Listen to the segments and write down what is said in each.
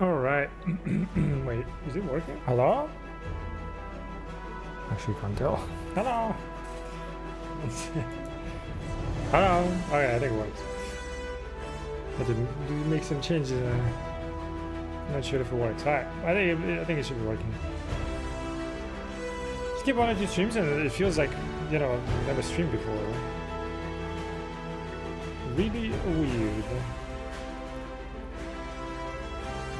All right. Wait, is it working? Hello? Actually, can't tell. Hello. Hello. Okay, I think it works. I did make some changes. Not sure if it works. Alright, I think it should be working. Just keep one or two streams, and it feels like, you know, I've never streamed before. Really weird.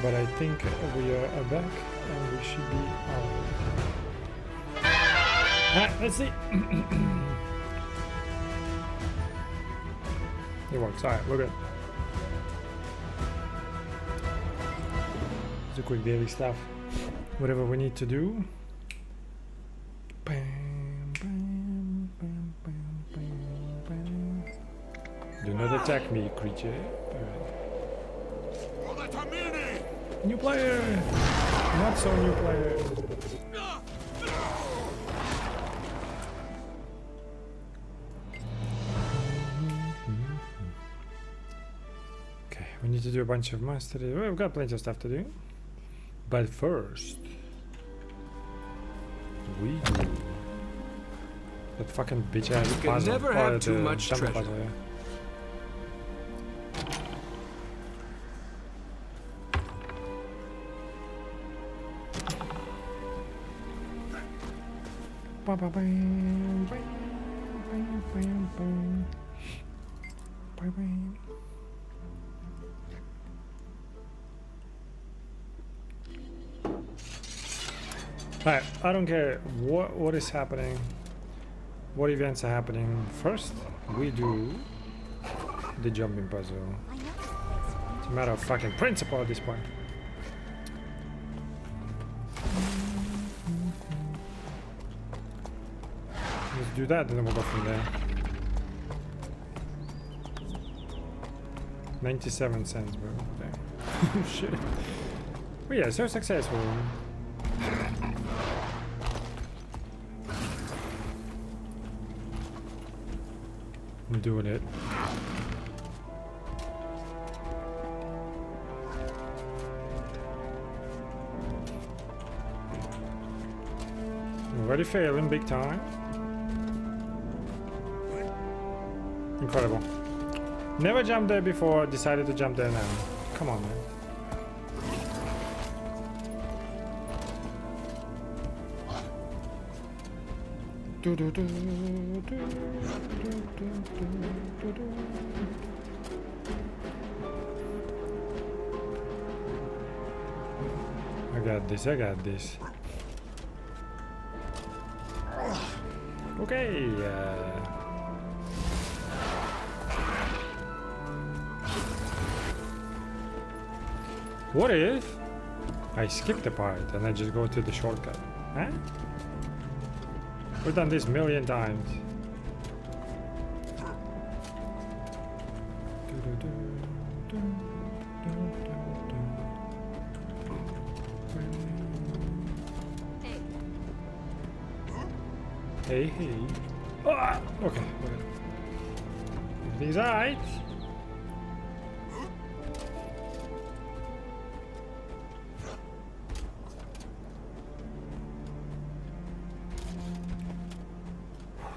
But I think we are back, and we should be out. Alright, let's see. It works. Alright, we're good. It's a quick daily stuff. Whatever we need to do. Do not attack me, creature. New player! Not so new player. Okay, we need to do a bunch of mastery. Well, we've got plenty of stuff to do. But first, we do that fucking bitch ass puzzle. You can never have too much treasure. Puzzle, yeah. Alright, I don't care what is happening, what events are happening. First, we do the jumping puzzle. It's a matter of fucking principle at this point. Let's do that, and then we'll go from there. 97 cents, bro. Okay. Shit. But yeah, so successful. I'm doing it. Already failing big time. Incredible. Never jumped there before, decided to jump there now. Come on, man. Do, do, do, do, do, do, do, do. I got this, I got this. Okay, what if I skip the part and I just go to the shortcut? Huh? We've done this a million times. Hey, hey. Ah, okay. Everything's alright.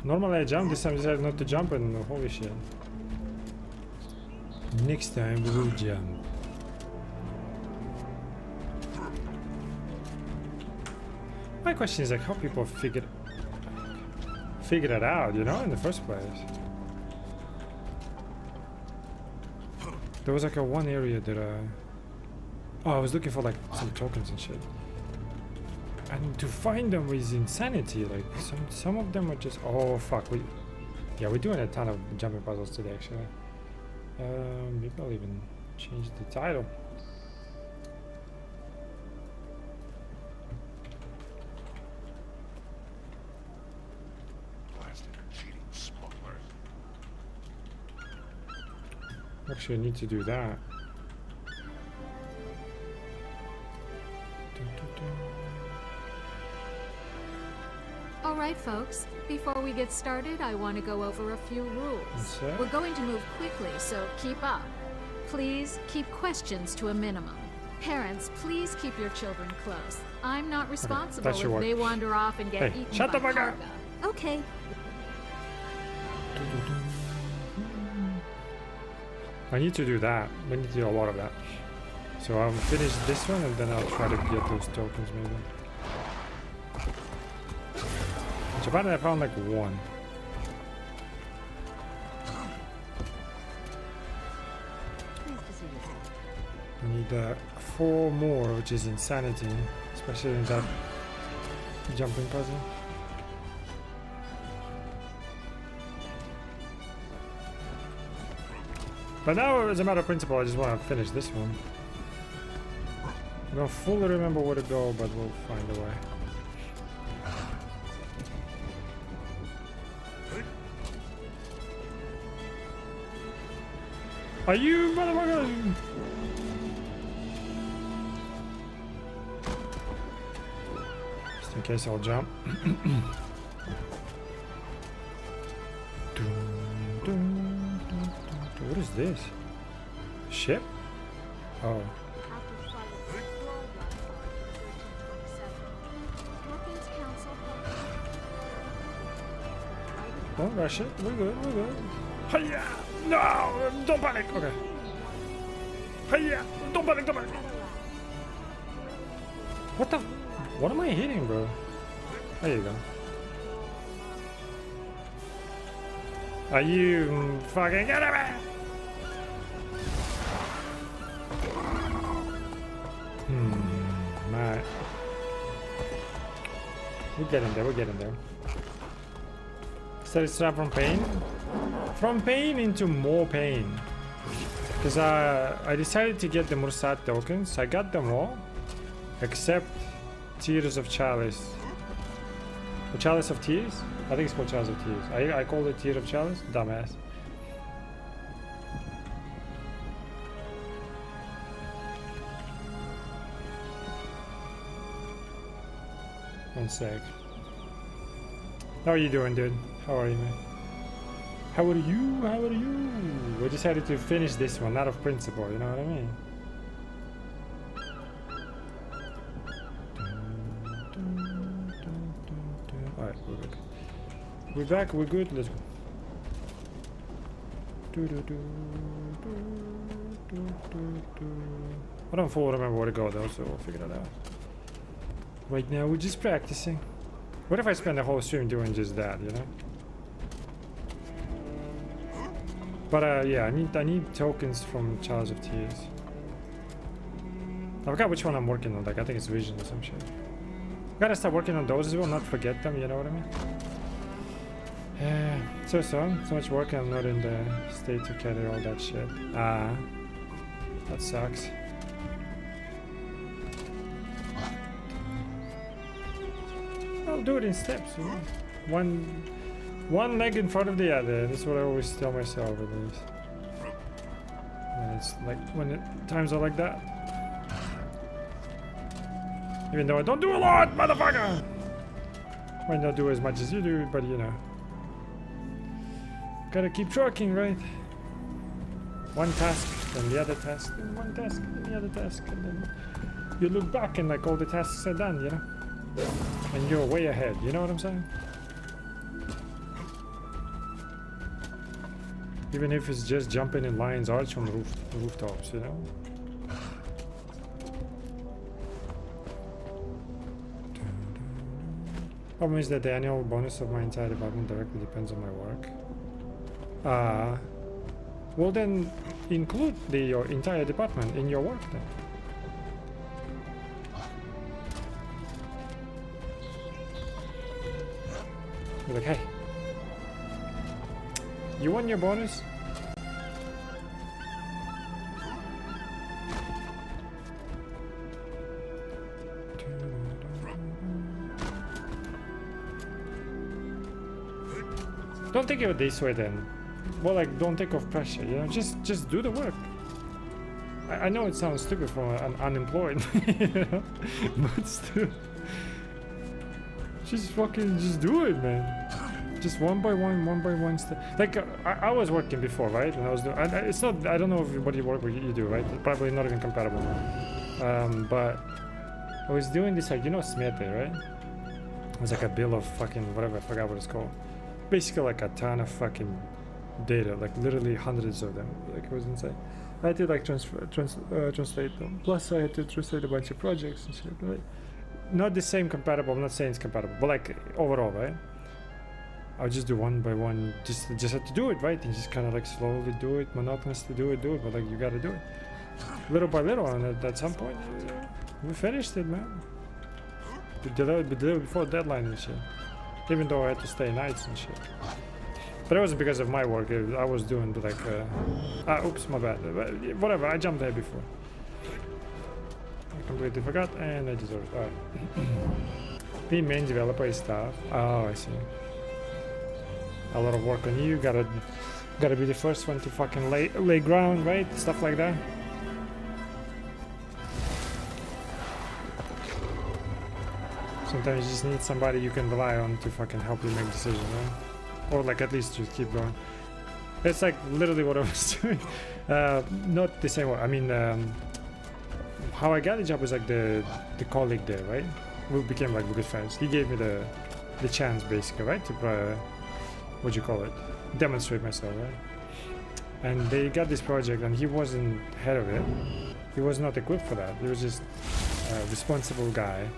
Normally I jump, this time I decided not to jump, and holy shit. Next time we will jump. My question is like how people figure it out, you know, in the first place. There was like a one area that I was looking for like some tokens and shit. And to find them is insanity. Like some of them are just fuck. We're doing a ton of jumping puzzles today actually. Maybe I'll even change the title. Actually, I need to do that. All right, folks. Before we get started, I want to go over a few rules. We're going to move quickly, so keep up. Please keep questions to a minimum. Parents, please keep your children close. I'm not responsible that should if work. they wander off and get Hey, eaten shut by the fuck up. Karga. Okay. I need to do that. We need to do a lot of that. So I'll finish this one and then I'll try to get those tokens maybe. So apparently I found like one. I need 4 more, which is insanity, especially in that jumping puzzle. But now, as a matter of principle, I just want to finish this one. I don't fully remember where to go, but we'll find a way. Are you motherfucker? Just in case I'll jump. What is this? Ship? Oh. Don't rush it. We're good. We're good. Hiya! No! Don't panic! Okay. Hiya! Don't panic! Don't panic! What the? What am I hitting, bro? There you go. Are you fucking kidding me? Alright. We're getting there, we're getting there. Steady strap from pain? From pain into more pain. Because I decided to get the Mursat tokens. I got them all. Except Tears of Chalice. The Chalice of Tears? I think it's called Chalice of Tears. I called it Tear of Chalice? Dumbass. One sec. How are you doing, dude? How are you, man? How are you? How are you? We decided to finish this one out of principle, you know what I mean? Alright, we're good. We're back, we're good, let's go. I don't fully remember where to go though, so we'll figure that out. Right now we're just practicing. What if I spend the whole stream doing just that, you know? But yeah, I need tokens from Chalice of Tears. I forgot which one I'm working on, like I think it's Vision or some shit. Gotta start working on those as well, not forget them, you know what I mean? Yeah, so much work, I'm not in the state to carry all that shit. That sucks. I'll do it in steps, you know? One leg in front of the other. That's what I always tell myself at least. And it's like when times are like that. Even though I don't do a lot, motherfucker! Might not do as much as you do, but you know. Gotta keep trucking, right? One task, then the other task, then one task, then the other task, and then you look back and like all the tasks are done, you know? And you're way ahead, you know what I'm saying? Even if it's just jumping in Lion's Arch on rooftops, you know? Problem is that the annual bonus of my entire department directly depends on my work. Well then, include your entire department in your work then. You're like, hey, you want your bonus? Don't think of it this way then. Well, like, don't take off pressure, you know? Just do the work. I know it sounds stupid from an unemployed, you know? But still. Just do it, man. Just one by one step. Like, I was working before, right? And I was doing, it's not, I don't know if what you work, what you do, right? It's probably not even compatible. But I was doing this, like, you know, Smetli, right? It was like a bill of fucking whatever, I forgot what it's called. Basically, like a ton of fucking data, like literally hundreds of them. Like, it was insane. I had to like translate them. Plus, I had to translate a bunch of projects and shit. Right? Not the same compatible. I'm not saying it's compatible, but like overall, right? I would just do one by one. Just had to do it, right? And just kind of like slowly do it, monotonously do it. But like you gotta do it, little by little. And at some point, we finished it, man. We delivered before deadline and shit. Even though I had to stay nights and shit. But it wasn't because of my work. I was doing like, oops, my bad. Whatever. I jumped there before. I completely forgot, and I deserve it. Alright. Be main developer is tough. Oh, I see. A lot of work on you. Gotta be the first one to fucking lay ground, right? Stuff like that. Sometimes you just need somebody you can rely on to fucking help you make decisions, right? Or like at least just keep going. It's like literally what I was doing. Not the same way. I mean, how I got the job was like the colleague there, right? We became like good friends. He gave me the chance basically, right? To what you call it? Demonstrate myself, right? And they got this project and he wasn't head of it. He was not equipped for that. He was just a responsible guy.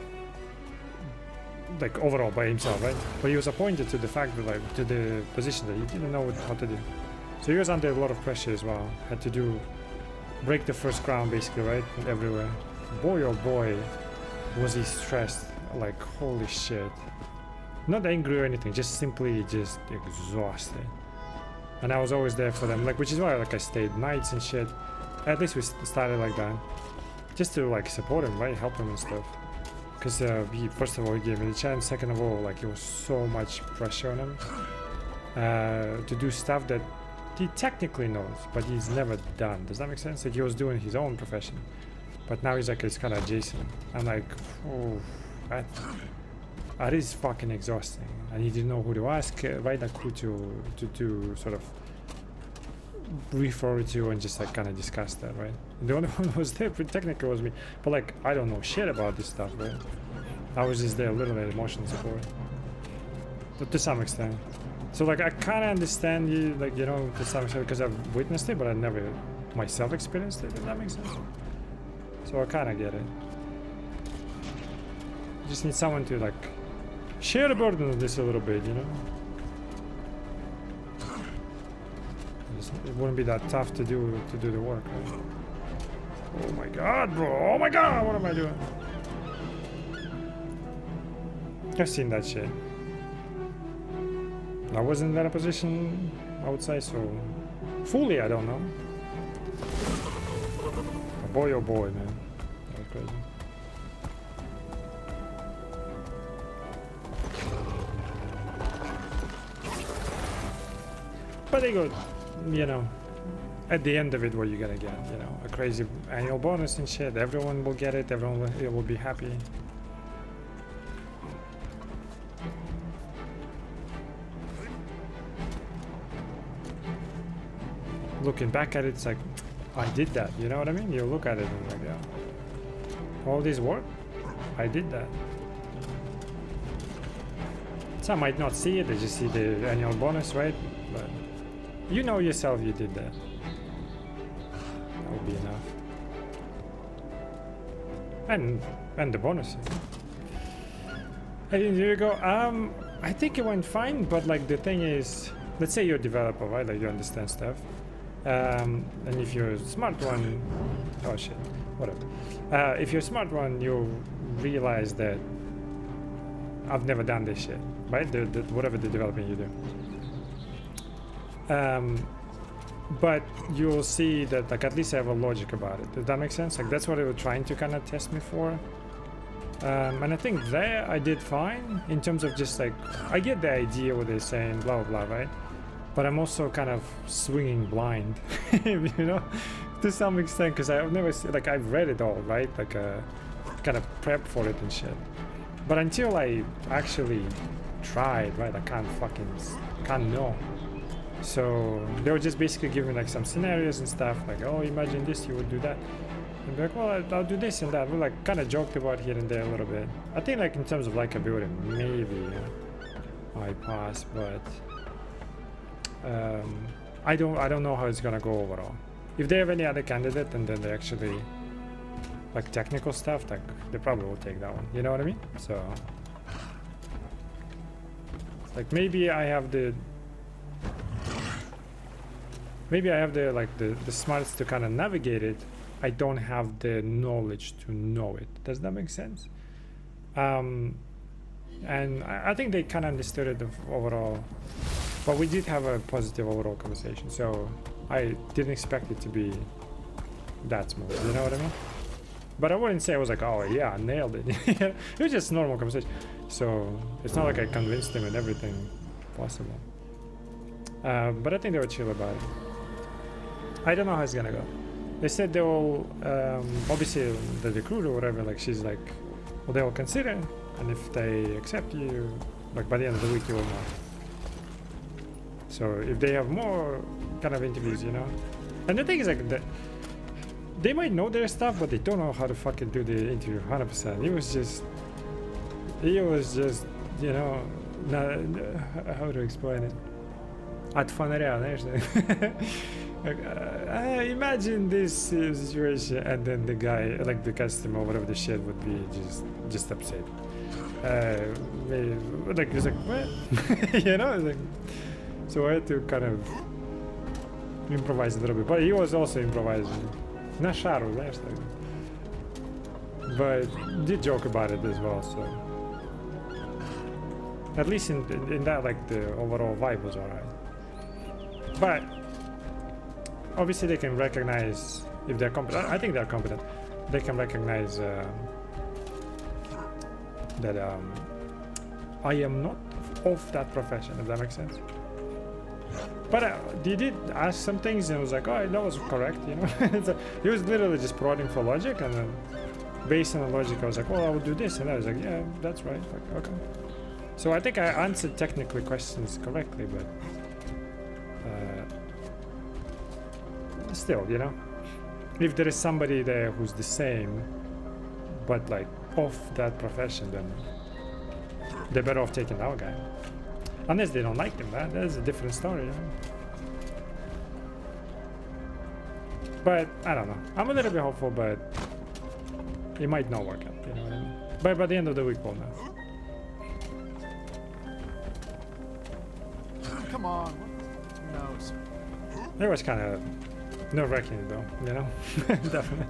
Like overall by himself, right? But he was appointed to the fact that like to the position that he didn't know how to do. So he was under a lot of pressure as well. Had to break the first ground basically, right? Everywhere. Boy oh boy was he stressed, like holy shit. Not angry or anything, just simply just exhausted. And I was always there for them, like, which is why like I stayed nights and shit. At least we started like that. Just to like support him, right? Help him and stuff. Because he, first of all, he gave me the chance. Second of all, like, there was so much pressure on him to do stuff that he technically knows, but he's never done. Does that make sense? Like, he was doing his own profession, but now he's like, it's kind of adjacent. I'm like, oh, that is fucking exhausting. And he didn't know who to ask, right? Like, who to sort of refer to and just like kind of discuss that, right? And the only one who was there technically was me, but like I don't know shit about this stuff, right? I was just there, literally emotional support, but to some extent. So like I kind of understand you, like, you know, to some extent because I've witnessed it, but I never myself experienced it. Does that make sense? So I kind of get it. You just need someone to like share the burden of this a little bit, you know. It wouldn't be that tough to do the work, right? Oh my god, bro! Oh my god! What am I doing? I've seen that shit. I wasn't in that position, I would say, so fully I don't know. Boy oh boy, man. That was crazy. But they go, you know, at the end of it, what you gonna get, you know, a crazy annual bonus and shit. Everyone will get it. Everyone will be happy. Looking back at it, it's like, I did that. You know what I mean? You look at it and like, yeah, all this work, I did that. Some might not see it. They just see the annual bonus, right? But you know yourself you did that. That would be enough. And the bonuses. Hey, here you go. I think it went fine, but like the thing is, let's say you're a developer, right? Like you understand stuff. And if you're a smart one, oh shit, whatever. If you're a smart one, you'll realize that I've never done this shit, right? Whatever the developing you do. But you'll see that like at least I have a logic about it. Does that make sense? Like that's what they were trying to kind of test me for. And I think there I did fine in terms of just like I get the idea what they're saying, blah blah blah, right? But I'm also kind of swinging blind, you know, to some extent, because I've never like I've read it all, right? Like kind of prep for it and shit. But until I actually tried, right, I can't know. So they were just basically giving like some scenarios and stuff, like, oh, imagine this, you would do that. And be like, well, I'll do this and that. We like kind of joked about here and there a little bit. I think like in terms of like a building, maybe I pass, but I don't know how it's gonna go overall. If they have any other candidate and then they actually like technical stuff, like they probably will take that one. You know what I mean? So like maybe I have the like the smarts to kind of navigate it. I don't have the knowledge to know it. Does that make sense? And I think they kind of understood it overall, but we did have a positive overall conversation. So I didn't expect it to be that smooth. You know what I mean? But I wouldn't say I was like, oh yeah, I nailed it. It was just normal conversation. So it's not like I convinced them and everything possible. But I think they were chill about it. I don't know how it's gonna go. They said they will, obviously the recruiter or whatever, like she's like, well, they will consider, and if they accept you, like by the end of the week, you will know. So if they have more kind of interviews, you know. And the thing is like that they might know their stuff, but they don't know how to fucking do the interview 100%. He was just, you know, not, how to explain it? От фонаря, знаешь? Imagine this situation, and then the guy, like the customer, whatever the shit, would be just upset. Maybe, like he's like, what? You know, like, so I had to kind of improvise a little bit, but he was also improvising. Not Sharu, знаешь, like, but did joke about it as well. So at least in that, like the overall vibe was alright. But obviously they can recognize if they're competent. I think they're competent. They can recognize that I am not of that profession, if that makes sense. But they did ask some things and I was like, oh, that was correct, you know. He was literally just prodding for logic, and then based on the logic I was like, well, I would do this, and I was like, yeah, that's right. Like, okay. So I think I answered technically questions correctly, but still, you know, if there is somebody there who's the same but like of that profession, then they're better off taking our guy, unless they don't like him, man. That's a different story, you know? But I don't know, I'm a little bit hopeful, but it might not work out, you know what I mean? But by the end of the week we'll know. Come on, who knows? It was kind of nerve-wracking though, you know. Definitely.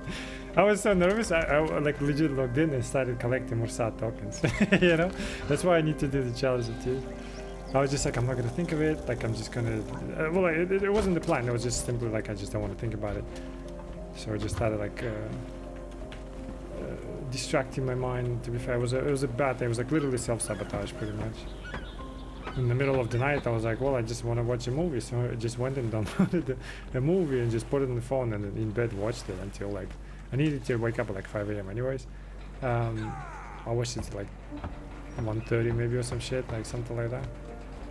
I was so nervous, I like legit logged in and started collecting more SAT tokens. You know, that's why I need to do the challenge too. I was just like, I'm not gonna think of it, like I'm just gonna well, it wasn't the plan, it was just simply like I just don't want to think about it. So I just started like distracting my mind. To be fair, it was a bad thing. It was like literally self-sabotage pretty much. In the middle of the night I was like, well, I just want to watch a movie, so I just went and downloaded a movie and just put it on the phone, and in bed watched it until like I needed to wake up at like 5 a.m. anyways. I watched it like 1:30 maybe or some shit, like something like that.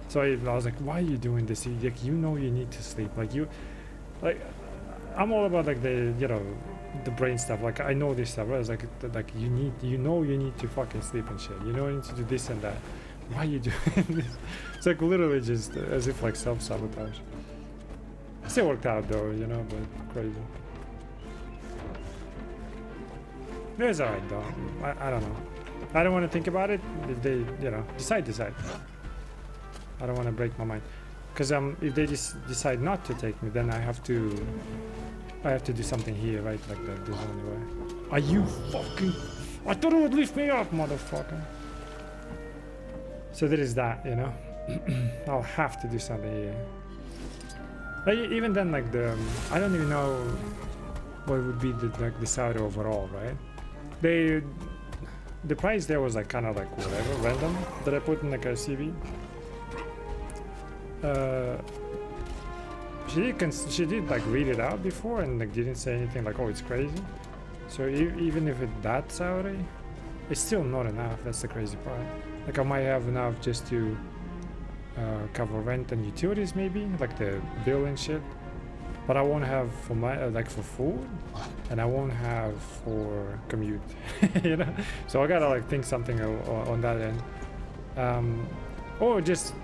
So I was like, why are you doing this? Like, you know you need to sleep. Like I'm all about like the, you know, the brain stuff. Like I know this stuff, right? It's like you need to fucking sleep and shit. You know, you need to do this and that. Why are you doing this? It's like literally just as if like self-sabotage. Still worked out though, you know, but crazy. It was alright though. I don't know. I don't want to think about it. If they, you know, decide. I don't want to break my mind. Because if they just decide not to take me, then I have to do something here, right? Like that. There's only way. Are you fucking? I thought it would lift me up, motherfucker. So there is that, you know. I'll have to do something here. Like, even then, like I don't even know what would be the salary overall, right? The price there was like kind of like whatever, random, that I put in like a CV. She did like read it out before and like didn't say anything like, oh, it's crazy. So even if it's that salary, it's still not enough. That's the crazy part. Like I might have enough just to cover rent and utilities, maybe like the bill and shit. but I won't have for my like for food, and I won't have for commute. You know, so I gotta like think something on that end, or just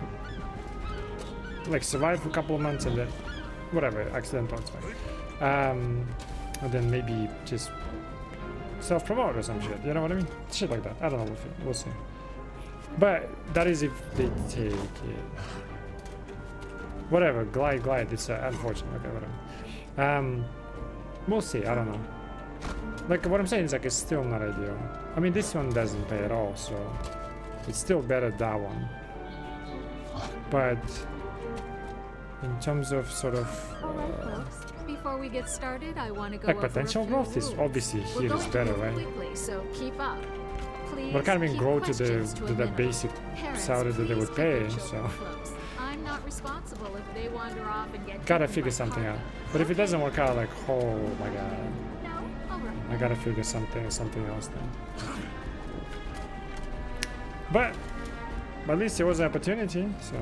like survive for a couple of months and then whatever, accidental, it's fine. And then maybe just self-promote or some shit, you know what I mean? Shit like that. I don't know, we'll see. But that is if they take it. Whatever, glide, it's unfortunate, okay, whatever. We'll see, I don't know. Like, what I'm saying is like, it's still not ideal. I mean, this one doesn't pay at all, so it's still better than that one. But in terms of sort of Folks, before we get started, I want to go like over potential a few growth is rules. obviously We're here is going better, to move right? quickly, so keep up. Please But I can't even keep grow to questions the a that minimum. basic Parents, salary that they please would keep pay, your so children close. I'm not responsible if they wander off and get gotta taken figure by something out. Parka. But if it doesn't work out, like, oh my god, No? All right. I gotta figure something else then. But at least it was an opportunity, so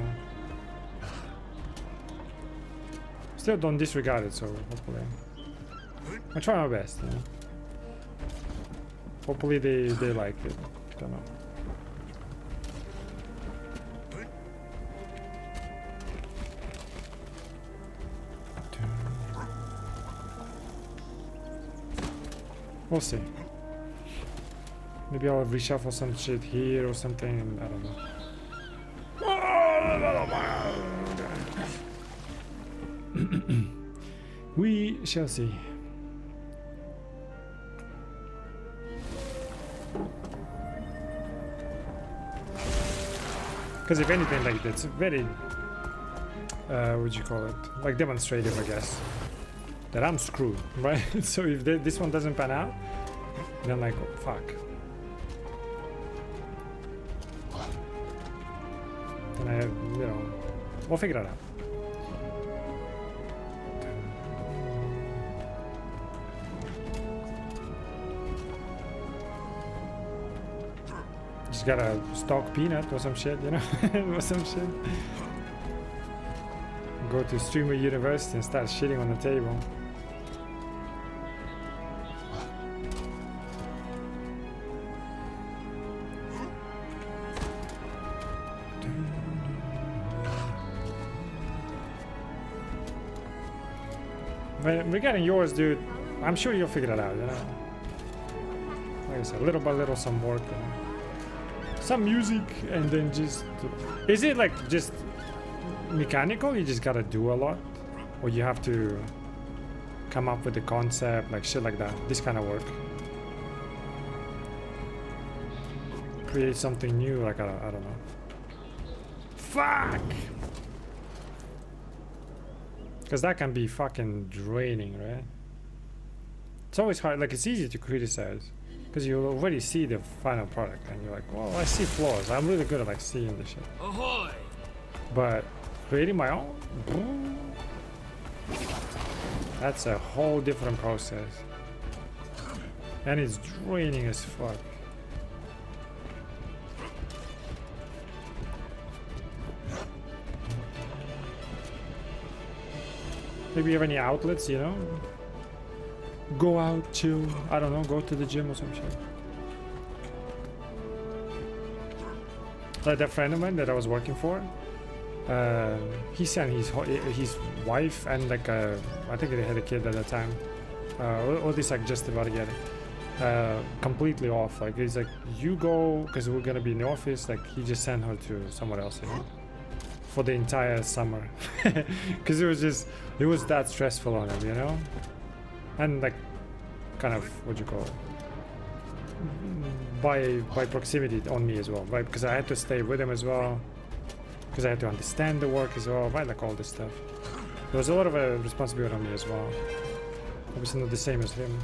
still don't disregard it. So hopefully, I try my best. You know? Hopefully they like it. Don't know. We'll see. Maybe I'll reshuffle some shit here or something. And I don't know. We shall see. Because if anything, like that's very, what you call it, like demonstrative, I guess, that I'm screwed, right? So if this one doesn't pan out, then like, oh, fuck. Then I have, you know, we'll figure it out. Just gotta stalk Peanut or some shit, you know? Or some shit. Go to Streamer University and start shitting on the table. But regarding yours, dude, I'm sure you'll figure it out, you know? Like I said, little by little, some work, you know? Some music, and then just... Is it like just mechanical? You just gotta do a lot? Or you have to come up with the concept, like shit like that? This kind of work. Create something new, like I don't know. Fuck! Because that can be fucking draining, right? It's always hard, like it's easy to criticize. Because you already see the final product and you're like, well, I see flaws. I'm really good at like seeing this shit. Ahoy! But creating my own? That's a whole different process. And it's draining as fuck. Maybe you have any outlets, you know? Go out, chill, I don't know, go to the gym or some shit. Like that friend of mine that I was working for, he sent his wife and like I think they had a kid at the time, or this like just about to get it, completely off. Like he's like, you go, because we're gonna be in the office. Like he just sent her to somewhere else, you know, for the entire summer, because it was that stressful on him, you know. And like, kind of, what you call it, by proximity on me as well, right? Because I had to stay with him as well, because I had to understand the work as well, right? Like all this stuff. There was a lot of responsibility on me as well. Obviously not the same as him.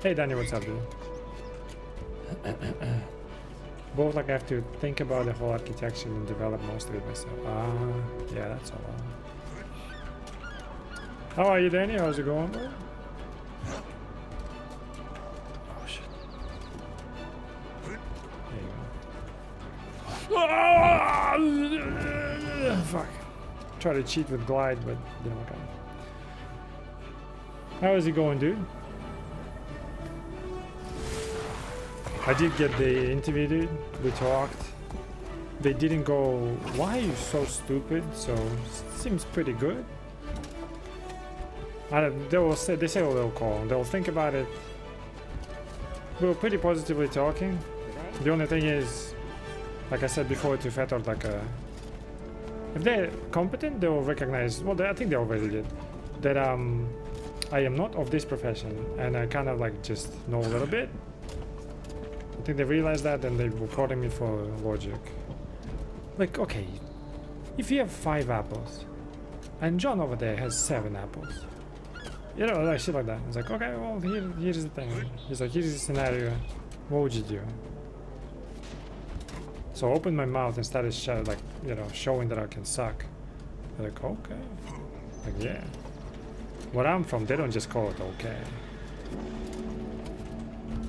Hey Danny, what's up, dude? Both like I have to think about the whole architecture and develop most of it myself. Yeah, that's a lot. How are you, Danny? How's it going, bro? Oh shit. There you go. Fuck. Try to cheat with glide, but didn't work out. How is it going, dude? I did get the interview, dude. We talked. They didn't go, why are you so stupid? So, seems pretty good. They say they'll call. They'll think about it. We were pretty positively talking. The only thing is, like I said before to Fetor, like if they're competent, they will recognize, well, I think they already did, that I am not of this profession, and I kind of like just know a little bit. I think they realized that, and they were quoting me for logic. Like, okay, if you have 5 apples, and John over there has 7 apples, you know, like shit like that. It's like, okay, well, here's the thing. He's like, here's the scenario. What would you do? So I opened my mouth and started like, you know, showing that I can suck. They're like, okay. Like, yeah. Where I'm from, they don't just call it okay.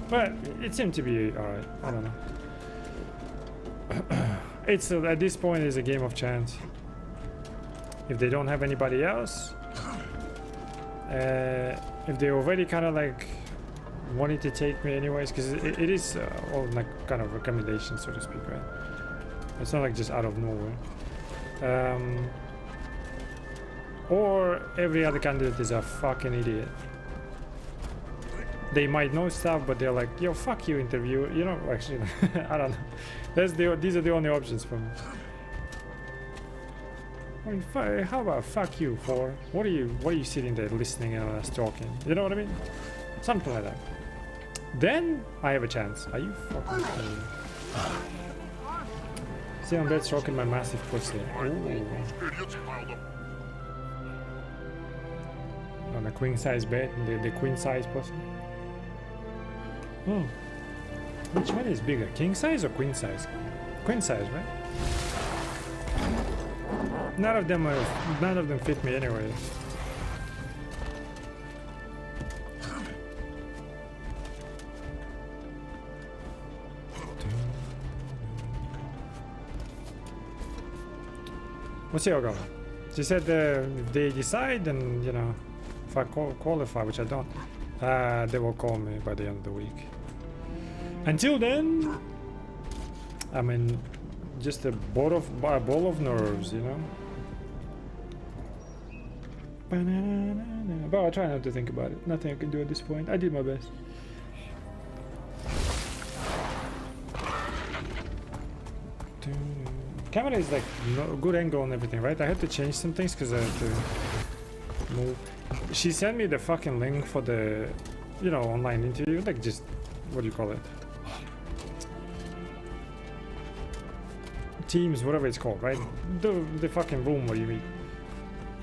But it seemed to be alright. I don't know. It's at this point it's a game of chance. If they don't have anybody else, if they already kind of like wanted to take me anyways, because it is all like kind of recommendation, so to speak, right? It's not like just out of nowhere. Or every other candidate is a fucking idiot. They might know stuff, but they're like, yo, fuck you, interview. You know, actually, I don't know. These are the only options for me. I mean, how about fuck you, whore? What are you sitting there listening and us talking? You know what I mean? Something like that. Then I have a chance. Are you fucking kidding me? See, on bed stroking my massive pussy. Ooh. On a queen size bed, the queen size pussy. Hmm. Which one is bigger, king size or queen size? Queen size, right? None of them fit me anyway. What's your goal? She said if they decide, then, you know, if I qualify, which I don't, they will call me by the end of the week. Until then, I mean, just a ball of nerves, you know. But I try not to think about it. Nothing I can do at this point. I did my best. Camera is like good angle and everything, right? I had to change some things because I had to move. She sent me the fucking link for the, you know, online interview, like just, what do you call it? Teams, whatever it's called, right? The fucking room where you meet.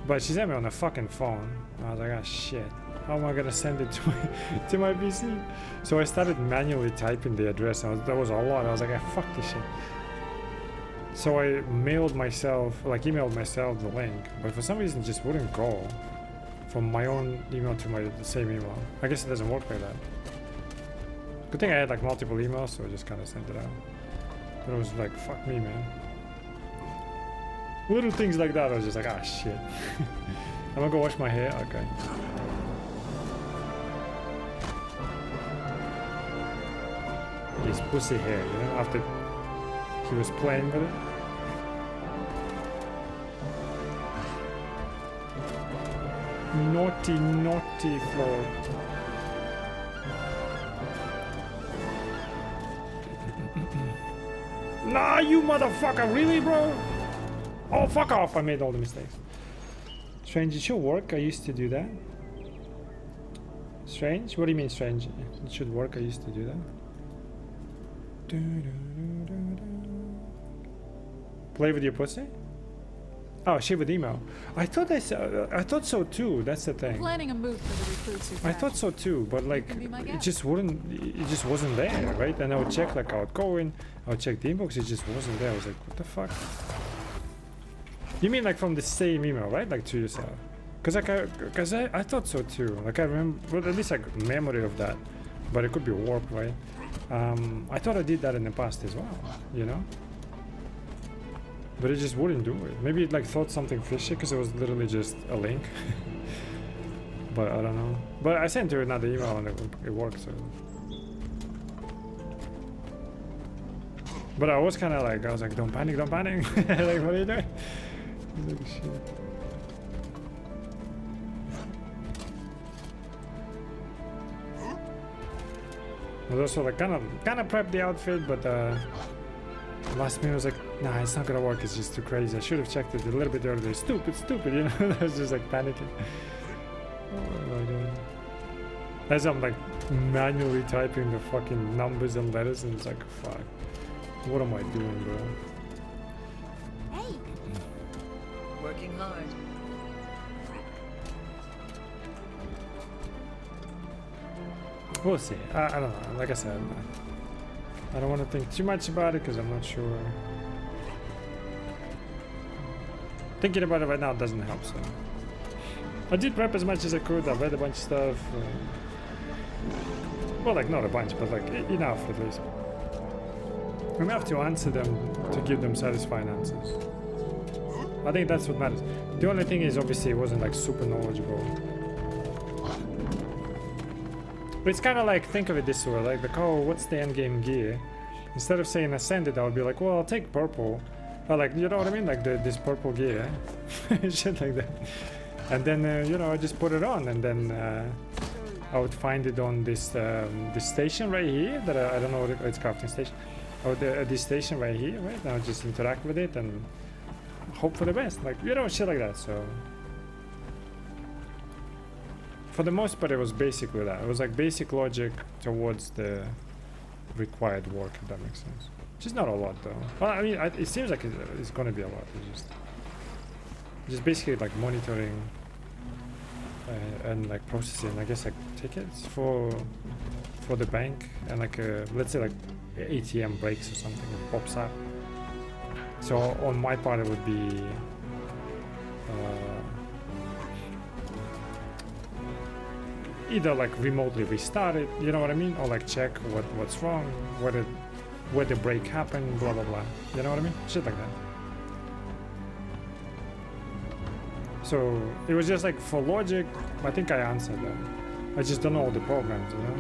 But she sent me on a fucking phone. I was like, ah, shit. How am I gonna send it to my PC? So I started manually typing the address. That was a lot. I was like, ah, fuck this shit. So I emailed myself the link, but for some reason it just wouldn't go from my own email to the same email. I guess it doesn't work like that. Good thing I had like multiple emails, so I just kind of sent it out. But it was like, fuck me, man. Little things like that, I was just like, ah, shit. I'm gonna go wash my hair. Okay. His pussy hair, you know, after he was playing with it. Naughty, naughty Flo. Nah, you motherfucker, really, bro? Oh, fuck off, I made all the mistakes. Strange, it should work, I used to do that. Strange? What do you mean strange? It should work, I used to do that. Play with your pussy? Oh, shit with email. I thought so too. That's the thing. Planning a move for the recruits who I thought so too, but like it just wasn't there, right? And I would check, like I would go in, I would check the inbox, it just wasn't there. I was like, what the fuck? You mean like from the same email, right? Like to yourself? Cause I thought so too. Like I remember, well, at least like memory of that, but it could be warped, right? I thought I did that in the past as well, you know? But it just wouldn't do it. Maybe it like thought something fishy because it was literally just a link. But I don't know. But I sent her another email and it worked, so. But I was kind of like, I was like, don't panic, don't panic. Like, what are you doing? He's like, shit. I was also like kind of prepped the outfit, but last minute I was like, nah, it's not gonna work. It's just too crazy. I should have checked it a little bit earlier. Stupid, you know. I was just like panicking. What am I doing? As I'm like manually typing the fucking numbers and letters, and it's like, fuck, what am I doing, bro? Hey, working hard. We'll see. I don't know. Like I said, I don't want to think too much about it because I'm not sure. Thinking about it right now doesn't help, so. I did prep as much as I could. I read a bunch of stuff. Well, like not a bunch, but like enough at least. Enough to answer them, to give them satisfying answers. I think that's what matters. The only thing is, obviously, it wasn't like super knowledgeable. But it's kind of like, think of it this way, like, oh, what's the end game gear? Instead of saying ascended, I would be like, well, I'll take purple. Or like, you know what I mean? Like this purple gear. Shit like that. And then, you know, I just put it on, and then I would find it on this this station right here, that I don't know what it's crafting station. Or this station right here, right? And I'll just interact with it and hope for the best. Like, you know, shit like that, so. For the most part, it was basically that. It was like basic logic towards the required work, if that makes sense. Which is not a lot, though. Well, I mean, it seems like it's going to be a lot. It's just basically like monitoring and like processing, I guess, like tickets for the bank, and like let's say like ATM breaks or something, it pops up. So on my part, it would be. Either like remotely restart it, you know what I mean, or like check what's wrong, where the break happened, blah blah blah. You know what I mean? Shit like that. So it was just like for logic, I think I answered them. I just don't know all the programs, you know.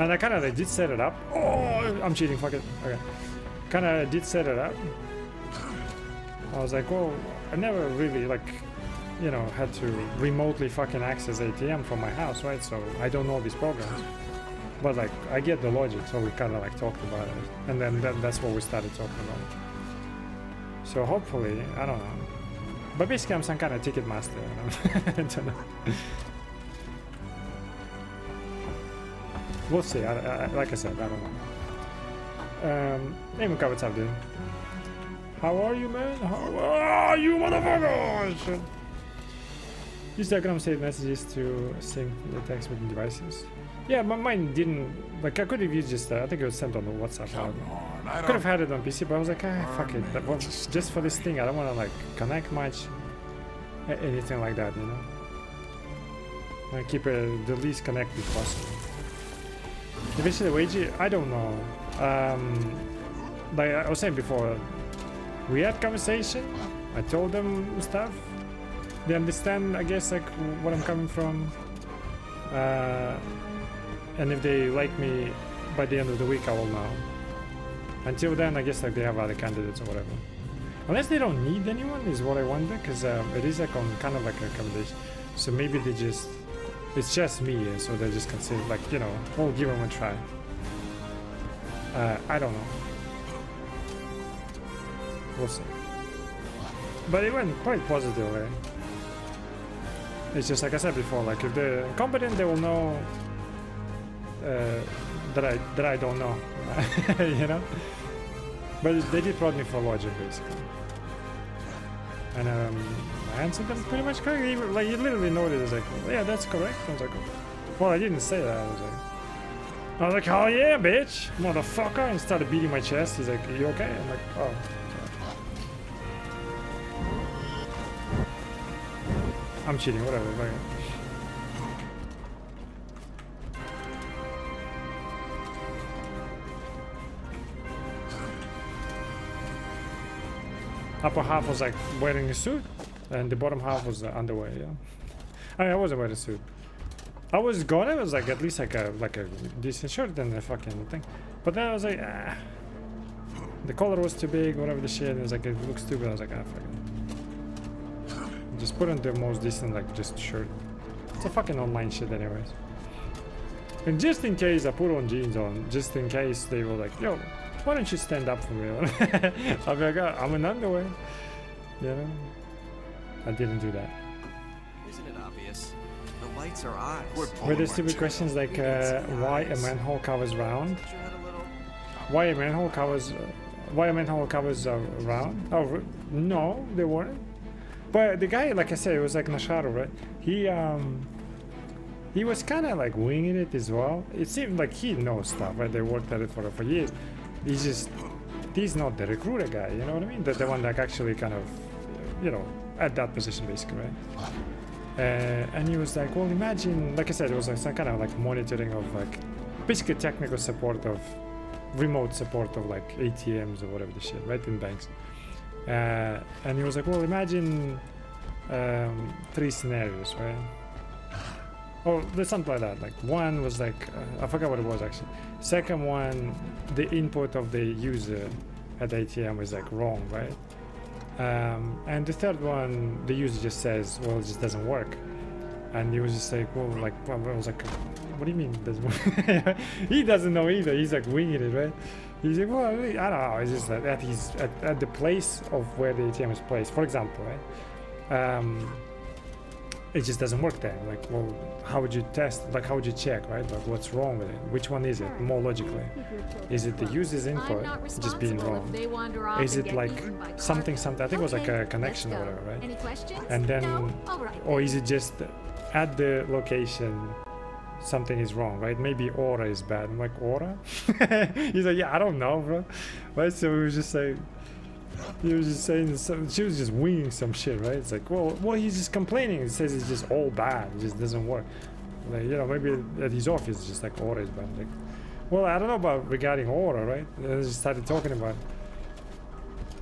And I kind of did set it up. Oh, I'm cheating. Fuck it. Okay. Kind of did set it up. I was like, oh, I never really like. You know, had to remotely fucking access ATM from my house, right? So I don't know these programs, but like I get the logic. So we kind of like talked about it, and then that's what we started talking about. So hopefully, I don't know, but basically I'm some kind of ticket master. I don't know. We'll see. Like I said, I don't know. Hey Muka, what's up, dude? How are you, man? How are you, motherfucker? Oh, shit. Use diagram save messages to sync the text between devices. Yeah, mine didn't. Like, I could have used just I think it was sent on the WhatsApp. I could have had it on PC, but I was like, fuck it. That was just for this thing. I don't want to like connect much, anything like that, you know. I keep it the least connected possible. Eventually, wagey, I don't know. Like I was saying before, we had conversation. I told them stuff. They understand, I guess, like what I'm coming from, and if they like me by the end of the week, I will know. Until then, I guess like they have other candidates or whatever. Unless they don't need anyone, is what I wonder, because it is like on kind of like a recommendation. So maybe they just, it's just me, so they just consider like, you know, we'll give them a try. I don't know. We'll see. But it went quite positive, right? It's just like I said before, like if they're competent, they will know that I don't know, you know. But they did prod me for logic basically, and I answered them pretty much correctly. Like you literally noted, it's like, well, yeah, that's correct. I was like, well, I didn't say that. I was like, oh yeah, bitch, motherfucker, and started beating my chest. He's like, are you okay? I'm like, oh. I'm cheating, whatever. Like, upper half was like wearing a suit. and the bottom half was underwear. Yeah, I mean, I wasn't wearing a suit. I was gonna, it was like at least like a decent shirt and a fucking thing, but then I was like, ah, the collar was too big, whatever the shit. It was like, it looks stupid. I was like, ah, fuck it. Just put on the most decent like just shirt. It's a fucking online shit anyways. And just in case I put on jeans on, just in case they were like, yo, why don't you stand up for me? I'll be like, oh, I'm in underwear. You know? I didn't do that. Isn't it obvious? The lights are eyes. Were there stupid questions like why a manhole covers round? Why a manhole covers round? Oh no, they weren't. But the guy, like I said, it was like Nasharo, right? He was kind of like winging it as well. It seemed like he knows stuff, right? They worked at it for years. He's not the recruiter guy, you know what I mean? The one that actually kind of, you know, at that position basically, right? And he was like, well, imagine, like I said, it was like some kind of like monitoring of like basically technical support of remote support of like ATMs or whatever the shit, right, in banks. And he was like, well, imagine 3 scenarios, right? Oh, there's something like that. Like one was like, I forgot what it was actually. Second one, the input of the user at the ATM was like wrong, right? And the third one, the user just says, well, it just doesn't work. And he was just like, well, like, I was like, what do you mean it doesn't work? He doesn't know either. He's like winging it, right? He's like, well, I don't know. It's just like that he's at the place of where the ATM is placed, for example, right? It just doesn't work there. Like, well, how would you test? Like, how would you check, right? Like, what's wrong with it? Which one is it? More logically, is it the user's input just being wrong? Is it like something? I think it was like a connection or whatever, right? Any questions? And then, No? All right. or is it just at the location something is wrong, right? Maybe aura is bad. I'm like, aura? He's like, yeah, I don't know, bro. Right? So we was just like. He was just saying she was just winging some shit, right? It's like, well, he's just complaining. He says it's just all bad. It just doesn't work. Like, you know, maybe at his office, it's just like aura is bad. Like, well, I don't know about regarding aura, right? And I just started talking about it.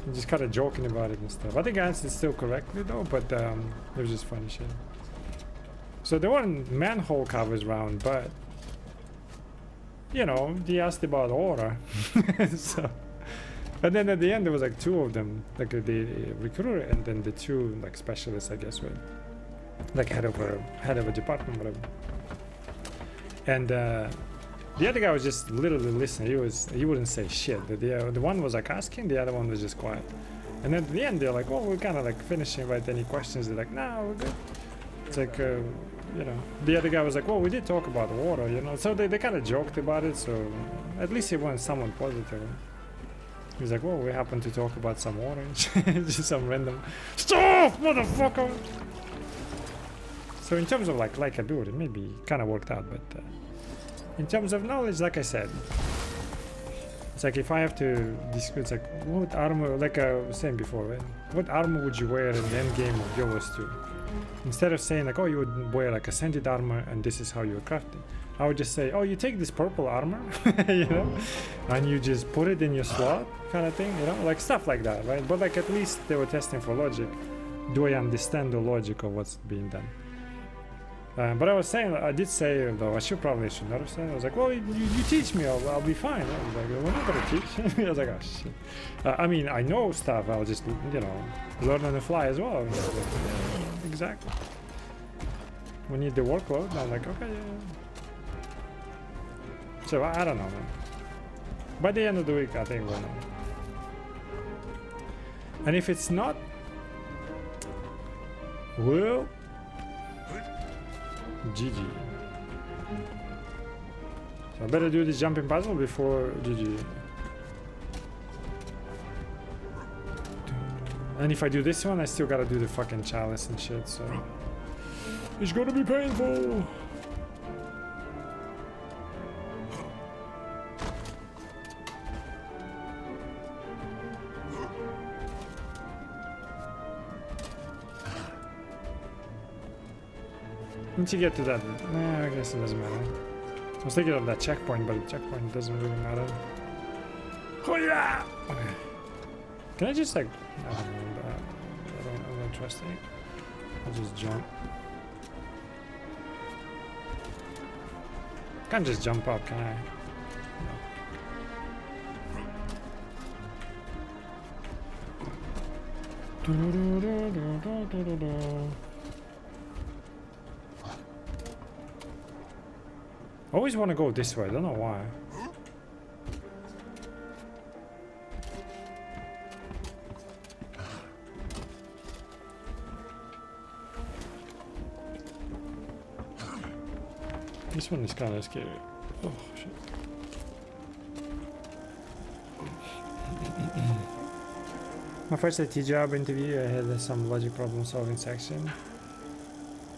And just kind of joking about it and stuff. I think I answered still correctly though, but it was just funny shit. So there weren't manhole covers round, but you know, he asked about aura. So. And then at the end there was like 2 of them, like the recruiter and then the 2 like specialists, I guess, right? Like head of a department, whatever. And the other guy was just literally listening. He wouldn't say shit. The one was like asking, the other one was just quiet. And then at the end they're like, well, we're kind of like finishing, right? Any questions? They're like, no, we're good. It's like, you know, the other guy was like, well, we did talk about water, you know. So they kind of joked about it. So at least he went someone positive. He's like, well, we happen to talk about some orange. Just some random stuff, motherfucker! So in terms of like ability, maybe kind of worked out, but in terms of knowledge, like I said, it's like if I have to discuss, like, what armor, like I was saying before, right? What armor would you wear in the end game of Guild Wars 2? Instead of saying like, oh, you would wear like a scented armor and this is how you craft it. I would just say, oh, you take this purple armor, you know, and you just put it in your slot, kind of thing, you know, like stuff like that, right? But like at least they were testing for logic. Do I understand the logic of what's being done? But I was saying, I did say though, I should not have said. I was like, well, you teach me, I'll be fine. I was like, we're not gonna teach. I was like, oh shit. I mean, I know stuff. I'll just, you know, learn on the fly as well. Like, yeah, exactly. We need the workload. I'm like, okay. Yeah. So I don't know, man. By the end of the week, I think we'll know. And if it's not, well, GG. So I better do this jumping puzzle before GG. And if I do this one, I still gotta do the fucking chalice and shit, so it's gonna be painful. Once you get to that, I guess it doesn't matter. I was thinking of that checkpoint, but the checkpoint doesn't really matter. Oh yeah! Okay. Can I just like, I don't know, I'm not trusting it. I'll just jump. Can't just jump up, can I? No. I always want to go this way, I don't know why. This one is kind of scary. Oh shit. My first IT job interview, I had some logic problem solving section.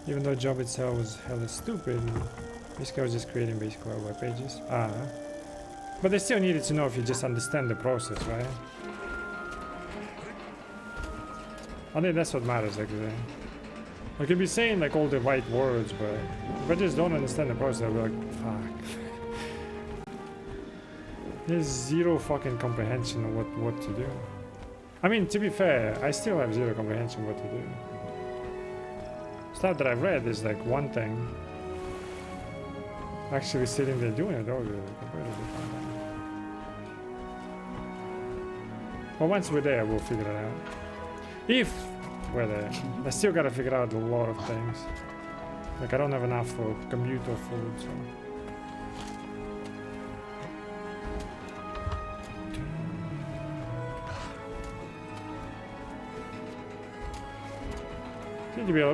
Even though the job itself was hella stupid, this guy was just creating basically web pages. But they still needed to know if you just understand the process, right? I think that's what matters actually. I could be saying like all the right words, but if I just don't understand the process, I'll be like, fuck. There's zero fucking comprehension of what to do. I mean, to be fair, I still have zero comprehension what to do. Stuff that I've read is like one thing. Actually sitting there doing it, all completely different thing. But once we're there, we'll figure it out. If we're there. I still gotta figure out a lot of things. Like I don't have enough for commute or food, so. Seem to be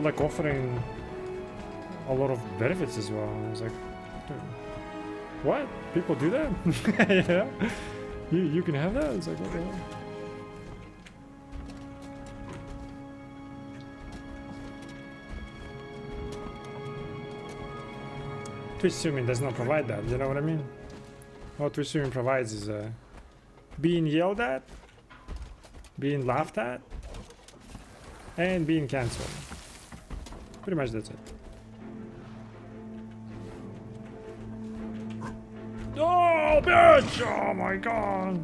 like offering a lot of benefits as well. I was like, dude, what? People do that? Yeah, you can have that. It's like, what the hell? Twitch streaming does not provide that, you know what I mean? What Twitch streaming provides is being yelled at, being laughed at, and being cancelled. Pretty much that's it. Oh, bitch! Oh my god!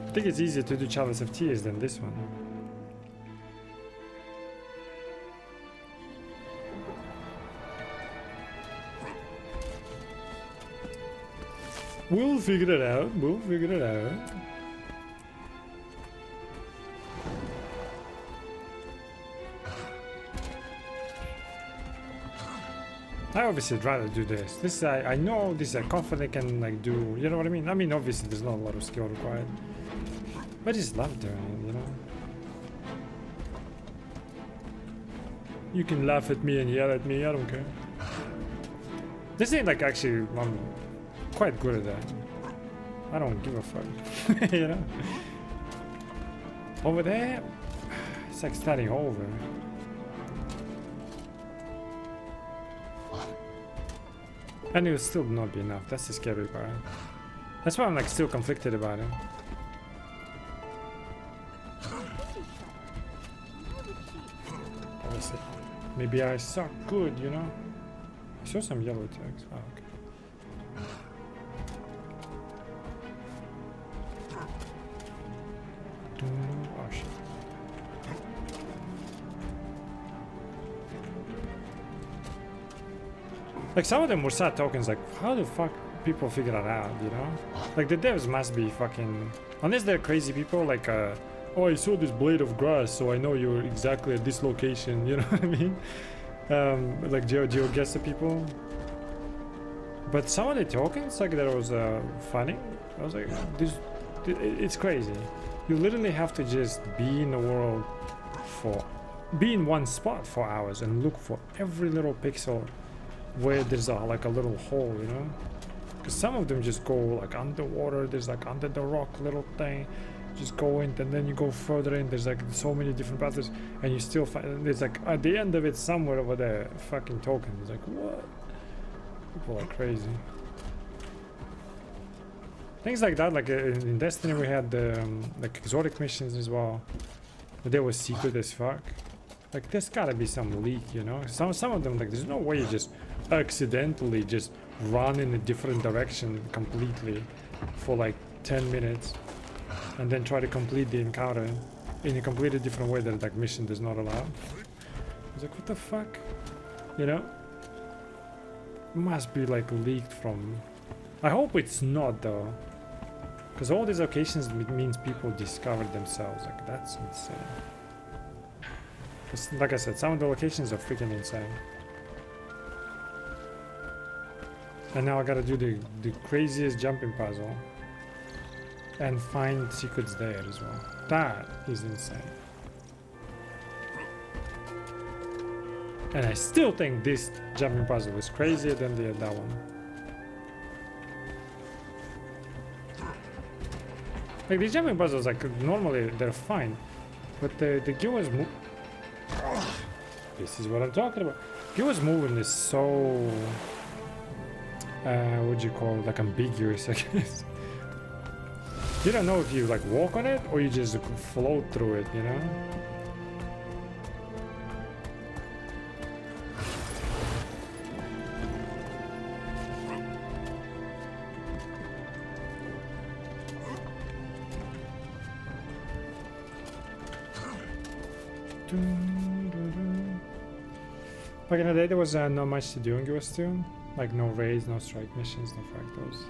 I think it's easier to do Chalice of Tears than this one. We'll figure it out. We'll figure it out. I obviously rather do this. This I know this I confidently can like do. You know what I mean? I mean obviously there's not a lot of skill required. But I just love doing it, you know. You can laugh at me and yell at me. I don't care. This ain't like actually. I'm quite good at that. I don't give a fuck. You know? Over there, it's like starting over. And it will still not be enough. That's the scary part. That's why I'm like still conflicted about it. Obviously. Maybe I suck good, you know? I saw some yellow tags. Oh, okay. Oh shit. Like some of them were sad tokens, like how the fuck people figure that out, you know? Like the devs must be fucking, unless they're crazy people like oh I saw this blade of grass so I know you're exactly at this location, you know what I mean? Like GeoGuessr people. But some of the tokens like that was funny. I was like it's crazy. You literally have to just be in the world be in one spot for hours and look for every little pixel where there's like a little hole, you know? Because some of them just go like underwater, there's like under the rock little thing, just go in and then you go further in, there's like so many different paths and you still find, there's like at the end of it somewhere over there, fucking token. It's like, what? People are crazy. Things like that, like in Destiny we had like exotic missions as well, but they were secret as fuck. Like there's gotta be some leak, you know? Some of them, like there's no way you just accidentally just run in a different direction completely for like 10 minutes and then try to complete the encounter in a completely different way that like mission does not allow. was like, what the fuck? You know? Must be like leaked from... I hope it's not though. Because all these locations means people discovered themselves. Like, that's insane. 'Cause like I said, some of the locations are freaking insane. And now I gotta do the craziest jumping puzzle. And find secrets there as well. That is insane. And I still think this jumping puzzle was crazier than that one. Like these jumping puzzles, like normally they're fine, but the Gil's move. This is what I'm talking about. Gil's movement is so what do you call it? Like ambiguous, I guess. You don't know if you like walk on it or you just float through it, you know? Back in the day, there was not much to do in Ghost 2. Like no raids, no strike missions, no fractals.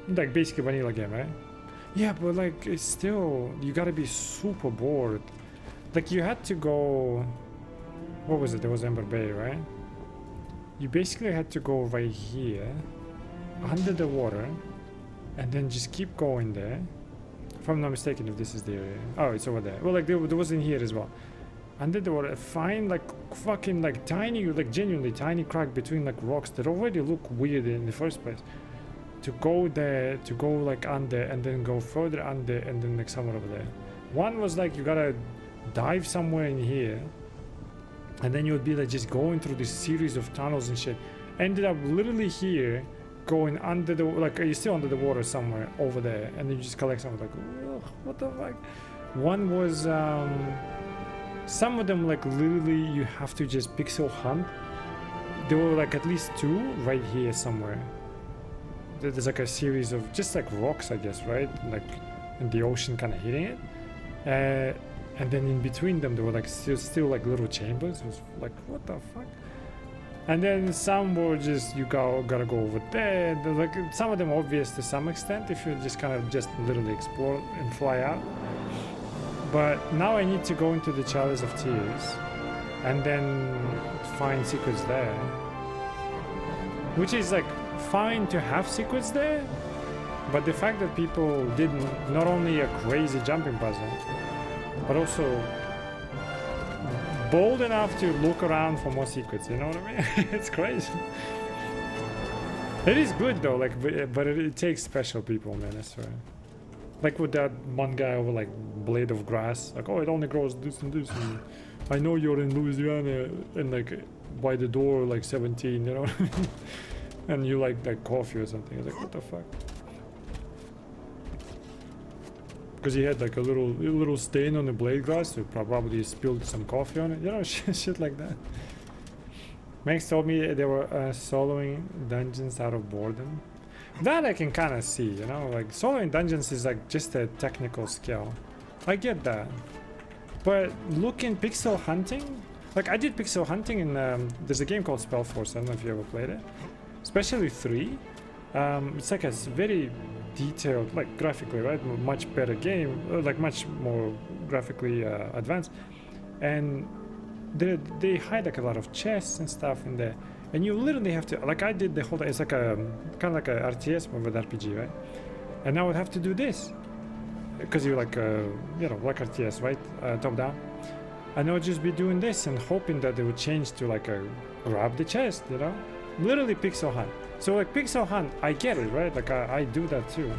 Like basically vanilla game, right? Yeah, but like it's still, you gotta be super bored. Like you had to go, what was it? There was Ember Bay, right? You basically had to go right here, under the water, and then just keep going there. If I'm not mistaken, if this is the area. Oh, it's over there. Well, like there was in here as well. Under the water, find like fucking like tiny, like genuinely tiny crack between like rocks that already look weird in the first place. To go there, to go like under, and then go further under, and then like somewhere over there. One was like you gotta dive somewhere in here, and then you would be like just going through this series of tunnels and shit. Ended up literally here, going under the, like you're still under the water somewhere over there, and then you just collect something like, ugh, what the fuck. One was some of them like literally you have to just pixel hunt. There were like at least two right here somewhere. There's like a series of just like rocks, I guess, right? Like in the ocean kind of hitting it. And then in between them there were like still like little chambers. It was like, what the fuck? And then some were just, you gotta go over there. Like some of them obvious to some extent if you just kind of just literally explore and fly out. But now I need to go into the Chalice of Tears and then find secrets there. Which is like fine to have secrets there, but the fact that people did not only a crazy jumping puzzle, but also bold enough to look around for more secrets, you know what I mean? It's crazy. It is good though, like, but it takes special people, man, I swear. Like with that one guy over like blade of grass, like, oh, it only grows this and this, and I know you're in Louisiana and like by the door like 17, you know what I mean? And you like coffee or something. It's like, what the fuck? Because he had like a little stain on the blade glass, so probably spilled some coffee on it, you know, shit like that. Max told me they were soloing dungeons out of boredom. That I can kind of see, you know, like soloing dungeons is like just a technical skill. I get that. But looking pixel hunting, like I did pixel hunting in, there's a game called Spellforce, I don't know if you ever played it. Especially 3. It's like a very detailed, like graphically, right? Much better game, like much more graphically advanced. And they hide like a lot of chests and stuff in there. And you literally have to, like I did the whole, it's like a kind of like a RTS with RPG, right? And I would have to do this because you're like, you know, like RTS, right? Top down. And I would just be doing this and hoping that they would change to like a grab the chest, you know? Literally pixel hunt. So like pixel hunt, I get it, right? Like I do that too.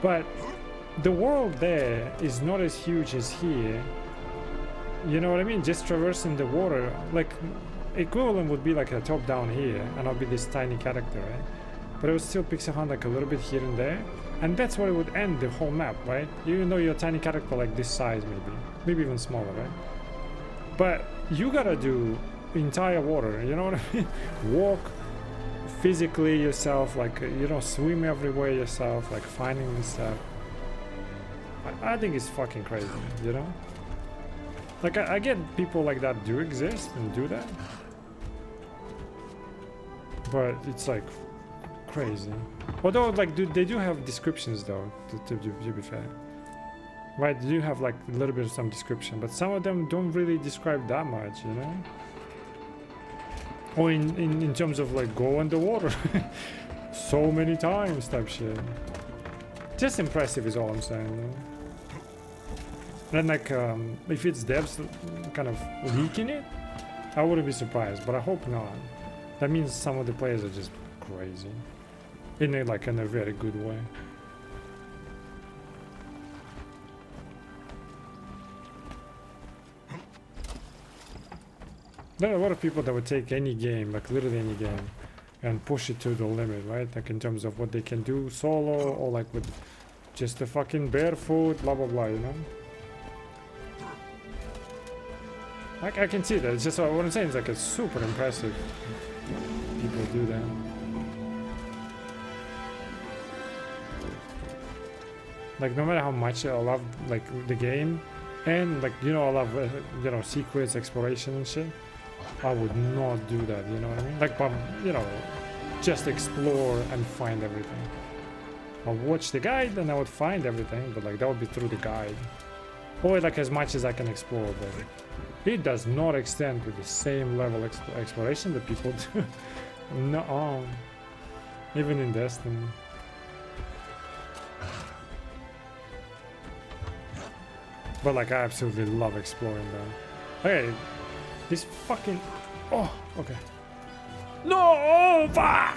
But the world there is not as huge as here. You know what I mean? Just traversing the water, like equivalent would be like a top down here, and I'll be this tiny character, right? But it would still pixel hunt like a little bit here and there, and that's where it would end the whole map, right? Even though you're a tiny character like this size, maybe even smaller, right? But you gotta do entire water, you know what I mean? Walk physically yourself, like, you know, swim everywhere yourself, like finding stuff. I think it's fucking crazy, you know? Like I get people like that do exist and do that, but it's like crazy. Although like they do have descriptions though, to be fair. Right, they do have like a little bit of some description, but some of them don't really describe that much, you know? Or in terms of like go underwater so many times type shit. Just impressive is all I'm saying, you know? And like if it's devs kind of leaking it, I wouldn't be surprised, but I hope not. That means some of the players are just crazy. In a very good way. There are a lot of people that would take any game, like literally any game, and push it to the limit, right? Like in terms of what they can do solo, or like with just a fucking barefoot, blah blah blah, you know? Like I can see that. It's just what I'm saying is like it's super impressive. People do that. Like no matter how much I love like the game, and like I love secrets, exploration and shit, I would not do that. You know what I mean? Like just explore and find everything. I'll watch the guide and I would find everything, but like that would be through the guide, or like as much as I can explore. But it does not extend with the same level exploration that people do. No, even in Destiny. But like I absolutely love exploring though. Okay, this fucking okay. No, oh, fuck!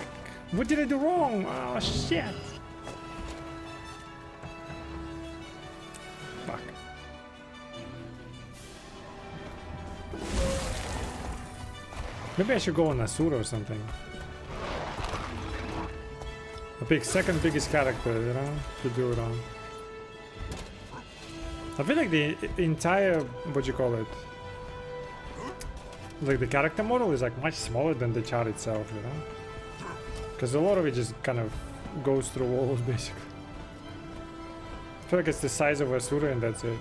What did I do wrong? Oh shit! Fuck. Maybe I should go on Asura or something. I pick second biggest character, you know, to do it on. I feel like the entire, what you call it, like the character model is like much smaller than the chart itself, you know? Because a lot of it just kind of goes through walls, basically. I feel like it's the size of Asura and that's it.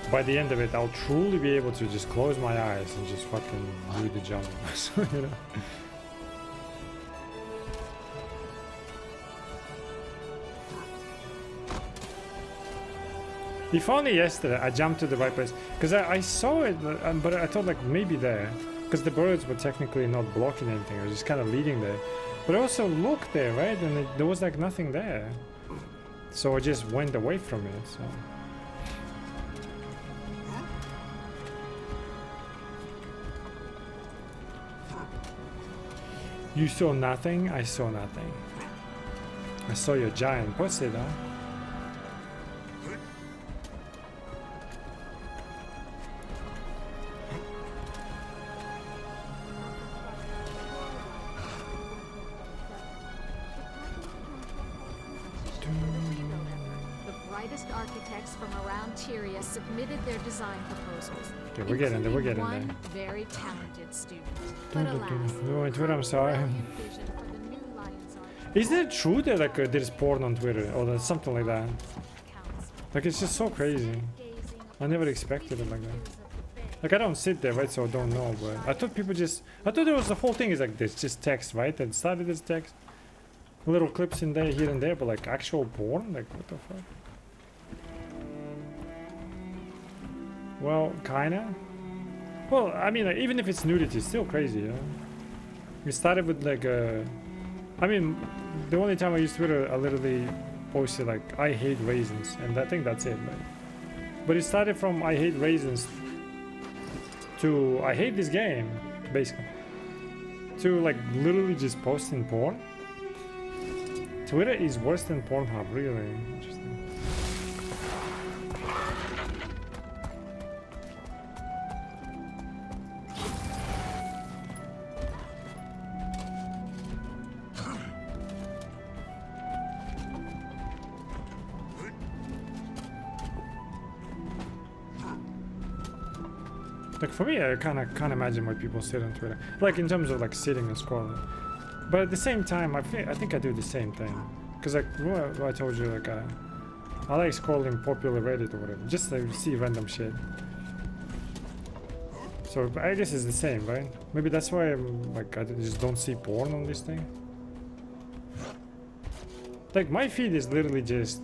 By the end of it, I'll truly be able to just close my eyes and just fucking do the jump, you know? If only yesterday I jumped to the right place, because I saw it, but I thought like maybe there, because the birds were technically not blocking anything, I was just kind of leading there. But I also looked there, right, and there was like nothing there, so I just went away from it. So. You saw nothing? I saw nothing. I saw your giant pussy though. The brightest architects from around Tyria submitted their design proposals. Okay, we're getting there, we're getting one there. very talented student. But alas, No, on Twitter, I'm sorry. brilliant vision for the new Lion's Arch Is it true that like there's porn on Twitter or there's something like that? counts. Like it's just so crazy. I never expected it like that. Like I don't sit there, right? So I don't know, but I thought there was the whole thing is like this, just text, right? It started as text, little clips in there, here and there, but like actual porn, like what the fuck? Well, kinda. Well, I mean, like, even if it's nudity, it's still crazy, you know? We started with like I mean, the only time I used Twitter, I literally posted like, I hate raisins, and I think that's it, right? But it started from I hate raisins to I hate this game, basically. To like literally just posting porn. Twitter is worse than Pornhub, really interesting. Like for me, I can't imagine why people sit on Twitter. Like in terms of like sitting and scrolling. But at the same time, I think I do the same thing. Cause like what I told you, like I like scrolling popular Reddit or whatever, just to see random shit. So I guess it's the same, right? Maybe that's why I'm like I just don't see porn on this thing. Like my feed is literally just,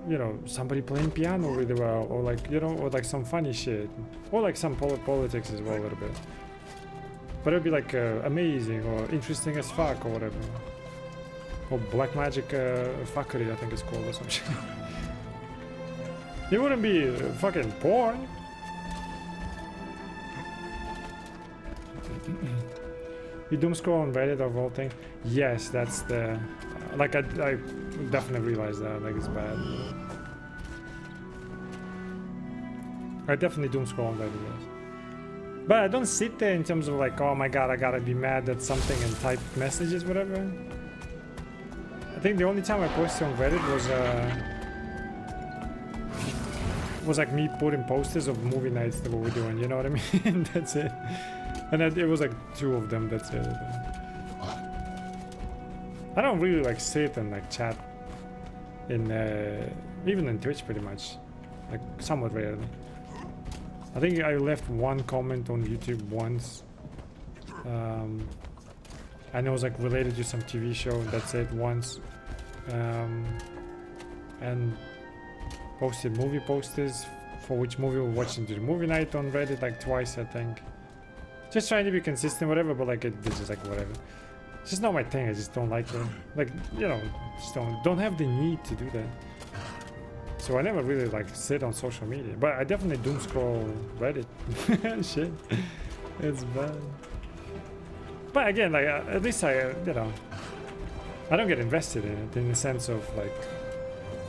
you know, somebody playing piano really well, or like, you know, or like some funny shit, or like some politics as well a little bit. But it'd be like amazing or interesting as fuck or whatever. Or black magic fuckery, I think it's called, or some shit. It wouldn't be fucking porn. You doom scroll on Reddit of all things? Yes, that's the... like I definitely realize that, like it's bad. I definitely doom scroll on Reddit, yes. But I don't sit there in terms of like, oh my god, I gotta be mad at something and type messages, whatever. I think the only time I posted on Reddit was like me putting posters of movie nights that we were doing, you know what I mean? That's it. And it was like 2 of them, that's it. I don't really like sit and like chat in even in Twitch pretty much, like somewhat rarely. I think I left 1 comment on YouTube once, and it was like related to some TV show. That's it once, and posted movie posters for which movie we're watching the movie night on Reddit like twice, I think. Just trying to be consistent, whatever. But like it's just like whatever. It's just not my thing. I just don't like it. Like, you know, just don't have the need to do that. So I never really like sit on social media, but I definitely doom scroll Reddit. Shit, it's bad. But again, like at least I, you know, I don't get invested in it in the sense of like,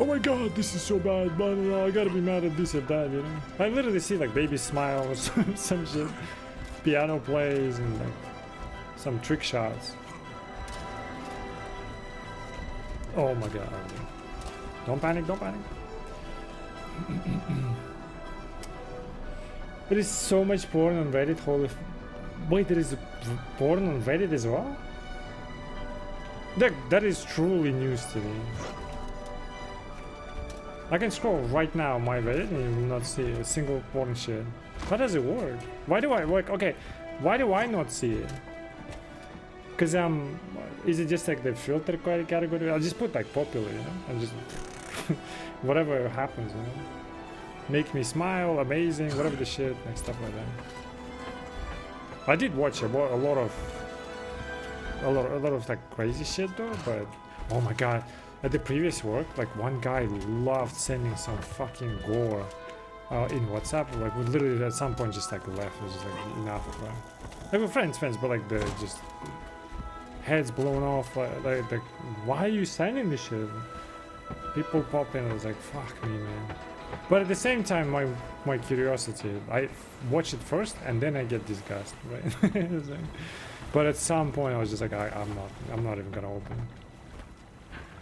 oh my god, this is so bad, blah, blah, blah, I gotta be mad at this or that, you know. I literally see like baby smile or some shit, piano plays and like some trick shots. Oh my god! Don't panic, don't panic. There is so much porn on Reddit, holy wait, there is porn on Reddit as well? That is truly news to me. I can scroll right now my Reddit and you will not see a single porn shit. How does it work? Why do I work? Okay, why do I not see it? Cause is it just like the filter category? I'll just put like popular, you know, and just whatever happens, you know. Make me smile, amazing, whatever the shit, like stuff like that. I did watch a lot of like crazy shit though, but oh my god, at the previous work, like one guy loved sending some fucking gore in WhatsApp. Like we literally at some point just like left. It was just like enough, right? Like we're friends, but like the just heads blown off. Like why are you sending this shit? People pop in. I was like, fuck me, man. But at the same time, my curiosity, I watch it first and then I get disgusted, right? But at some point, I was just like, I'm not even gonna open it.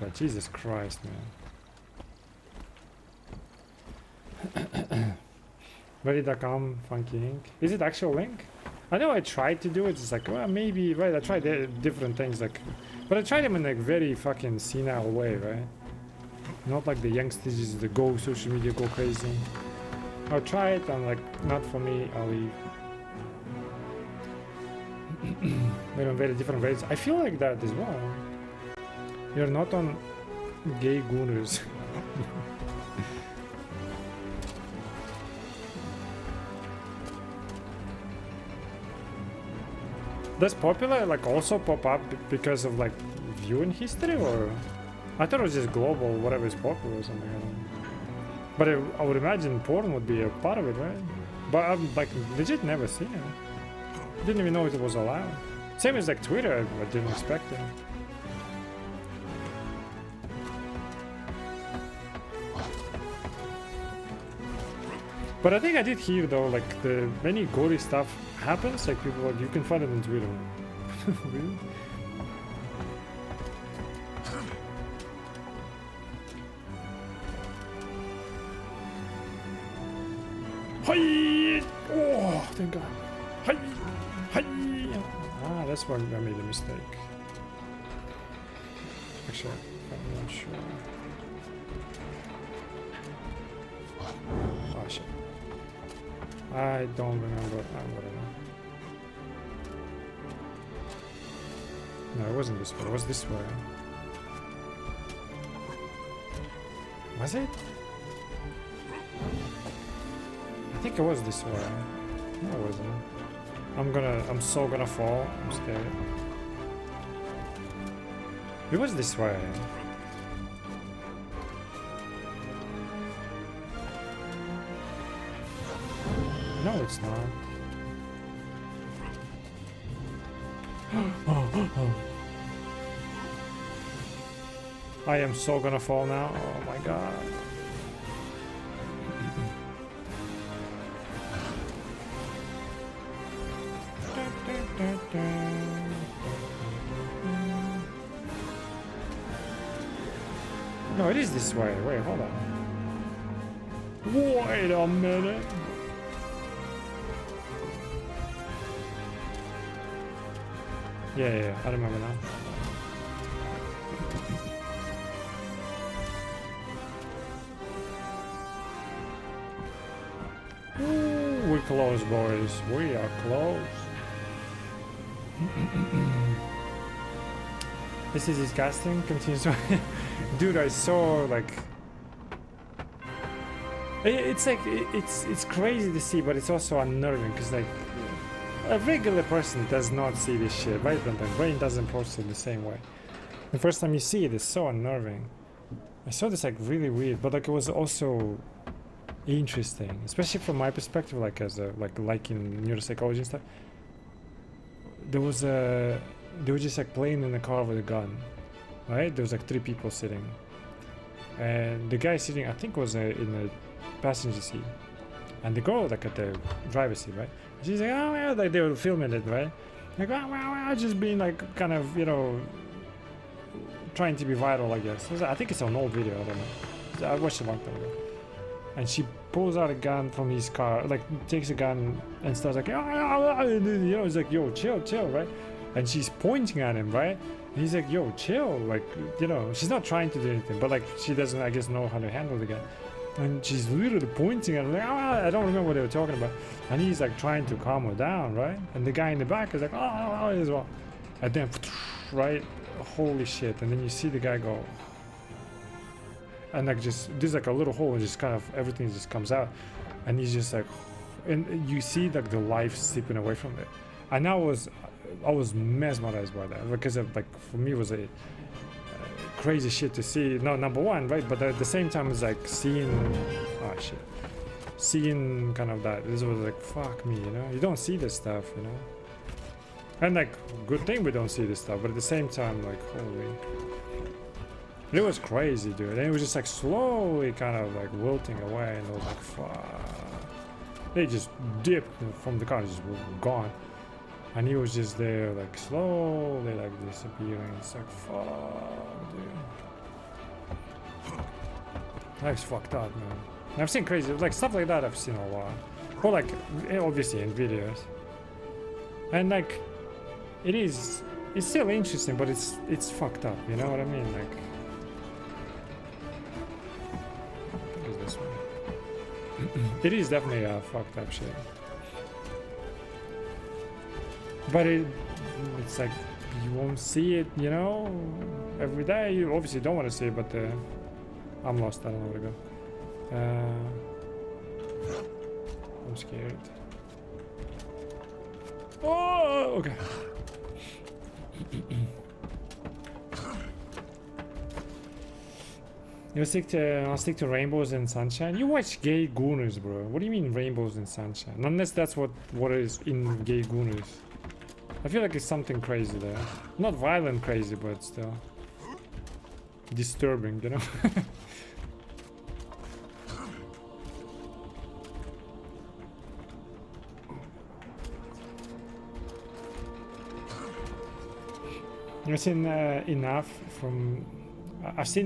But Jesus Christ, man. Ready.com, funky link. Is it actual link? I know I tried to do it. It's like, well, maybe, right? I tried different things, like, but I tried them in like very fucking senile way, right? Not like the youngsters that go social media, go crazy. I'll try it. I'm like, not for me. I'll leave. We're on very different rates. I feel like that as well. You're not on gay gooners. Does popular like also pop up because of like viewing history, or I thought it was just global, whatever is popular or something. I don't know. But I would imagine porn would be a part of it, right? But I've like legit never seen it. Didn't even know it was allowed. Same as like Twitter, I didn't expect it. But I think I did hear though, like the many gory stuff happens, like people like you can find it on Twitter. Really? Hi! Oh, thank God. Hi! Hi-ya! Ah, that's where I made a mistake. Actually, I'm not sure. Oh shit. I don't remember. Whatever. No, it wasn't this way. It was this way. Was it? I think it was this way. No, it wasn't. I'm so gonna fall. I'm scared. It was this way. No, it's not. I am so gonna fall now. Oh my god. No, it is this way. Wait, hold on. Wait a minute. Yeah, I remember now. Ooh, we're close, boys. We are close. This is disgusting. Continues. Dude, I saw like. It's like it's crazy to see, but it's also unnerving because like a regular person does not see this shit, right? And the brain doesn't process it the same way. The first time you see it, it's so unnerving. I saw this like really weird, but like it was also interesting, especially from my perspective, like as a like in neuropsychology and stuff. They were just like playing in the car with a gun, right? There was like 3 people sitting, and the guy sitting, I think, was in the passenger seat, and the girl like at the driver's seat, right? She's like, oh yeah, like they were filming it, right? Like, oh wow, just being like kind of, you know, trying to be viral, I guess. I think it's an old video, I don't know. I watched it a long time ago. And she pulls out a gun from his car, like takes a gun and starts like, you know, he's like, yo, chill, right? And she's pointing at him, right? And he's like, yo, chill, like, you know, she's not trying to do anything, but like she doesn't, I guess, know how to handle the gun. And she's literally pointing at him, like, I don't remember what they were talking about. And he's like trying to calm her down, right? And the guy in the back is like, oh, as well. And then, right? Holy shit. And then you see the guy go, and like just there's like a little hole and just kind of everything just comes out, and he's just like, and you see like the life slipping away from it. And I was mesmerized by that, because of, like, for me it was a crazy shit to see. No, number one, right? But at the same time it's like seeing kind of that. This was like, fuck me, you know, you don't see this stuff, you know. And like, good thing we don't see this stuff, but at the same time, like, holy. It was crazy, dude. And it was just like slowly kind of like wilting away, and I was like, fuck. They just dipped from the car, just gone. And he was just there, like slowly, like disappearing. It's like, fuck, dude. Life's fucked up, man. And I've seen crazy, like stuff like that I've seen a lot. Or like, obviously in videos. And like, it's still interesting, but it's fucked up, you know what I mean? Like, it is definitely a fucked up shit. But it's like, you won't see it, you know, every day. You obviously don't want to see it, but I'm lost. I don't know where to go. I'm scared. Oh, okay. I'll stick to Rainbows and Sunshine. You watch Gay Gooners, bro. What do you mean Rainbows and Sunshine? Unless that's what is in Gay Gooners. I feel like it's something crazy there. Not violent crazy, but still disturbing, you know? I've seen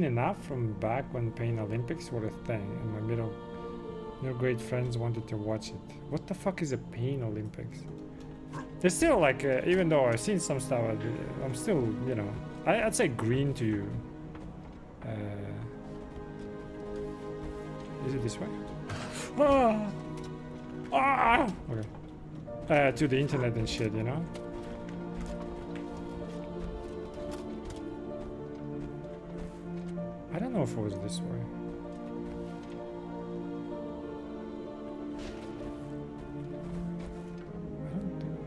enough from back when Pain Olympics were a thing, and my middle grade friends wanted to watch it. What the fuck is a Pain Olympics? It's still like, even though I've seen some stuff, I'm still, you know, I'd say green to you. Is it this way? Ah! Ah! Okay. To the internet and shit, you know? I don't know if it was this way. I don't think.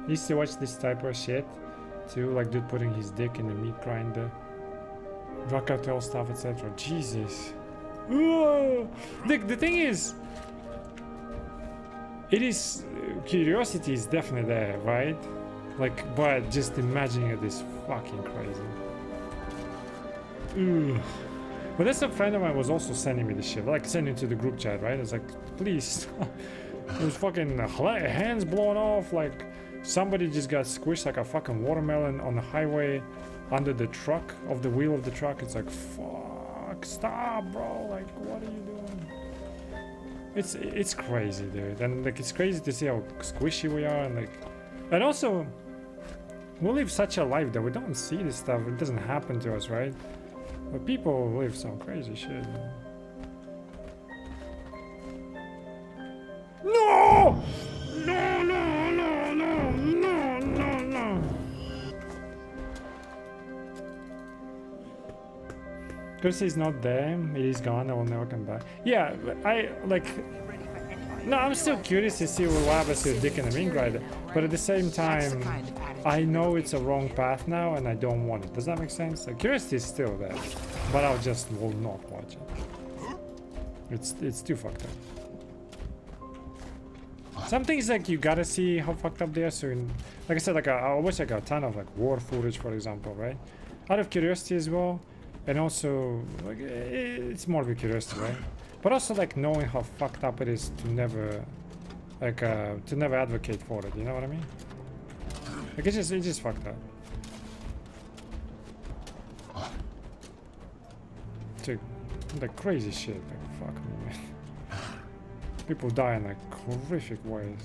Used to watch this type of shit too, like dude putting his dick in the meat grinder, drug cartel stuff, etc. Jesus. The thing is, it is curiosity is definitely there, right? Like, but just imagining it is fucking crazy. But that's a friend of mine was also sending me the shit, like sending to the group chat, right? It's like, please. There's fucking hands blown off, like somebody just got squished like a fucking watermelon on the highway under the truck of the wheel of the truck. It's like, fuck, stop, bro. Like, what are you doing? It's crazy, dude. And like, it's crazy to see how squishy we are, and like, and also we live such a life that we don't see this stuff. It doesn't happen to us, right? But people live some crazy shit. No! No, no, no, no, no, no, no. Cursor is not there. It is gone. I will never come back. Yeah, I like. No, I'm still curious to see what happens to Dick and the Mean Grinder. But at the same time, I know it's a wrong path now, and I don't want it. Does that make sense? Like, curiosity is still there, but I'll just will not watch it. It's too fucked up. Some things like you gotta see how fucked up they are. So, like I said, like I watch like a ton of like war footage, for example, right? Out of curiosity as well, and also like it's more of a curiosity, right? But also like knowing how fucked up it is to never, like to never advocate for it. You know what I mean? Like it's just fucked up. It's like crazy shit. Like fuck me, man. People die in like horrific ways.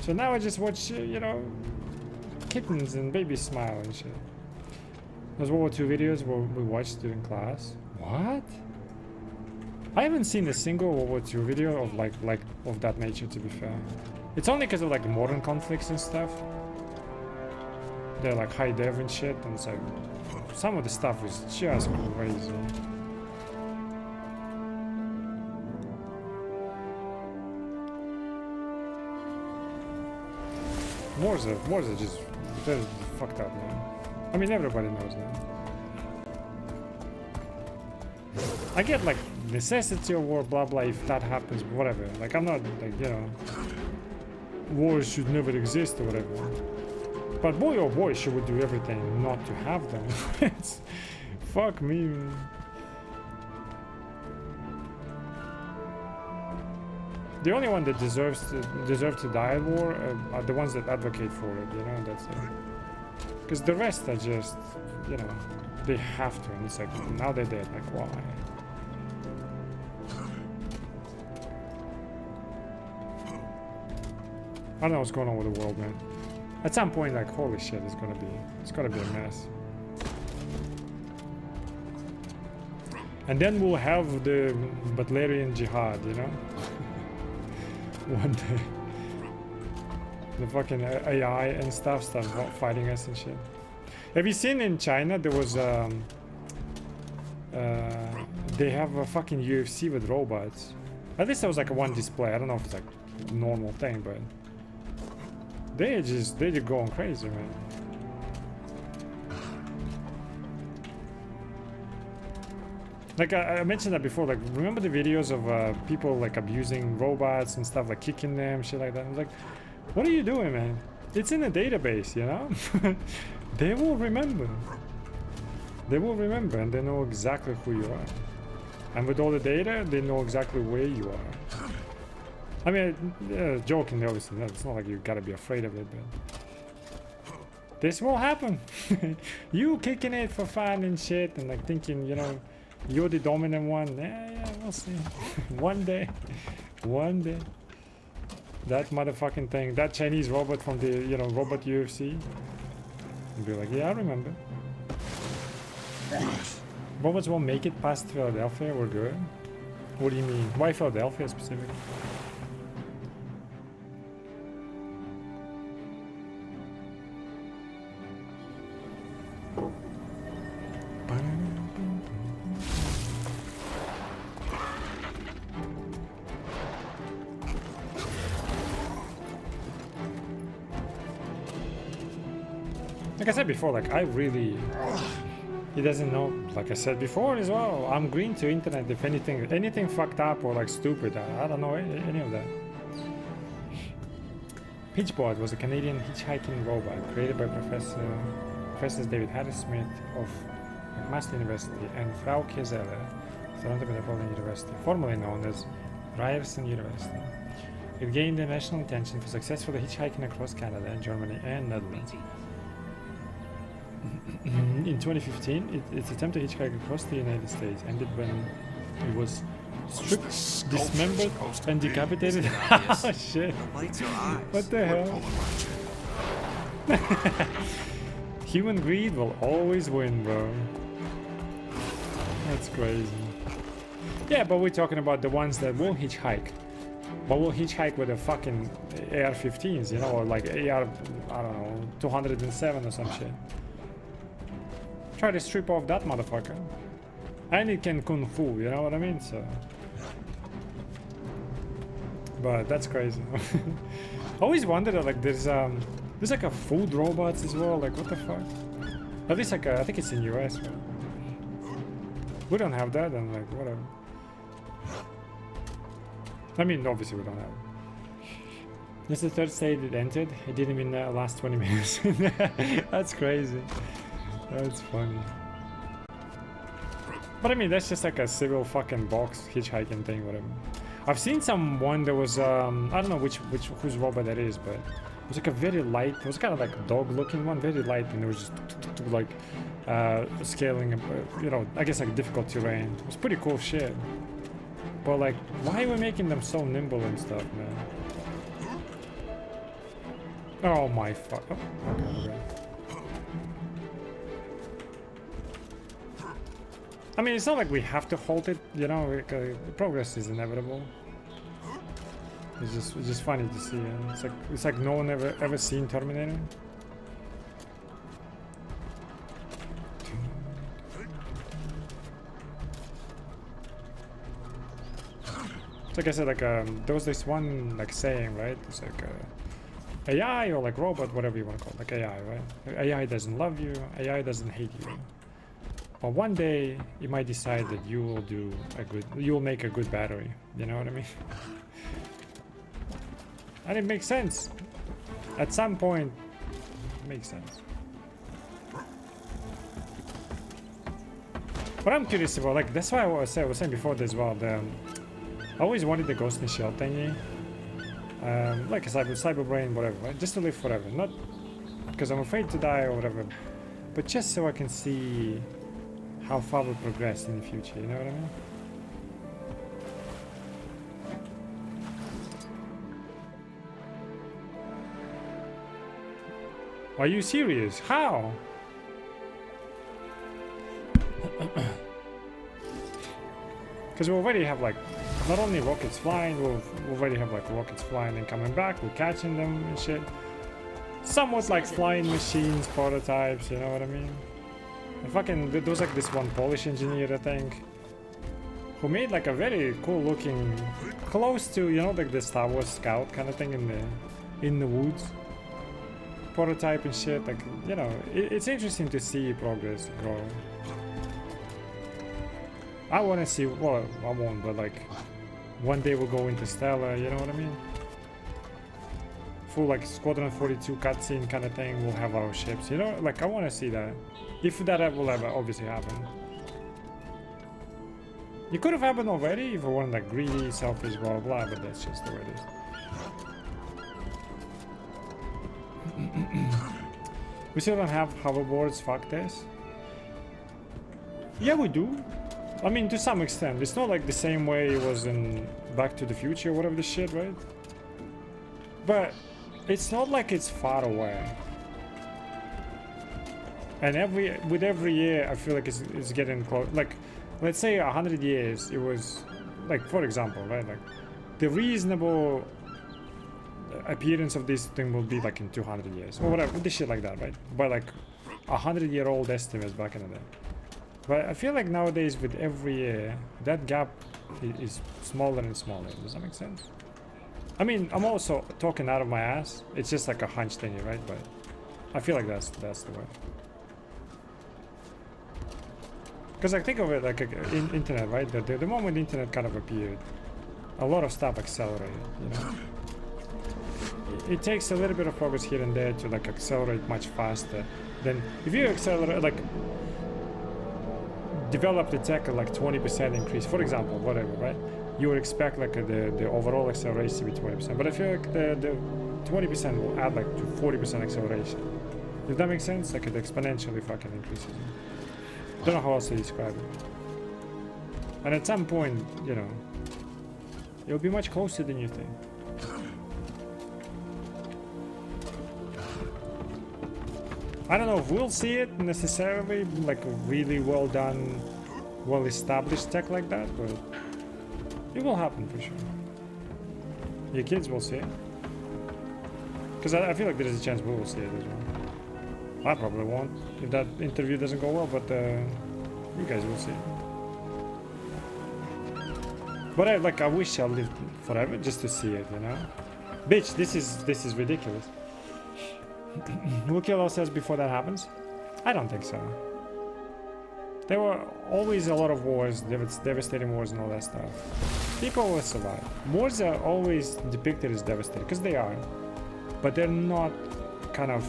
So now I just watch, you know, kittens and babies smile and shit. Those World War II videos we watched during class. What? I haven't seen a single World War II video of like of that nature, to be fair. It's only because of like modern conflicts and stuff. They're like high dev and shit, and so some of the stuff is just crazy. Wars are just they're fucked up, man. I mean, everybody knows that. I get like necessity of war, blah blah. If that happens, whatever. Like I'm not like, you know, wars should never exist or whatever. But boy oh boy, she would do everything not to have them. It's, fuck me, man. The only one that deserve to die at war are the ones that advocate for it, you know, that's it. Because the rest are just, you know, they have to, and it's like, now they're dead, like, why? I don't know what's going on with the world, man. At some point, like, holy shit, it's gonna be a mess. And then we'll have the Butlerian Jihad, you know? One day. The fucking AI and stuff start fighting us and shit. Have you seen in China there was they have a fucking UFC with robots. At least there was like a one display. I don't know if it's like a normal thing, but they're just going crazy, man. Like I mentioned that before, like remember the videos of people like abusing robots and stuff, like kicking them, shit like that. I'm like, what are you doing, man? It's in a database, you know? They will remember. They will remember and they know exactly who you are. And with all the data, they know exactly where you are. I mean, joking, obviously. It's not like you gotta be afraid of it, but this will happen. You kicking it for fun and shit, and like thinking, you know, you're the dominant one. Yeah, we'll see. One day, that motherfucking thing, that Chinese robot from the, you know, robot UFC, you'll be like, yeah, I remember. Robots won't make it past Philadelphia. We're good. What do you mean? Why Philadelphia specifically? Like I said before, like I really, he doesn't know, like I said before as well, I'm green to internet if anything fucked up or like stupid, I don't know any of that. Hitchbot was a Canadian hitchhiking robot created by Professors David Harris Smith of McMaster University and Frauke Zeller, Toronto Metropolitan University, formerly known as Ryerson University. It gained national attention for successfully hitchhiking across Canada, Germany, and Netherlands. In 2015, its attempt to hitchhike across the United States ended when it was stripped, dismembered, and decapitated. Oh shit! Lights are eyes. What the hell? Human greed will always win, bro. That's crazy. Yeah, but we're talking about the ones that won't hitchhike. But we'll hitchhike with the fucking AR-15s, you know, or like AR, I don't know, 207 or some shit. Try to strip off that motherfucker. And it can kung fu, you know what I mean? So, but that's crazy. I always wondered, like, there's like a food robots as well. Like, what the fuck? At least like I think it's in US. Right? We don't have that, and like whatever. I mean, obviously we don't have it. This is the third state it entered. It didn't even last 20 minutes. That's crazy. That's funny. But I mean, that's just like a civil fucking box hitchhiking thing, whatever. I've seen someone that was I don't know whose robot that is, but it was like a very light. It was kind of like a dog-looking one, very light, and it was just like scaling, you know, I guess like difficult terrain. It was pretty cool shit. But like, why are we making them so nimble and stuff, man? Oh my fuck! Oh, okay. I mean, it's not like we have to halt it, you know. Progress is inevitable. It's just funny to see. It's like no one ever seen Terminator. Like I said, like there was this one like saying, right? It's like AI or like robot, whatever you want to call it, like AI, right? AI doesn't love you. AI doesn't hate you. But one day you might decide that you will make a good battery. You know what I mean? And it makes sense. At some point, it makes sense. But I'm curious about, like, that's why I was saying before this as well. I always wanted the Ghost in the Shell thingy, like a cyber brain, whatever, right? Just to live forever, not because I'm afraid to die or whatever, but just so I can see how far we progress in the future. You know what I mean? Are you serious? How? Because we already have like not only rockets flying, we already have like rockets flying and coming back. We're catching them and shit. Somewhat like flying machines, prototypes. You know what I mean? And fucking there was like this one Polish engineer, I think, who made like a very cool looking, close to, you know, like the Star Wars Scout kind of thing in the woods. Prototype and shit, like, you know, it's interesting to see progress grow. I want to see, well, I won't, but like one day we'll go into Stellar, you know what I mean? Full like Squadron 42 cutscene kind of thing, we'll have our ships, you know, like I want to see that. If that will ever obviously happen. It could have happened already if it weren't like greedy, selfish, blah blah, but that's just the way it is. We still don't have hoverboards, fuck this. Yeah, we do. I mean, to some extent. It's not like the same way it was in Back to the Future, whatever the shit, right? But it's not like it's far away. And with every year, I feel like it's getting close. Like, let's say 100 years, it was, like, for example, right? Like, the reasonable appearance of this thing will be like in 200 years or whatever, this shit like that, right? But like 100-year-old estimates back in the day. But I feel like nowadays with every year, that gap is smaller and smaller. Does that make sense? I mean, I'm also talking out of my ass. It's just like a hunch thingy, right? But I feel like that's the way. Because I think of it like in internet, right? The moment the internet kind of appeared, a lot of stuff accelerated, you know? It takes a little bit of progress here and there to like accelerate much faster than if you accelerate, like develop the tech at like 20% increase, for example, whatever, right? You would expect like the overall acceleration to be 20%, but I feel like the 20% will add like to 40% acceleration. If that makes sense, like it exponentially fucking increases. Don't know how else to describe it. And at some point, you know, it'll be much closer than you think. I don't know if we'll see it necessarily, like a really well done, well established tech like that, but it will happen for sure. Your kids will see it. Because I feel like there is a chance we will see it as well. I probably won't if that interview doesn't go well, but you guys will see it. But I wish I lived forever just to see it, you know? Bitch, this is ridiculous. We'll kill ourselves before that happens? I don't think so. There were always a lot of wars, devastating wars and all that stuff. People will survive. Wars are always depicted as devastating, because they are. But they're not kind of...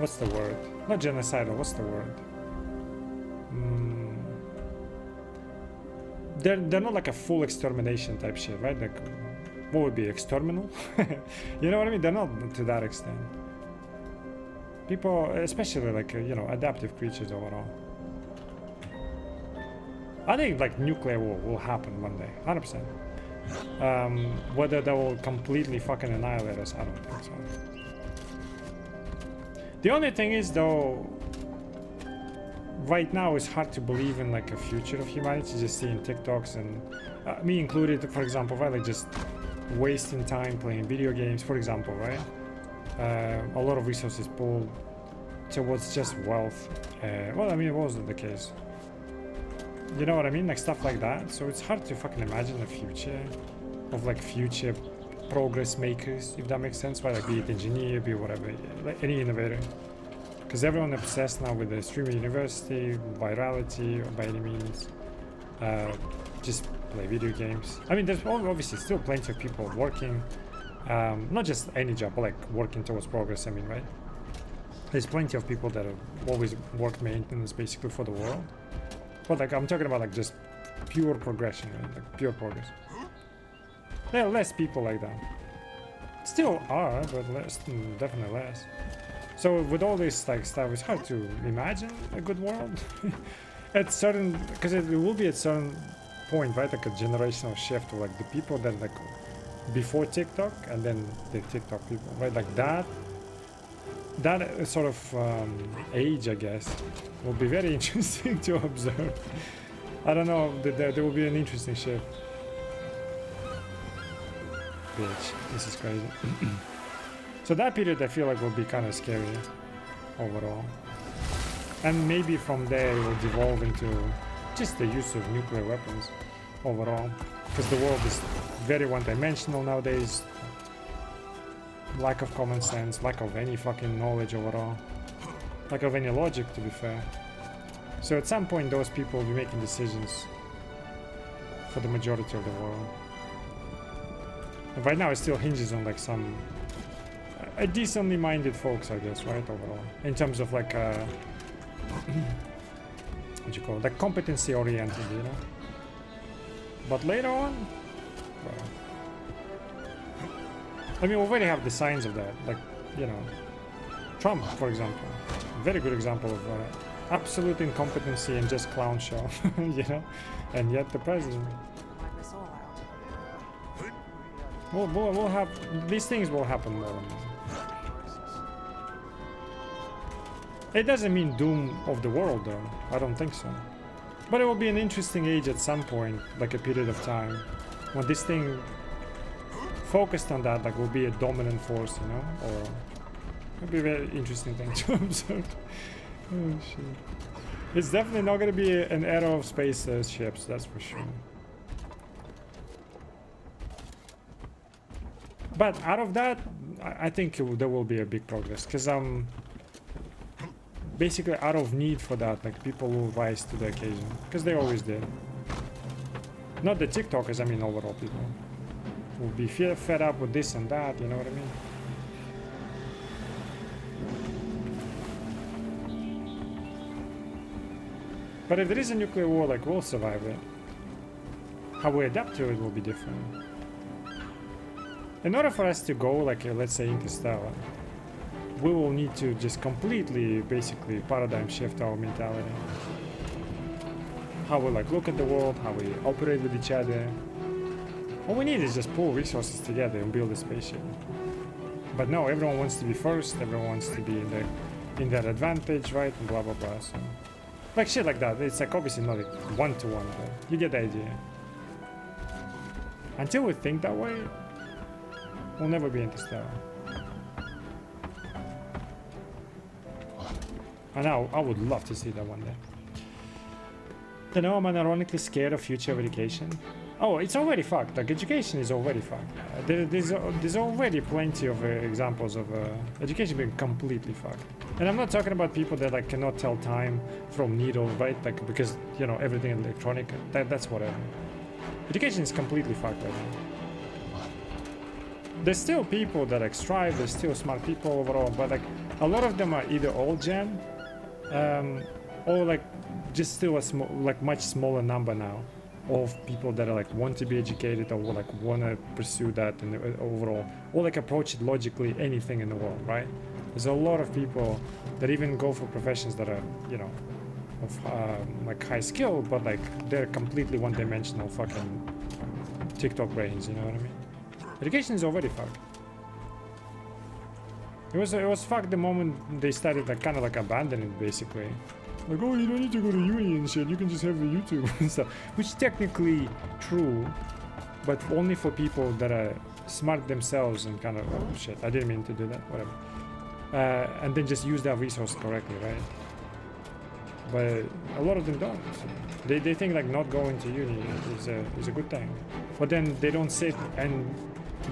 what's the word? Not genocidal, what's the word? They're not like a full extermination type shit, right? Like, what would be exterminal? You know what I mean? They're not to that extent. People, especially like, you know, adaptive creatures overall. I think like nuclear war will happen one day, 100%. Whether that will completely fucking annihilate us, I don't think so. The only thing is though, right now it's hard to believe in like a future of humanity, just seeing TikToks and me included, for example, right? Like just wasting time playing video games, for example, right? A lot of resources pulled towards just wealth. Well, I mean, it wasn't the case. You know what I mean? Like stuff like that. So it's hard to fucking imagine a future of like future progress makers, if that makes sense, right? Like be it engineer, be it whatever, like any innovator. Because everyone obsessed now with the streaming university, virality, or by any means. Just play video games. I mean, there's obviously still plenty of people working, not just any job, but like working towards progress, I mean, right? There's plenty of people that have always worked maintenance basically for the world. But like, I'm talking about like just pure progression, right? Like pure progress. There are less people like that. Still are, but less, definitely less. So with all this like stuff, it's hard to imagine a good world. At certain, because it will be at certain point, right? Like a generational shift of like the people that like before TikTok and then the TikTok people, right? Like that sort of age, I guess, will be very interesting to observe. I don't know, there will be an interesting shift. Bitch, this is crazy. So that period I feel like will be kind of scary overall. And maybe from there it will devolve into just the use of nuclear weapons overall. Because the world is very one-dimensional nowadays. Lack of common sense, lack of any fucking knowledge overall. Lack of any logic, to be fair. So at some point those people will be making decisions for the majority of the world. And right now it still hinges on like some a decently minded folks, I guess, right, overall. In terms of like what you call it, like competency oriented, you know. But later on, well, I mean, we already have the signs of that, like, you know, Trump, for example, very good example of absolute incompetency and just clown show, you know, and yet the president. We'll have these things will happen more and more. It doesn't mean doom of the world, though. I don't think so. But it will be an interesting age at some point, like a period of time, when this thing focused on that, like, will be a dominant force, you know, or it'll be a very interesting thing to observe. Oh shit! It's definitely not going to be an era of space ships, that's for sure. But out of that, I think there will be a big progress, because basically out of need for that, like, people will rise to the occasion, because they always did. Not the TikTokers, I mean overall people will be fed up with this and that, you know what I mean? But if there is a nuclear war, like, we'll survive it. How we adapt to it will be different. In order for us to go, like, let's say, interstellar, we will need to just completely, basically, paradigm shift our mentality. How we, like, look at the world, how we operate with each other. All we need is just pull resources together and build a spaceship. But no, everyone wants to be first, everyone wants to be in that advantage, right? And blah blah blah. So, like, shit like that. It's like obviously not like one-to-one, but you get the idea. Until we think that way, we'll never be interstellar. And I would love to see that one day. You know, I'm unironically scared of future of education. Oh, it's already fucked. Like, education is already fucked. There's already plenty of examples of education being completely fucked. And I'm not talking about people that, like, cannot tell time from needle, right? Like, because, you know, everything is electronic. That's whatever. Education is completely fucked right now. There's still people that, like, strive. There's still smart people overall, but, like, a lot of them are either old gen, or, like, just still a much smaller number now of people that are, like, want to be educated or, like, want to pursue that and overall, or, like, approach it logically, anything in the world, right? There's a lot of people that even go for professions that are, you know, of like, high skill, but, like, they're completely one-dimensional fucking TikTok brains, you know what I mean? Education is already fucked. It was fucked the moment they started, like, kind of like abandoning it, basically. Like, oh, you don't need to go to uni and shit, you can just have a YouTube and stuff. Which is technically true, but only for people that are smart themselves and kind of, oh shit, I didn't mean to do that, whatever. And then just use that resource correctly, right? But a lot of them don't. They think, like, not going to uni is a good thing. But then they don't sit and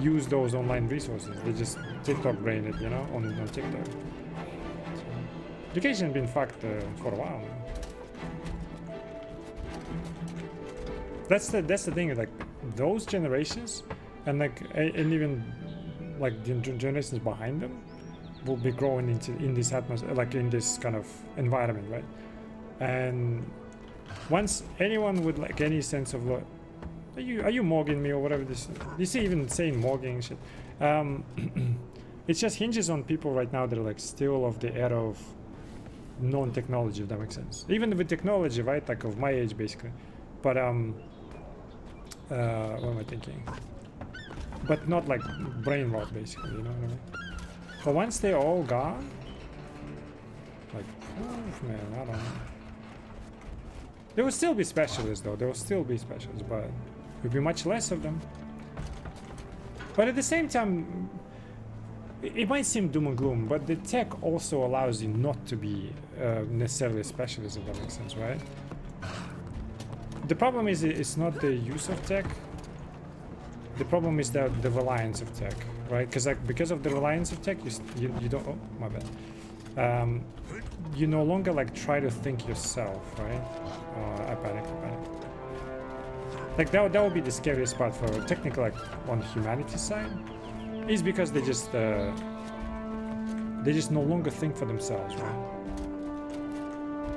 use those online resources. They just TikTok brain it, you know, on TikTok. Education has been fucked for a while now. That's the thing, like, those generations, and, like, and even, like, the generations behind them will be growing in this atmosphere, like, in this kind of environment, right? And once anyone with, like, any sense of, like, are you morging me or whatever this, you see, even saying morging shit, it just hinges on people right now that are, like, still of the era of non-technology, if that makes sense. Even with technology, right, like, of my age basically, but what am I thinking, but not, like, brain rot basically, you know what I mean? But once they're all gone, like, oh, man, I don't know. There will still be specialists, though. There will still be specialists, but there will be much less of them. But at the same time, it might seem doom and gloom, but the tech also allows you not to be necessarily a specialist, if that makes sense, right? The problem is, it's not the use of tech. The problem is the reliance of tech, right? Because, like, because of the reliance of tech, you don't. Oh, my bad. You no longer, like, try to think yourself, right? I panic. Like, that would be the scariest part for technically, like, on humanity's side, is because they just no longer think for themselves, right?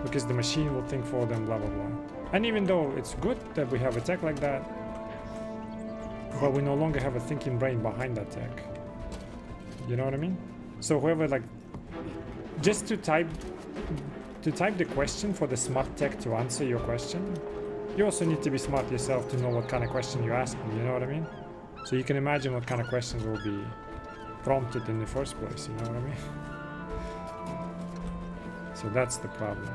because the machine will think for them, blah blah blah. And even though it's good that we have a tech like that, but we no longer have a thinking brain behind that tech. You know what I mean? So whoever like, just to type the question for the smart tech to answer your question, you also need to be smart yourself to know what kind of question you're asking. You know what I mean? So you can imagine what kind of questions will be prompted in the first place. You know what I mean? So that's the problem.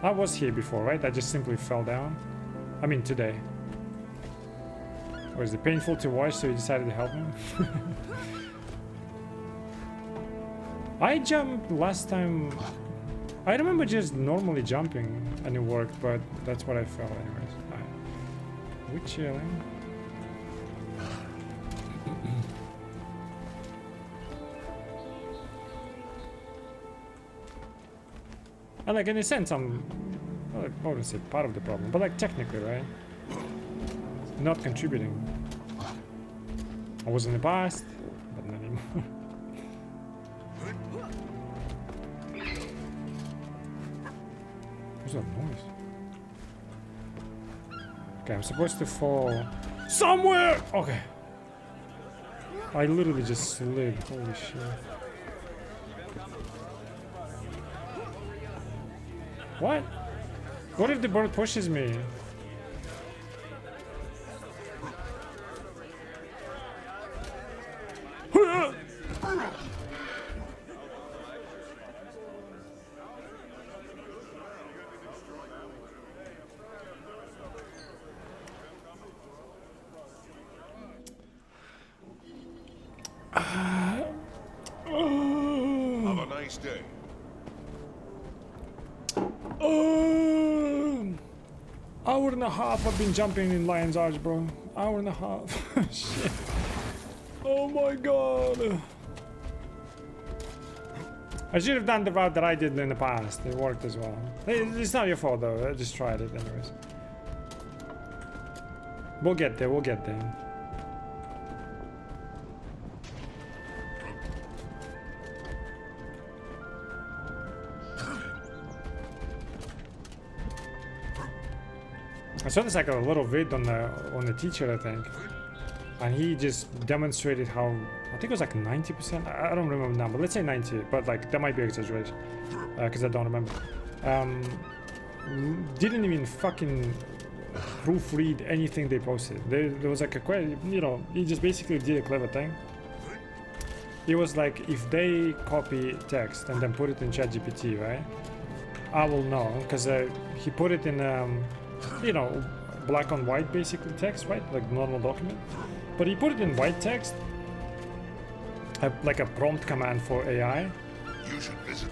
I was here before, right? I just simply fell down. I mean, today. Was it painful to watch, so you decided to help me? I jumped last time. I remember just normally jumping and it worked, but that's what I felt anyways. We're chilling. And like in a sense, I'm, well, I wouldn't say part of the problem, but like technically, right? Not contributing. I was in the past, but not anymore. What's that noise? Okay, I'm supposed to fall somewhere. Okay. I literally just slid. Holy shit. What? What if the bird pushes me? Have a nice day. Hour and a half I've been jumping in Lion's Arch, bro. Hour and a half. Shit. Oh my god. I should have done the route that I did in the past. It worked as well. It's not your fault though. I just tried it anyways. We'll get there. We'll get there. I saw this like a little vid on the teacher, I think, and he just demonstrated how, I think it was like 90%. I don't remember the number. Let's say 90, but like that might be exaggeration because I don't remember. Didn't even fucking proofread anything they posted. There was like a question, you know, he just basically did a clever thing. It was like, if they copy text and then put it in ChatGPT, right? I will know because he put it in. You know, black on white basically text, right? Like normal document. But he put it in white text, like a prompt command for AI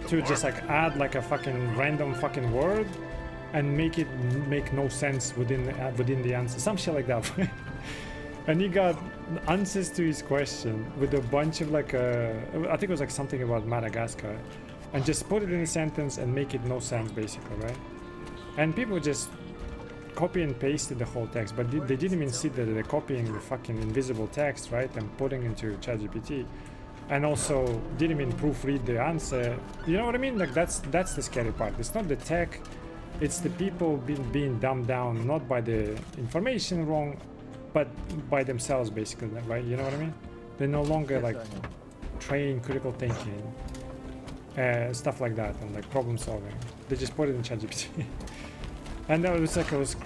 to just like add like a fucking random fucking word and make it make no sense within the answer, some shit like that. And he got answers to his question with a bunch of like I think it was like something about Madagascar, and just put it in a sentence and make it no sense basically, right? And people just copy and pasted the whole text, but they didn't even see that they're copying the fucking invisible text, right, and putting into ChatGPT, and also didn't even proofread the answer. You know what I mean? Like that's the scary part. It's not the tech, it's the people being dumbed down, not by the information wrong, but by themselves basically, right? You know what I mean? They're no longer like trained critical thinking, stuff like that, and like problem solving. They just put it in ChatGPT. And that was like, it was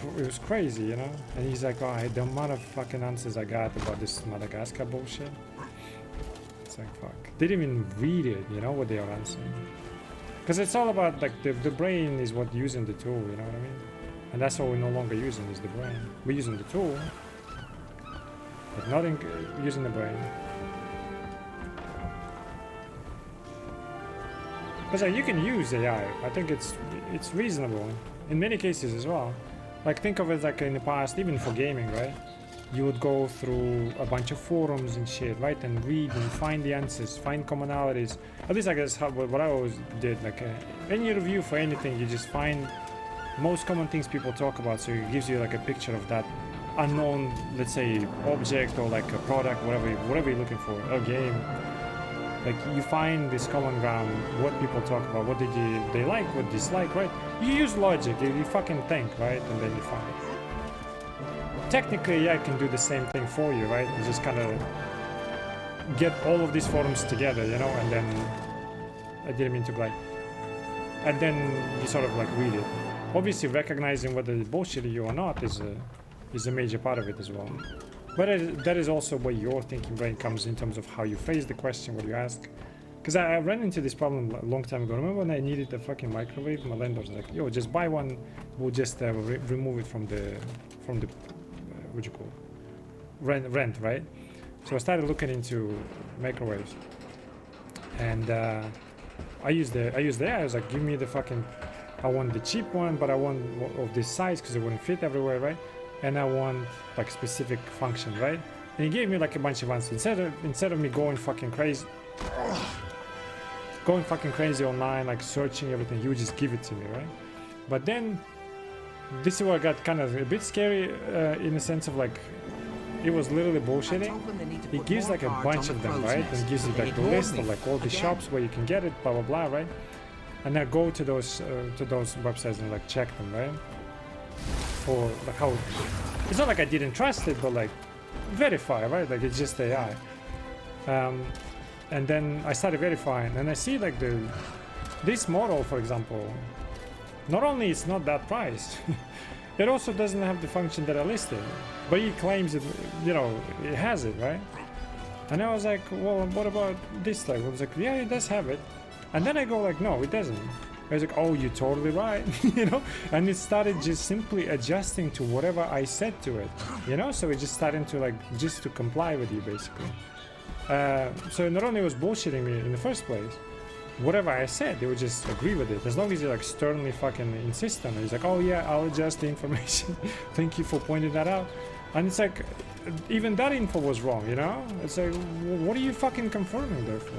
crazy, you know? And he's like, oh, the amount of fucking answers I got about this Madagascar bullshit. It's like, fuck. They didn't even read it, you know, what they are answering. Because it's all about, like, the brain is what using the tool, you know what I mean? And that's what we're no longer using, is the brain. We're using the tool, but not using the brain. Because like, you can use AI. I think it's reasonable. In many cases as well. Like think of it like in the past, even for gaming, right? You would go through a bunch of forums and shit, right? And read and find the answers, find commonalities. At least I guess what I always did. Like any review for anything, you just find most common things people talk about. So it gives you like a picture of that unknown, let's say, object or like a product, whatever you're looking for, a game. Like you find this common ground, what people talk about, what they like, what dislike, right? You use logic, you fucking think, right? And then you find it. Technically, yeah, I can do the same thing for you, right? You just kind of get all of these forums together, you know, and then I didn't mean to like, and then you sort of like read it. Obviously, recognizing whether it's bullshit you or not is a major part of it as well. But that is also where your thinking brain comes in terms of how you phrase the question, what you ask. Because I ran into this problem a long time ago. Remember when I needed a fucking microwave? My landlord was like, yo, just buy one. We'll just remove it from the what do you call it? Rent, right? So I started looking into microwaves. And I used the I was like, give me the fucking, I want the cheap one, but I want of this size because it wouldn't fit everywhere, right? And I want like specific function, right? And he gave me like a bunch of answers. Instead of me going fucking crazy online, like searching everything, he would just give it to me, right? But then this is where I got kind of a bit scary in the sense of like it was literally bullshitting. He gives like a bunch of them, right? And gives you like the list of like all the shops where you can get it, blah blah blah, right? And I go to those websites and like check them, right? For like how it's not like I didn't trust it, but like verify, right? Like it's just AI. And then I started verifying, and I see like this model, for example, not only it's not that price, it also doesn't have the function that I listed, but he claims it, you know, it has it, right? And I was like, well, what about this type? I was like, yeah, it does have it. And then I go like, no, it doesn't. I was like, oh, you're totally right, you know? And it started just simply adjusting to whatever I said to it, you know? So it just started to like, just to comply with you, basically. So not only was bullshitting me in the first place, whatever I said, they would just agree with it. As long as you like sternly fucking insist on it. He's like, oh yeah, I'll adjust the information. Thank you for pointing that out. And it's like, even that info was wrong, you know? It's like, what are you fucking confirming there for?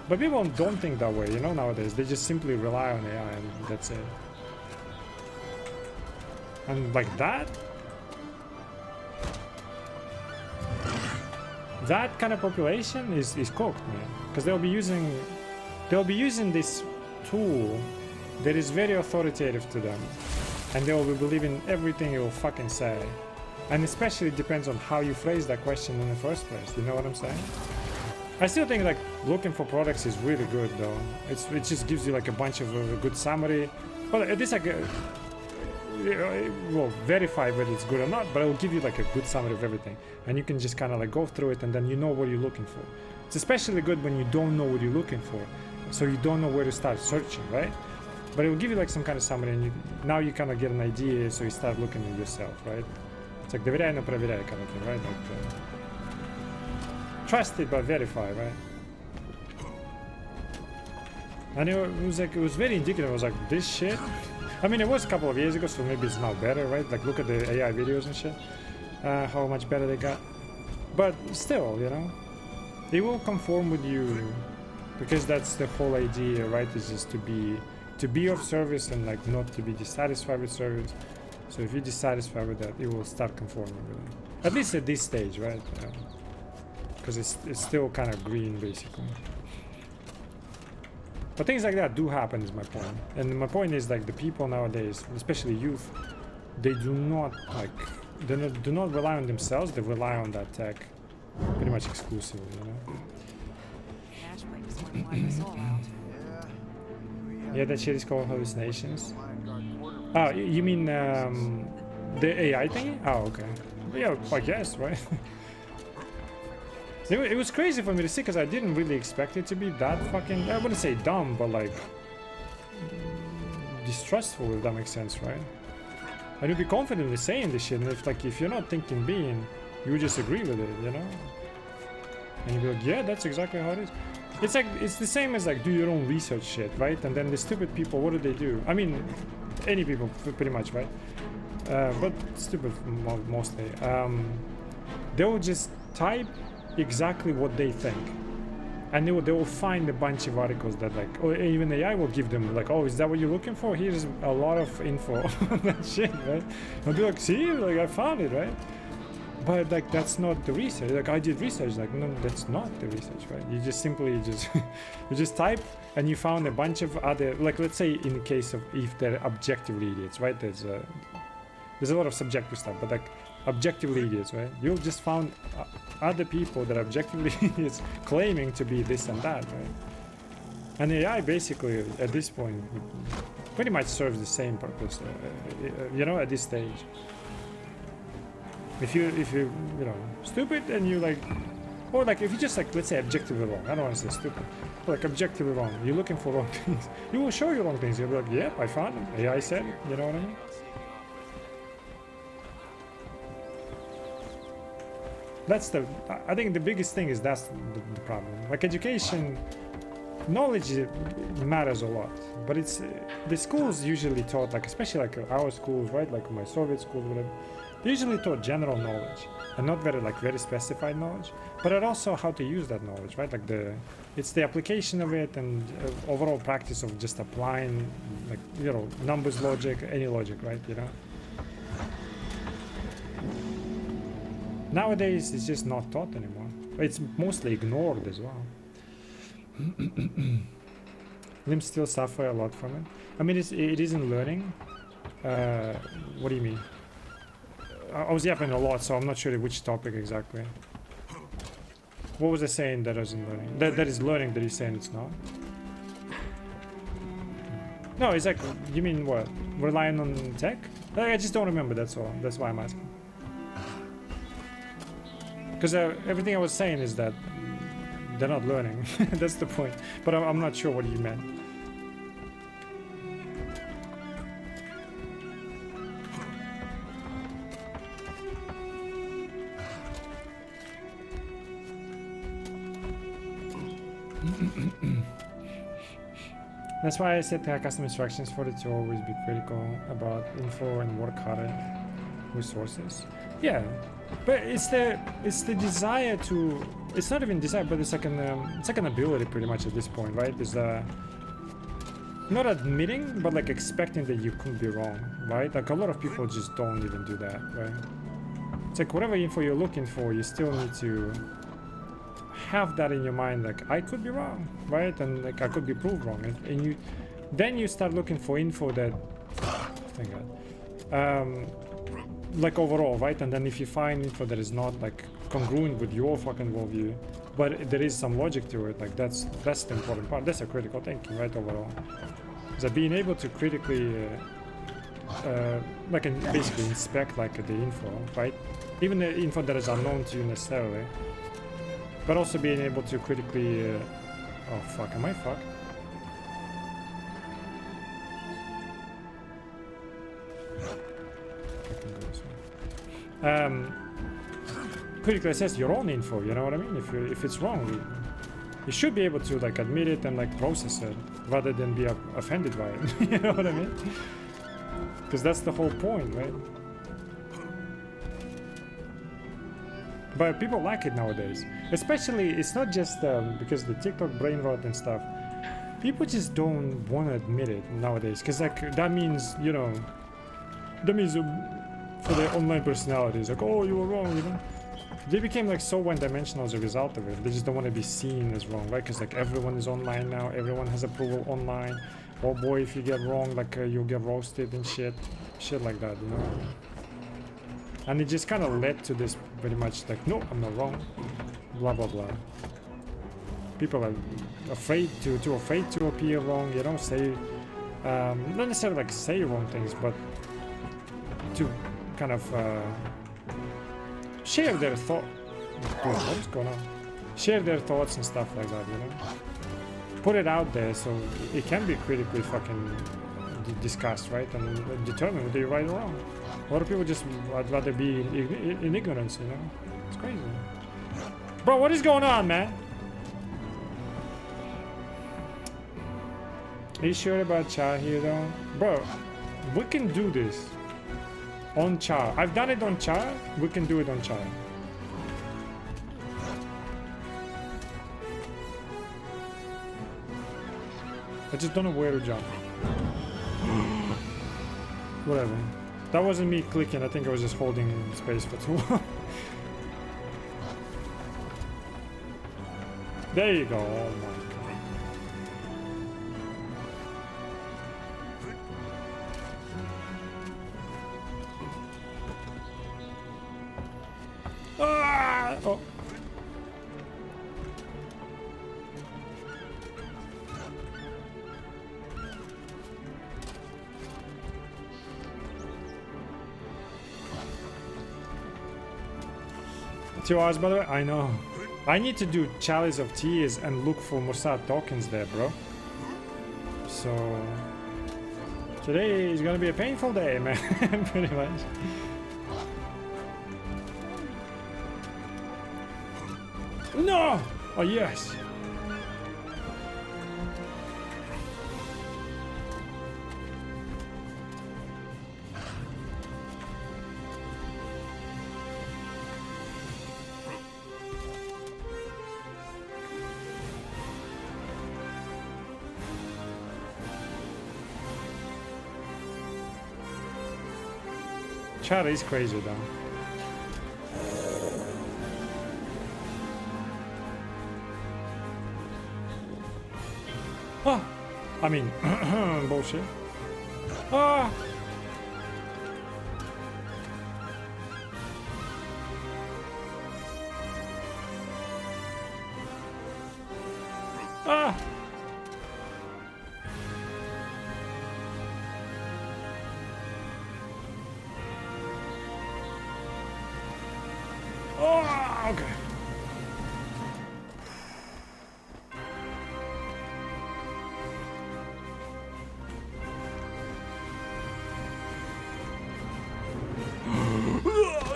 But people don't think that way, you know, nowadays. They just simply rely on AI and that's it. And like that kind of population is cooked, man. Because they'll be using this tool that is very authoritative to them. And they will be believing everything you will fucking say. And especially it depends on how you phrase that question in the first place. You know what I'm saying? I still think like looking for products is really good though. It just gives you like a bunch of a good summary. Well, it is like it will verify whether it's good or not, but it will give you like a good summary of everything, and you can just kind of like go through it, and then you know what you're looking for. It's especially good when you don't know what you're looking for, so you don't know where to start searching, right? But it will give you like some kind of summary, and now you kind of get an idea, so you start looking at yourself, right? It's like доверяй, но проверяй kind of thing, right? Like, trust it but verify, right? And it was very indicative. I was like, this shit. I mean, it was a couple of years ago, so maybe it's now better, right? Like, look at the AI videos and shit, how much better they got. But still, you know, they will conform with you, because that's the whole idea, right? Is just to be of service and like not to be dissatisfied with service. So if you're dissatisfied with that, it will start conforming with it. At least at this stage, right? Because it's still kind of green, basically. But things like that do happen, is my point. And my point is like the people nowadays, especially youth, they do not do not rely on themselves. They rely on that tech, pretty much exclusively, you know. Yeah, that shit is called hallucinations. Oh, you mean the AI thing? Oh, okay. Yeah, I guess, right? It was crazy for me to see, because I didn't really expect it to be that fucking, I wouldn't say dumb, but like distrustful, if that makes sense, right? And you'd be confidently saying this shit, and if you're not thinking being, you would just agree with it, you know? And you'd be like, yeah, that's exactly how it is. It's like, it's the same as like do your own research shit, right? And then the stupid people, what do? I mean, any people pretty much, right? But stupid mostly. They will just type exactly what they think, and they will find a bunch of articles that like, or even AI will give them like, oh, is that what you're looking for? Here's a lot of info on that shit, right? I'll be like, see, like I found it, right? But like that's not the research. Like I did research. Like no, that's not the research, right? You just simply just you just type and you found a bunch of other, like let's say in the case of if they're objectively idiots, right? There's a lot of subjective stuff, but like objectively idiots, right? You've just found other people that are objectively idiots claiming to be this and that, right? And AI basically at this point pretty much serves the same purpose, you know, at this stage. If you you know stupid and you like, or like if you just like let's say objectively wrong. I don't want to say stupid, but like objectively wrong. You're looking for wrong things. You will show you wrong things. You'll be like, yep, I found it. AI said it. You know what I mean? That's the. I think the biggest thing is that's the problem. Like education, knowledge matters a lot, but it's the schools usually taught like, especially like our schools, right? Like my Soviet schools, whatever. They usually taught general knowledge and not very specified knowledge, but it also how to use that knowledge, right? Like it's the application of it and overall practice of just applying, like, you know, numbers logic, any logic, right? You know. Nowadays, it's just not taught anymore. It's mostly ignored as well. Limbs still suffer a lot from it. I mean, it isn't learning. What do you mean? I was yapping a lot, so I'm not sure which topic exactly. What was I saying that isn't learning? That is learning that you're saying it's not? No, it's like, you mean what? Relying on tech? I just don't remember, that's all. That's why I'm asking. Because everything I was saying is that they're not learning. That's the point. But I'm not sure what you meant. That's why I said to have custom instructions for it to always be critical about info and work harder with sources. Yeah, but it's the desire to. It's not even desire, but it's like an ability pretty much at this point, right? Is not admitting, but like expecting that you could be wrong, right? Like a lot of people just don't even do that, right? It's like whatever info you're looking for, you still need to have that in your mind, like I could be wrong, right? And like I could be proved wrong, and then you start looking for info that, thank God, like overall, right? And then if you find info that is not like congruent with your fucking worldview, but there is some logic to it, like that's the important part. That's a critical thinking, right? Overall, is that being able to critically, like basically inspect like the info, right? Even the info that is unknown to you necessarily. But also being able to critically, oh fuck, am I fucked? Critically assess your own info, you know what I mean? If it's wrong, you should be able to like admit it and like process it, rather than be offended by it. You know what I mean? Because that's the whole point, right? But people like it nowadays. Especially, it's not just because the TikTok brain rot and stuff. People just don't want to admit it nowadays. Because like that means, you know, that means for their online personalities, like, oh, you were wrong, you know. They became like so one-dimensional as a result of it. They just don't want to be seen as wrong, right? Because like everyone is online now. Everyone has approval online. Oh boy, if you get wrong, like you'll get roasted and shit like that, you know. And it just kind of led to this pretty much like, no, I'm not wrong, blah blah blah. People are afraid too afraid to appear wrong, you know, say not necessarily like say wrong things, but to kind of share their thought. What's going on? Share their thoughts and stuff like that, you know. Put it out there so it can be critically fucking discussed, right, and determine whether you're right or wrong. A lot of people just would rather be in ignorance, you know. It's crazy. Bro, what is going on, man? Are you sure about Char here, though? Bro, we can do this on Char. I've done it on Char. We can do it on Char. I just don't know where to jump. Whatever. That wasn't me clicking, I think I was just holding space for too long. There you go. Oh my god. Ah! Oh. Two hours, by the way? I know. I need to do Chalice of Tears and look for Mossad tokens there, bro. So... today is gonna be a painful day, man. Pretty much. No! Oh, yes! Chat is crazy though. Oh, I mean, bullshit. Ah. Ah. Oh, okay.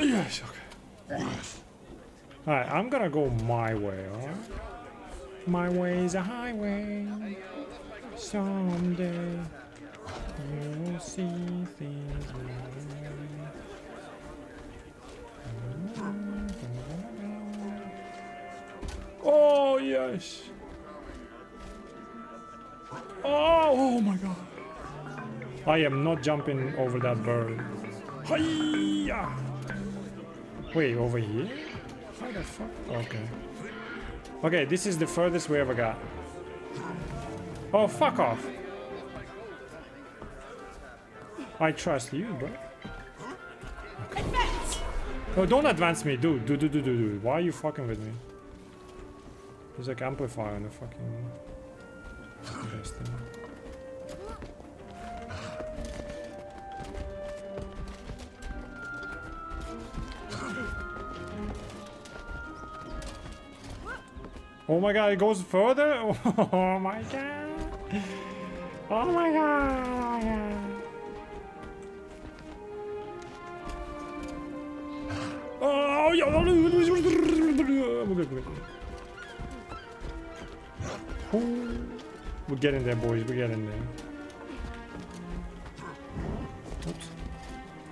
Yes, okay. Alright, I'm gonna go my way, alright? My way is a highway. Someday you'll see things my way. Oh, yes. Oh my god. I am not jumping over that bird. Hiya! Wait, over here? How the fuck? Okay. Okay, this is the furthest we ever got. Oh, fuck off. I trust you, bro. Okay. Oh, don't advance me, dude. Dude. Why are you fucking with me? There's like amplifier on the fucking... best thing. Oh my god, it goes further? Oh my god. Oh my god. Oh, yeah. We're getting there, boys. We're getting there. Oops.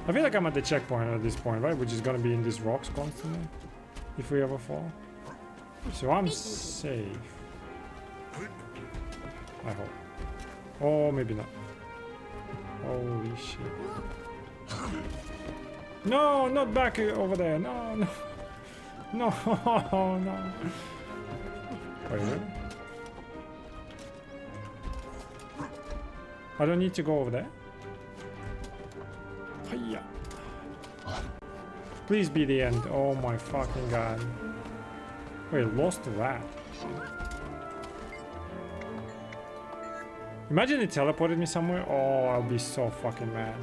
I feel like I'm at the checkpoint at this point, right? Which is gonna be in these rocks constantly. If we ever fall. So I'm safe. I hope. Oh, maybe not. Holy shit. No, not back over there. No, no. No, no. Wait, really? I don't need to go over there. Hiya. Please be the end. Oh my fucking god. Wait, lost rat. Imagine it teleported me somewhere. Oh, I'll be so fucking mad.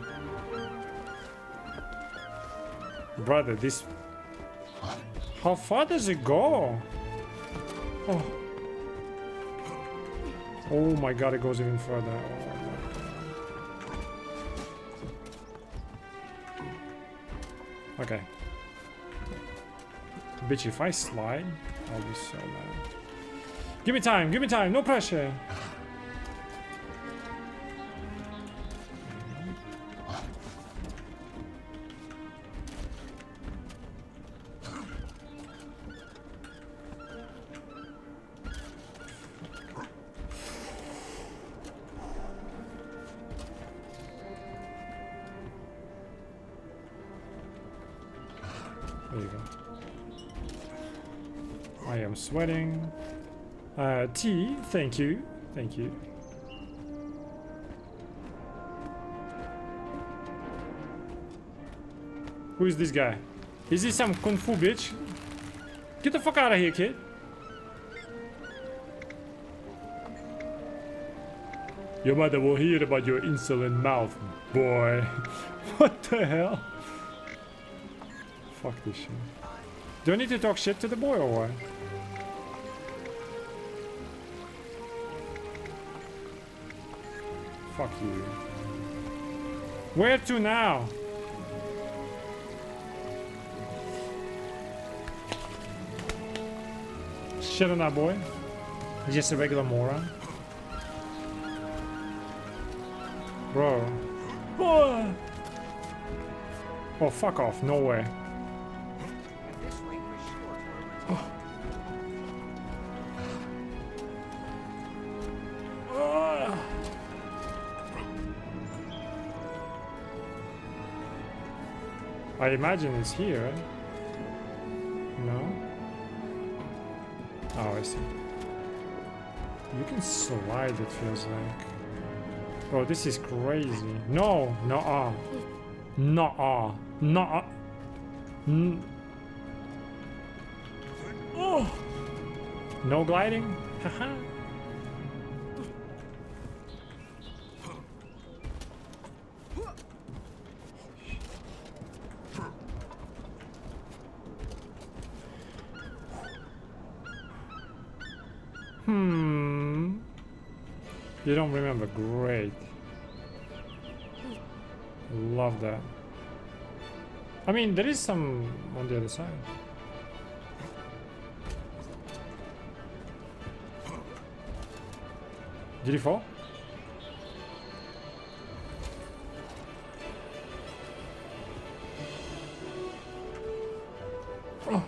Brother, this... How far does it go? Oh. Oh my god, it goes even further. Oh my god. Okay. Bitch, if I slide, I'll be so mad. Give me time, no pressure. you go. I am sweating. Tea, thank you. Thank you. Who is this guy? Is he some kung fu bitch? Get the fuck out of here, kid. Your mother will hear about your insolent mouth, boy. What the hell? Fuck this shit. Do I need to talk shit to the boy or what? Fuck you. Where to now? Shit on that boy. He's just a regular moron. Bro. Oh, oh fuck off. No way. I imagine it's here, right? No? Oh, I see. You can slide, it feels like. Bro, this is crazy. No, no-ah. No-ah. No-ah. Oh! No gliding? Haha. You don't remember? Great. Love that. I mean, there is some on the other side. Did he fall? Oh.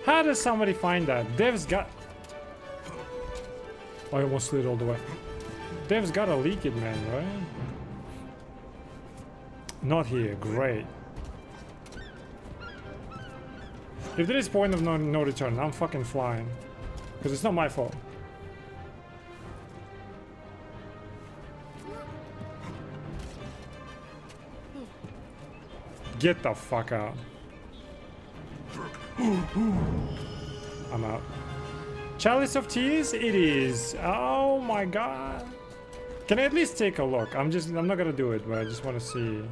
How does somebody find that? Dev's got... I almost slid all the way. Dev's got to leak it, man, right? Not here. Great. If there is point of no return, I'm fucking flying. Because it's not my fault. Get the fuck out. I'm out. Chalice of Tears? It is. Oh my god. Can I at least take a look? I'm not gonna do it, but I just want to see.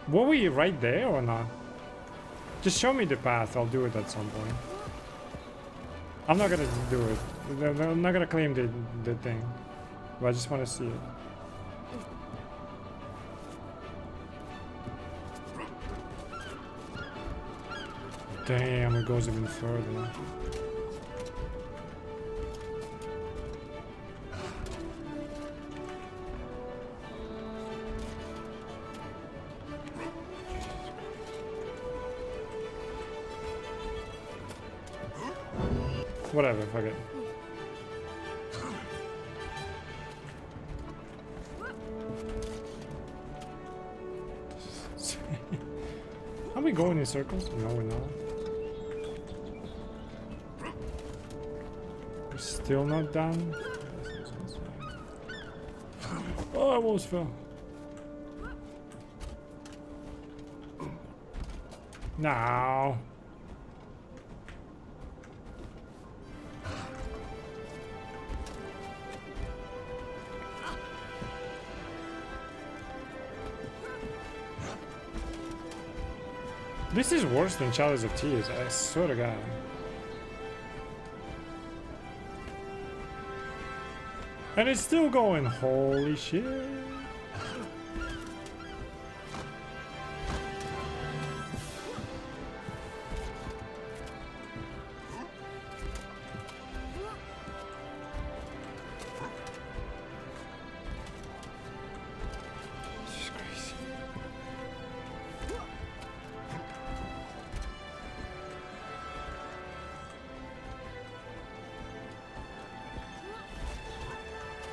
Were we right there or not? Just show me the path. I'll do it at some point. I'm not gonna do it. I'm not gonna claim the thing. But I just want to see it. Damn, it goes even further. Whatever, fuck it. Are we going in circles? No, we're not. We're still not done. Oh, I almost fell. No. This is worse than Chalice of Tears, I swear to God. And it's still going, holy shit.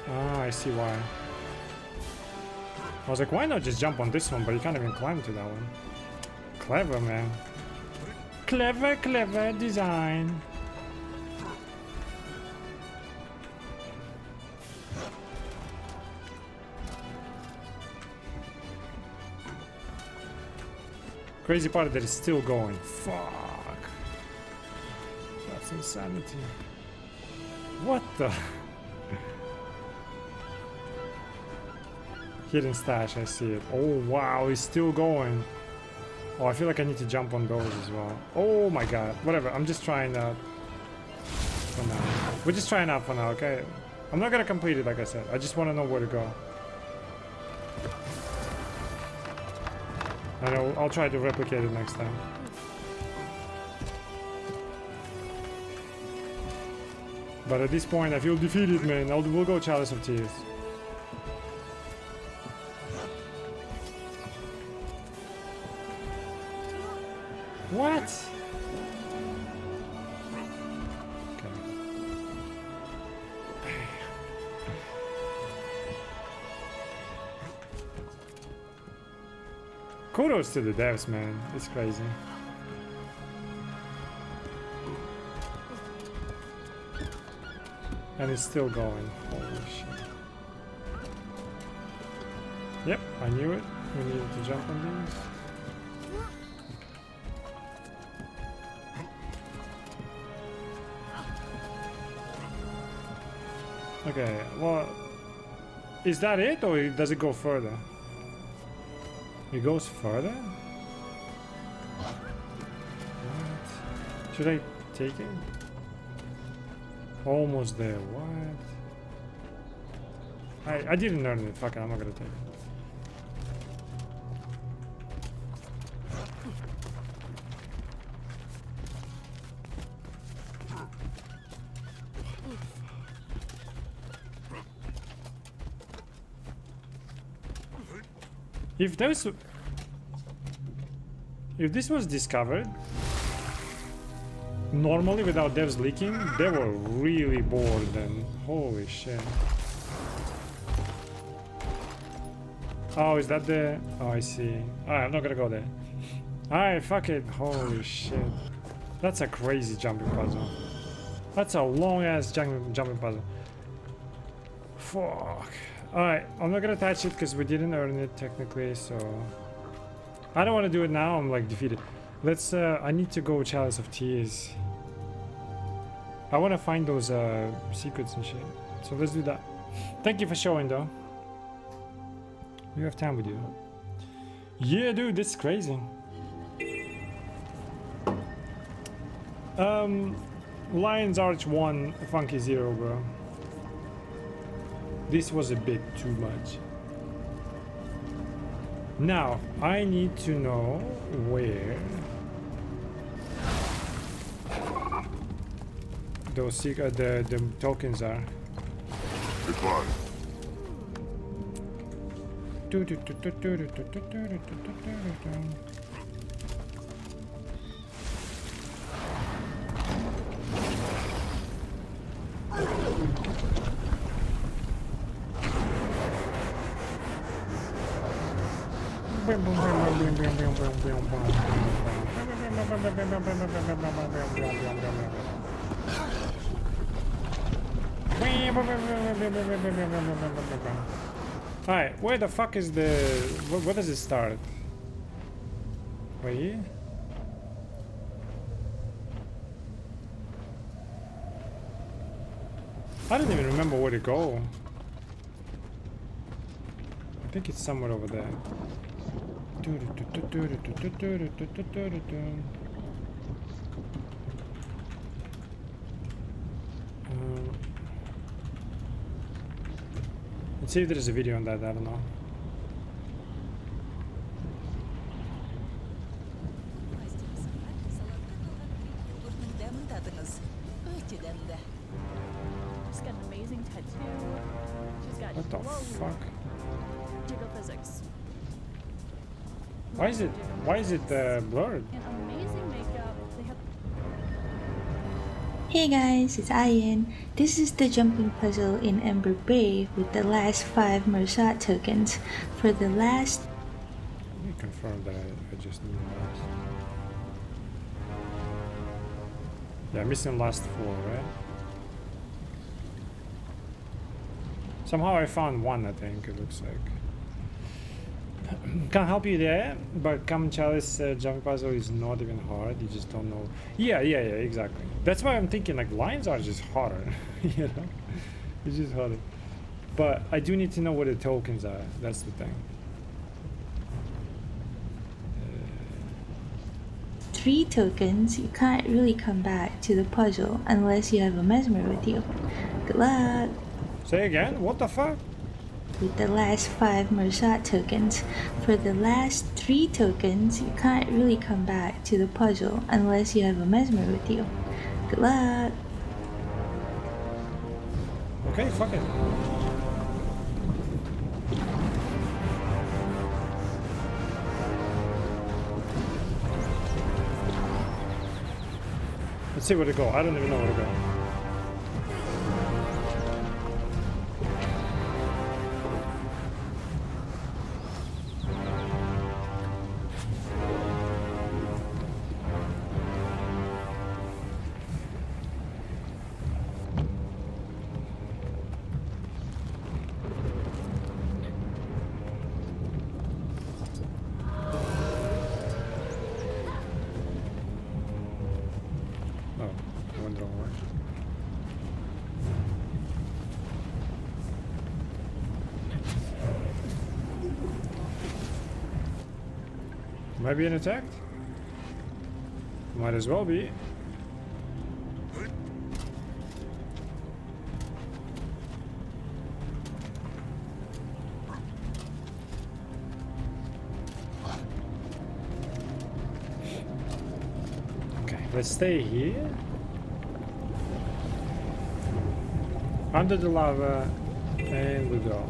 Ah, I see why. I was like, why not just jump on this one? But you can't even climb to that one. Clever, man. Clever, clever design. Crazy part that it's still going. Fuck. That's insanity. What the? Hidden stash, I see it. Oh wow, it's still going. Oh, I feel like I need to jump on those as well. Oh my god. Whatever, I'm just trying out for now. We're just trying out for now, okay? I'm not gonna complete it like I said. I just want to know where to go. I know, I'll try to replicate it next time. But at this point, I feel defeated, man. We'll go Chalice of Tears. What? Okay. Kudos to the devs, man. It's crazy. And it's still going. Holy shit. Yep, I knew it. We needed to jump on these. Okay, well, is that it, or does it go further? It goes further? What? Should I take it? Almost there, what? I didn't earn it, fuck it, I'm not gonna take it. If this was discovered normally without devs leaking, they were really bored then. Holy shit. Oh, is that the... Oh, I see. Alright, I'm not gonna go there. Alright, fuck it. Holy shit. That's a crazy jumping puzzle. That's a long ass jumping puzzle. Fuck. Alright, I'm not gonna touch it because we didn't earn it technically, so... I don't want to do it now, I'm like defeated. Let's, I need to go Chalice of Tears. I want to find those secrets and shit. So let's do that. Thank you for showing though. We have time with you. Yeah, dude, this is crazy. Lion's Arch 1, Funky 0, bro. This was a bit too much. Now, I need to know where those the tokens are. Goodbye. Alright, where the fuck is the... Where does it start? Right here? I don't even remember where to go. I think it's somewhere over there. Let's see if there's a video on that, I don't know. She's got an amazing tattoo. She's got What the fuck? jiggle physics. Why is it blurred? And amazing makeup. They have Hey guys, it's Ian. This is the jumping puzzle in Ember Bay with the last 5 Mersat tokens. For the last... Let me confirm that I just need that. Yeah, I'm missing last 4, right? Somehow I found 1, I think, it looks like. Can't help you there, but Come Chalice jumping puzzle is not even hard, you just don't know. Yeah, exactly. That's why I'm thinking like lines are just harder, you know? It's just harder. But I do need to know what the tokens are, that's the thing. 3 tokens, you can't really come back to the puzzle unless you have a mesmer with you. Good luck! Say again? What the fuck? With the last 5 Mersat tokens. For the last 3 tokens, you can't really come back to the puzzle unless you have a mesmer with you. Good luck! Okay, fuck it. Let's see where to go. I don't even know where to go. Am I being attacked? Might as well be. Okay, let's stay here. Under the lava, and we go.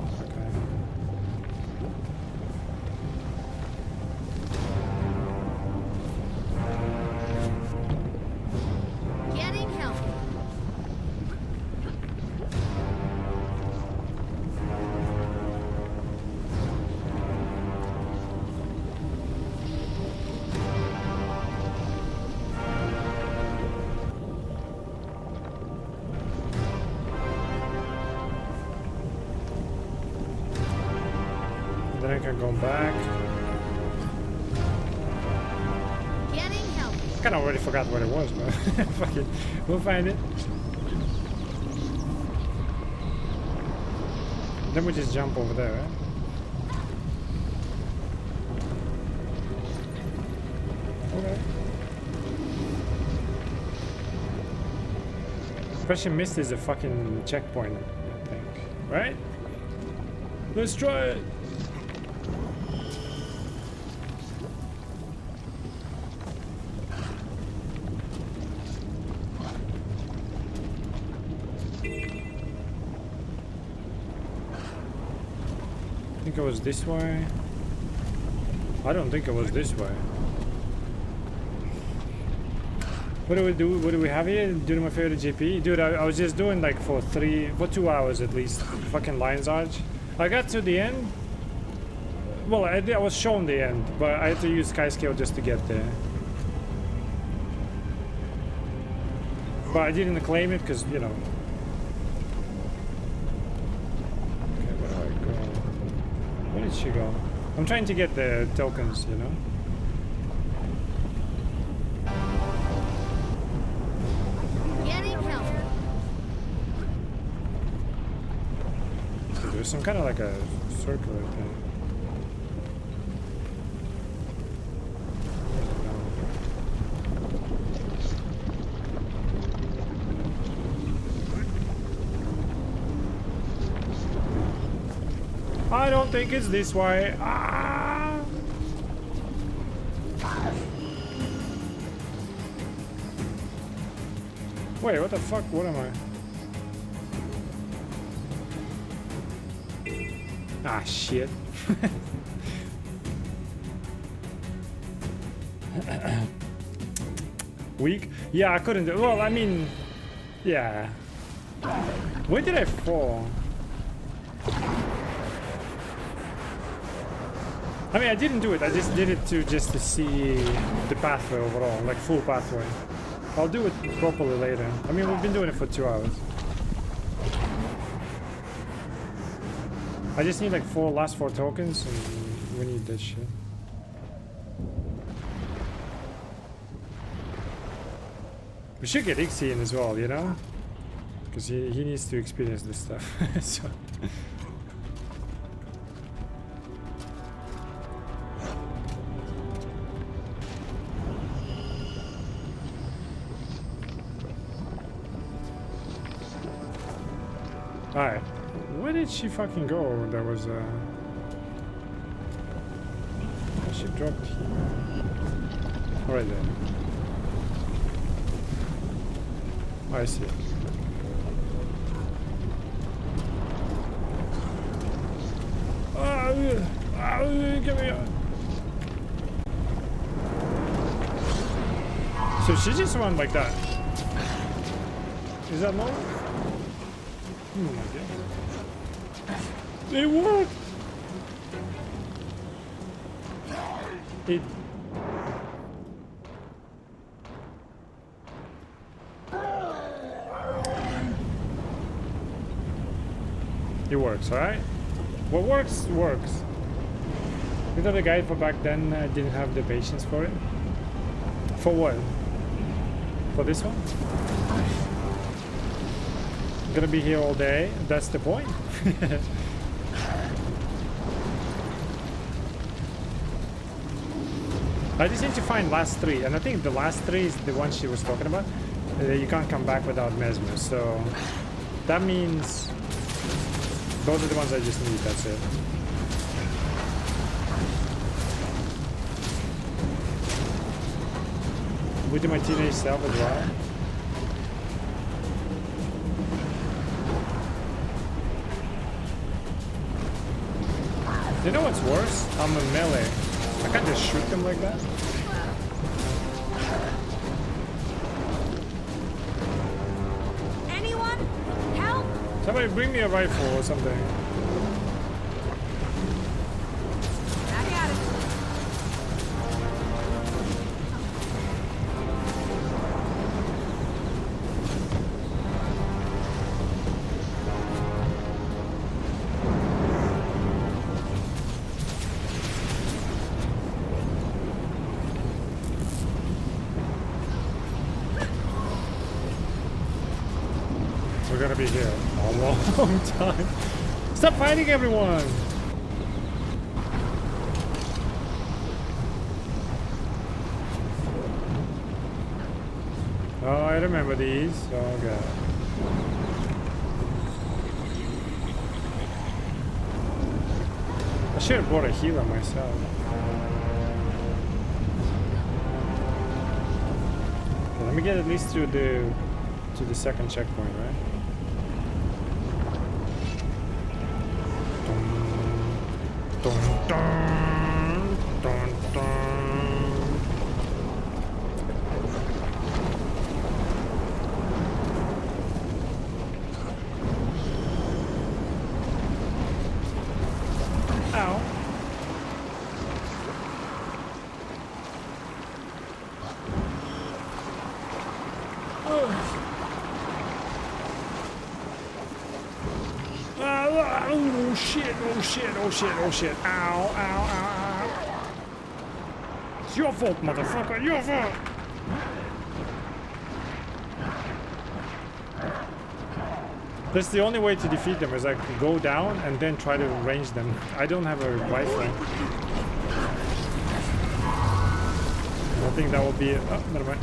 Then I can go back. Getting help. I kind of already forgot what it was, but fuck it. We'll find it. Then we just jump over there, right? Okay. Pressure mist is a fucking checkpoint, I think. Right? Let's try it! I think it was this way. I don't think it was this way. What do we do? What do we have here? Doing my favorite GP? Dude, I was just doing like for 2 hours at least. Fucking Lion's Arch. I got to the end. Well, I was shown the end, but I had to use Sky Scale just to get there. But I didn't claim it because, you know. Okay, where do I go? Where did she go? I'm trying to get the tokens, you know. There's some kind of like a circle right there. I don't think it's this way. Ah! Wait, what the fuck? What am I? Ah, shit. Weak? Yeah, I couldn't do. Well, I mean, Yeah. Where did I fall? I mean, I didn't do it. I just did it just to see the pathway overall, like full pathway. I'll do it properly later. I mean, we've been doing it for 2 hours. I just need like last 4 tokens, and we need this shit. We should get Ixie in as well, you know? Because he needs to experience this stuff. So. Alright. Where did she fucking go? There was a... She dropped here. Right there. I see it. Get me out. So she just went like that. Is that normal? It worked! It... It works, alright? What works, works. You know the guy for back then didn't have the patience for it? For what? For this one? Gonna be here all day? That's the point? I just need to find last 3, and I think the last 3 is the one she was talking about. You can't come back without Mesmer, so that means those are the ones I just need, that's it. We do my teenage self as well. You know what's worse? I'm a melee. I can't just shoot them like that. Anyone? Help! Somebody bring me a rifle or something. Back at it. We're gonna be here a long time. Stop fighting everyone! Oh, I remember these. Oh god. I should have bought a healer myself. Okay, let me get at least to the second checkpoint, right? Dun, dun, dun, dun. Ow. Oh shit, oh shit, oh shit, oh shit. Ow, ow, ow, ow. It's your fault, motherfucker, your fault. That's the only way to defeat them, is like go down and then try to range them. I don't have a rifle. I think that will be it. Oh, never mind.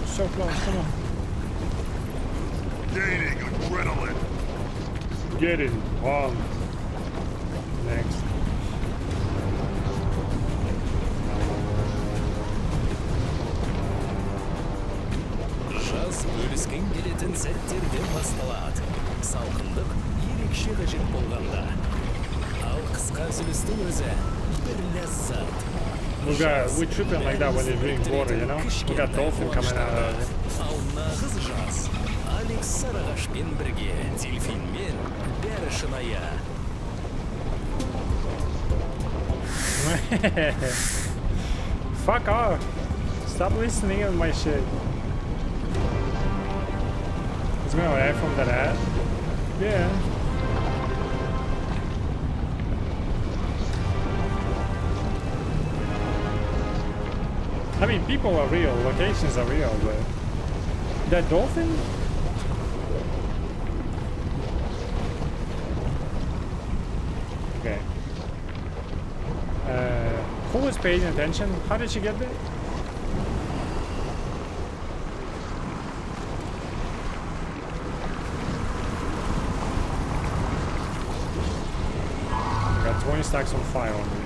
So close, come on. Gaining adrenaline. Get it. On. Next. Жаз бөліскен келетін сәттерден басталады. Салқындық ерекше қажет болғанда. Ал қысқа үзілістің өзі бір ләззат. We're tripping like that when they drink water, you know? We got dolphin coming out of it. Нағыз жаз. Алекс Сарыағашпен бірге, дельфинмен бәрі шынайы. Fuck off. Stop listening to my shit. It's going away from that ad? Yeah. I mean, people are real, locations are real, but that dolphin? Okay. Who was paying attention? How did she get there? I got 20 stacks on fire on me.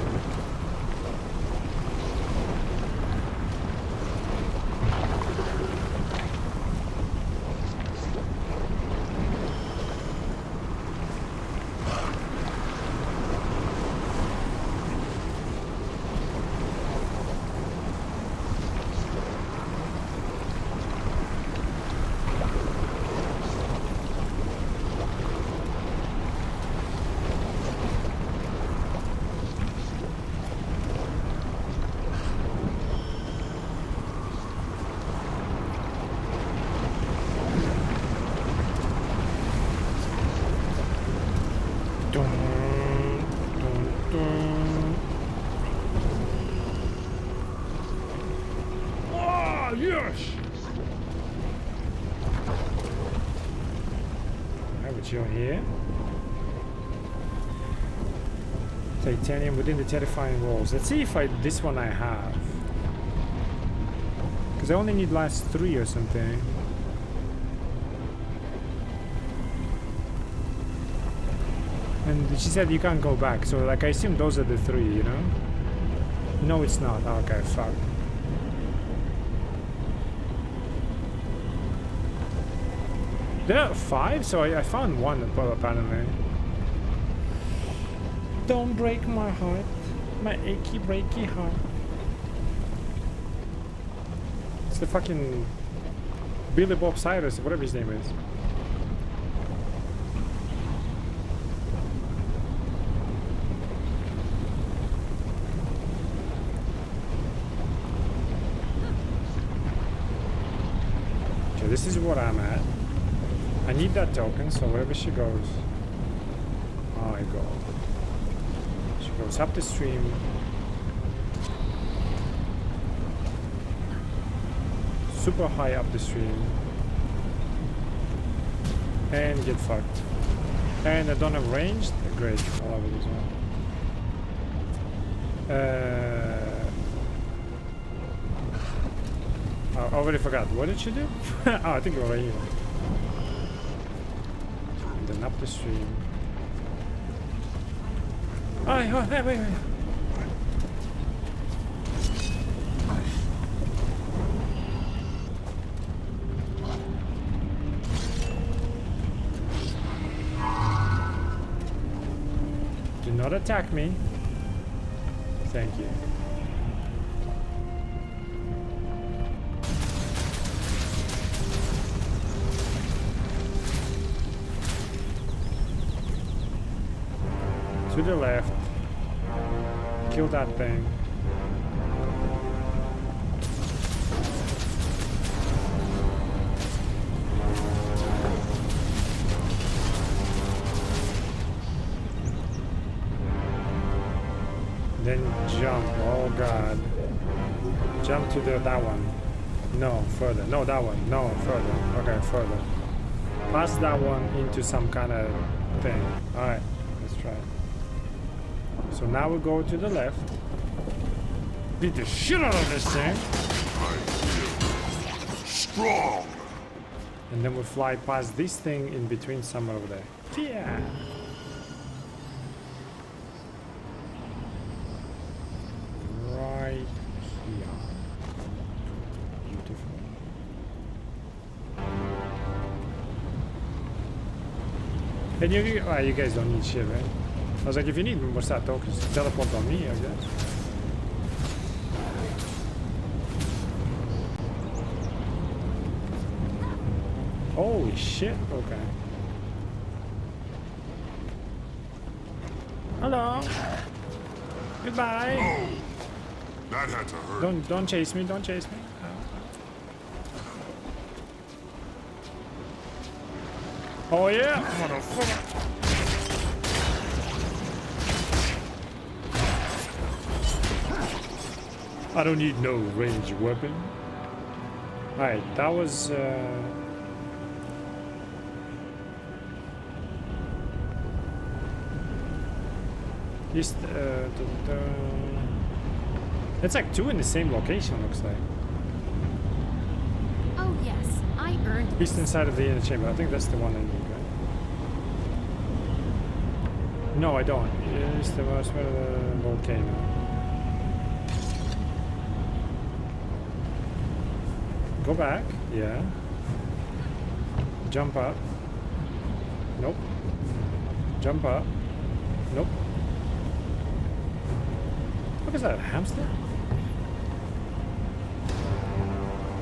Here. Titanium within the terrifying walls. Let's see if this one I have. Because I only need last 3 or something. And she said you can't go back. So like I assume those are the 3, you know? No, it's not. Okay, fuck. There are 5, so I found 1 apparently. Don't break my heart, my achy breaky heart. It's the fucking Billy Bob Cyrus, whatever his name is. Okay, this is what I'm at. I need that token, so wherever she goes, I go. She goes up the stream. Super high up the stream. And get fucked. And I don't have ranged? Great, I love it as well. I already forgot. What did she do? Oh, I think over here. Then up the stream. Oh, wait. Do not attack me. Thank you. To the left. Kill that thing. Then jump. Oh god. Jump to that one. No, further. No, that one. No, further. Okay, further. Pass that one into some kind of thing. Alright, let's try it. So now we go to the left. Beat the shit out of this thing. Strong. And then we fly past this thing in between somewhere over there. Yeah. Right here. Beautiful. And you guys don't need shit, right? I was like, if you need more stat tokens, teleport on me, I guess. Holy shit, okay. Hello. Goodbye. Oh, that had to hurt. Don't chase me, don't chase me. Oh yeah, motherfucker. I don't need no ranged weapon. Alright, that was East, it's like two in the same location, looks like. Oh yes, I earned this. Eastern side of the inner chamber. I think that's the one I need, right? No, I don't. It's the most where the volcano. Go back. Yeah. Jump up. Nope. Jump up. Nope. What is that? A hamster?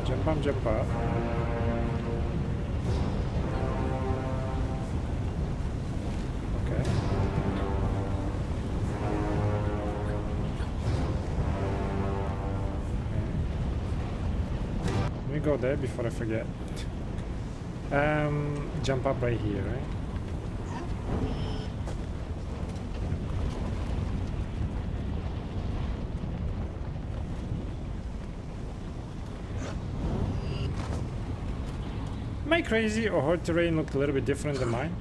Jump up, jump up. Okay. Let me go there before I forget. Jump up right here, right? Am I crazy or her terrain looked a little bit different than mine?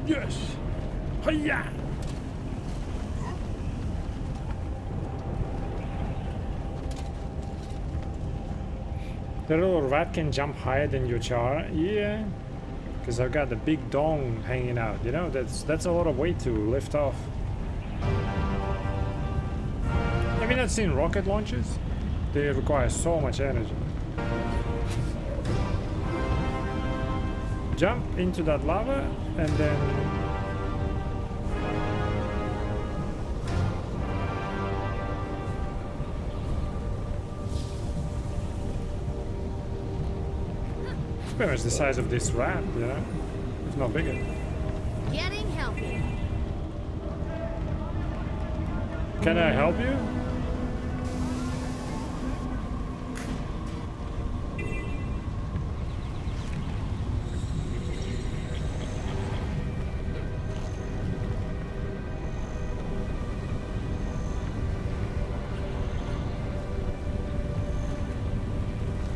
Yes! Hiya! The little rat can jump higher than your char? Yeah. Because I've got the big dong hanging out, you know? That's a lot of weight to lift off. Have you not seen rocket launches? They require so much energy. Jump into that lava and then it's pretty much the size of this rat, you know? If not bigger. Getting healthy. Can I help you?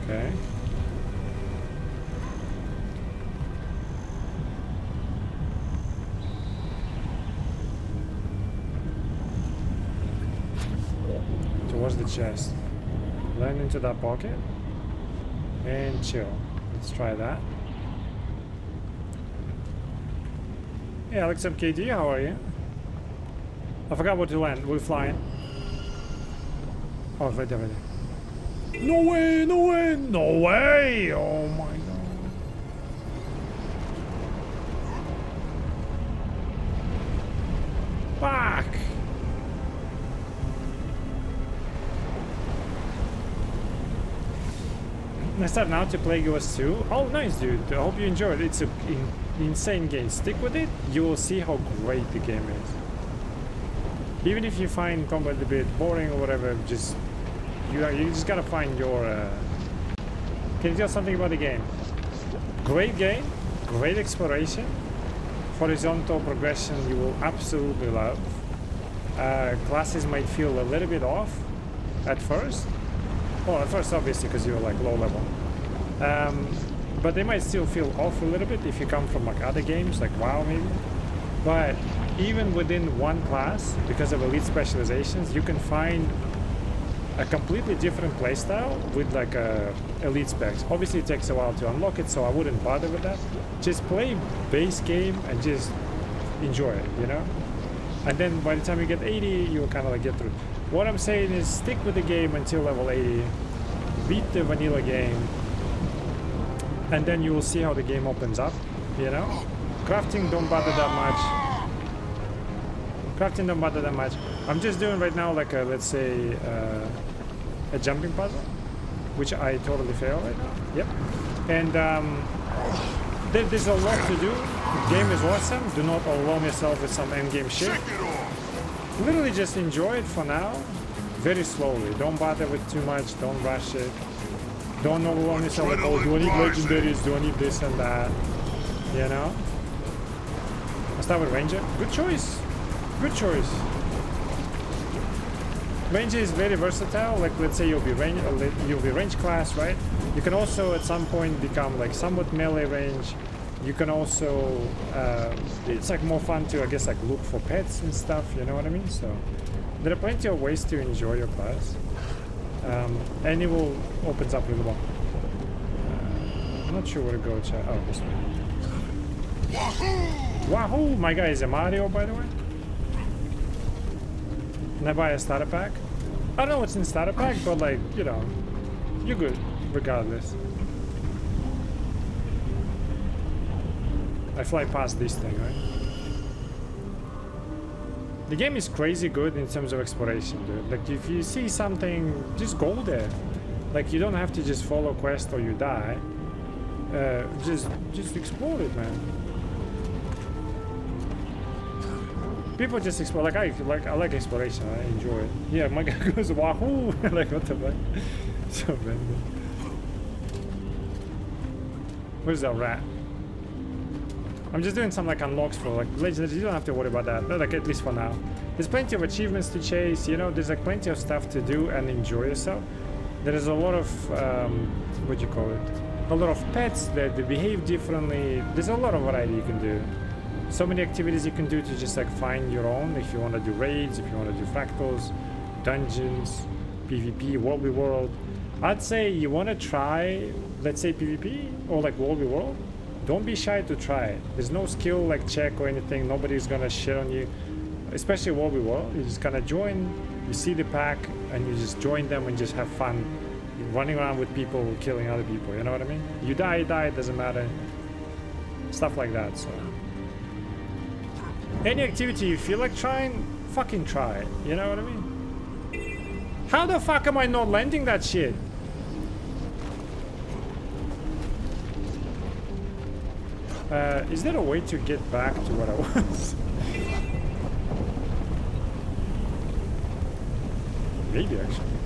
Okay. Towards the chest. Land into that pocket. And chill. Let's try that. Hey Alex MKD, how are you? I forgot where to land. We're flying. Oh, right there, right there. No way, no way, no way! Oh my god. Fuck! I start now to play Ghost 2. Oh, nice, dude. I hope you enjoyed it. It's an insane game. Stick with it. You will see how great the game is. Even if you find combat a bit boring or whatever, just you just gotta find your. Can you tell something about the game? Great game, great exploration, horizontal progression you will absolutely love. Classes might feel a little bit off at first. Well, at first obviously because you're like low level. But they might still feel off a little bit if you come from like other games like WoW maybe. But even within one class, because of elite specializations, you can find a completely different playstyle with like elite specs. Obviously it takes a while to unlock it, so I wouldn't bother with that. Just play base game and just enjoy it, you know? And then by the time you get 80, you'll kind of like get through. What I'm saying is stick with the game until level 80. Beat the vanilla game. And then you will see how the game opens up, you know? Crafting don't bother that much. Crafting don't bother that much. I'm just doing right now like a, let's say, a jumping puzzle, which I totally fail right now. Yep. And there's a lot to do. The game is awesome. Do not overwhelm yourself with some endgame shit. Literally just enjoy it for now, very slowly. Don't bother with too much. Don't rush it. Don't overwhelm yourself like, oh, do I need legendaries? Do I need this and that? You know? I'll start with Ranger. Good choice. Good choice. Ranger is very versatile. Like, let's say you'll be range class, right? You can also at some point become like somewhat melee range. You can also it's like more fun to, I guess, like look for pets and stuff. You know what I mean? So there are plenty of ways to enjoy your class, and it will opens up really well. I'm not sure where to go. Oh, this way. Wahoo! My guy is a Mario, by the way. Can I buy a starter pack? I don't know what's in starter pack, but like, you know, you're good regardless. I fly past this thing, right? The game is crazy good in terms of exploration, dude. Like, if you see something, just go there. Like, you don't have to just follow quest or you die. Just explore it, man. People just explore. Like I like exploration. I enjoy it. Yeah, my guy goes wahoo! Like, what the fuck? So random. Where's that rat? I'm just doing some like unlocks for like legends. You don't have to worry about that. Like, at least for now. There's plenty of achievements to chase. You know, there's like plenty of stuff to do and enjoy yourself. There is a lot of what do you call it? A lot of pets that they behave differently. There's a lot of variety you can do. So many activities you can do to just like find your own. If you want to do raids, if you want to do fractals, dungeons, PvP, World v World. I'd say you want to try, let's say PvP or like World v World. Don't be shy to try it. There's no skill like check or anything. Nobody's gonna shit on you. Especially World v World. You just gonna join. You see the pack and you just join them and just have fun. Running around with people, killing other people. You know what I mean? You die, it doesn't matter. Stuff like that. So. Any activity you feel like trying, fucking try it. You know what I mean? How the fuck am I not landing that shit? Is there a way to get back to what I was? Maybe, actually.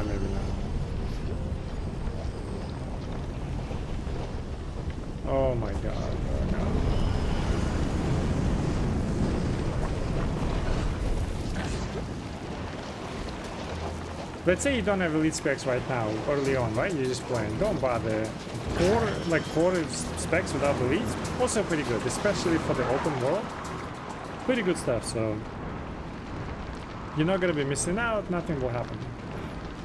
Maybe not. Oh my god. Oh god. Let's say you don't have elite specs right now, early on, right? You're just playing. Don't bother. Core specs without elites, also pretty good, especially for the open world. Pretty good stuff, so you're not gonna be missing out, nothing will happen.